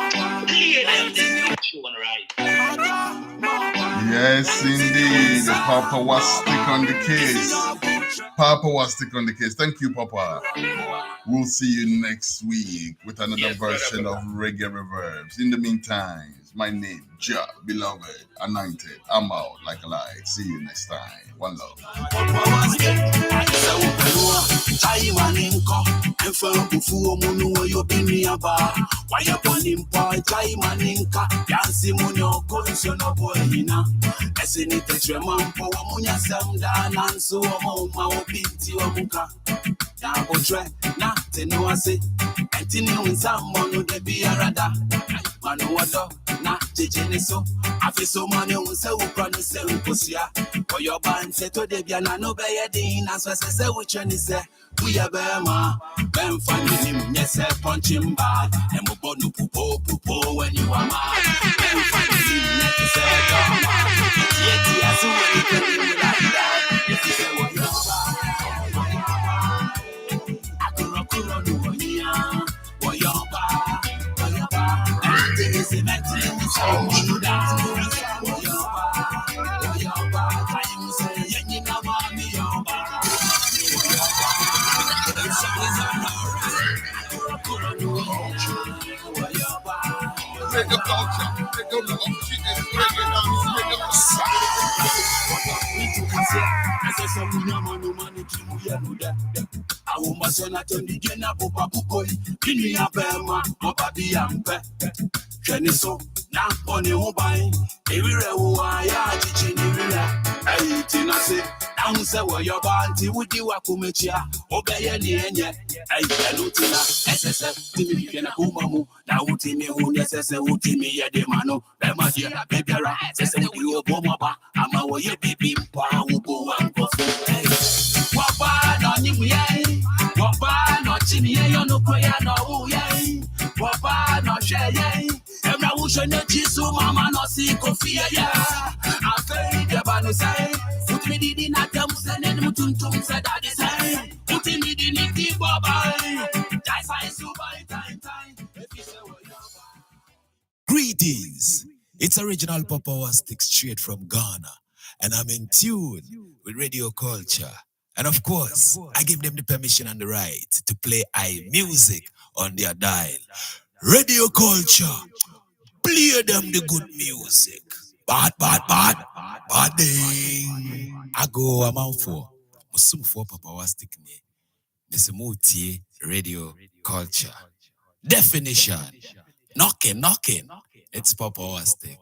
clear them this tune right. Yes indeed, the Papa Wastik on the case. Papa was stick on the case. Thank you, Papa. We'll see you next week with another version of Reggae Reverbs. In the meantime, my name, Ja, beloved, anointed. I'm out like a light. See you next time. One love. Na tenu ase entini unsammo no de biarada manuodo na jejene so afiso mane unse ukra no se unkosia oyo ban se to de bia na no be yedin na so se ucheni se uya be ma ben family nyese punching bag embo no pupo when you are mad ben family nyese se dama yeti asu when you tell like that if you say what you so na oni ubai ewire wo ya chichi ni wira ayi tina se na unse wo yo banti wudi wa kumechia obeye ni enye ayi enu tina ss timi bi na kumamu na wuti mi hu ne ss wuti mi ye de mano be ma dia na bebera ss wuti wo bomo ba ama wo ye bibi mpa wo bo wa nkofu wa ba no nyimu ye wa ba no chimi ye yo no koya no wu ye wa ba no she ye Emra wusho ne chisu mama no si kofi ya afei de banu sai utimi didi na temse ne mutuntum se daddy sai utimi didi ni ti baba dai sai su bai time Greetings, it's original Papa was stick straight from Ghana and I'm in tune with radio culture and of course I give them the permission and the right to play music on their dial. Radio culture, play them the good music. Bad ding. I go amount for Musum for Papa was stick ne. Miss Muti radio culture. Definition. Knocking. It's Papa was stick.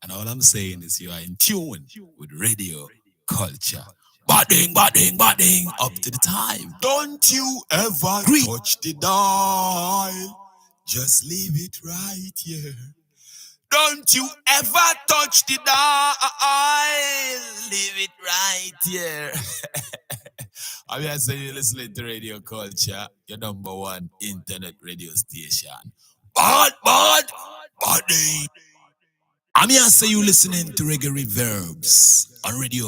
And all I'm saying is you are in tune with radio culture. Badding, up to the time. Don't you ever touch the dial. Just leave it right here. Don't you ever touch the dial. Leave it right here. I mean, I say you're listening to Radio Culture, your number one internet radio station. Bad. I mean, I say you listening to Reggae Reverbs on Radio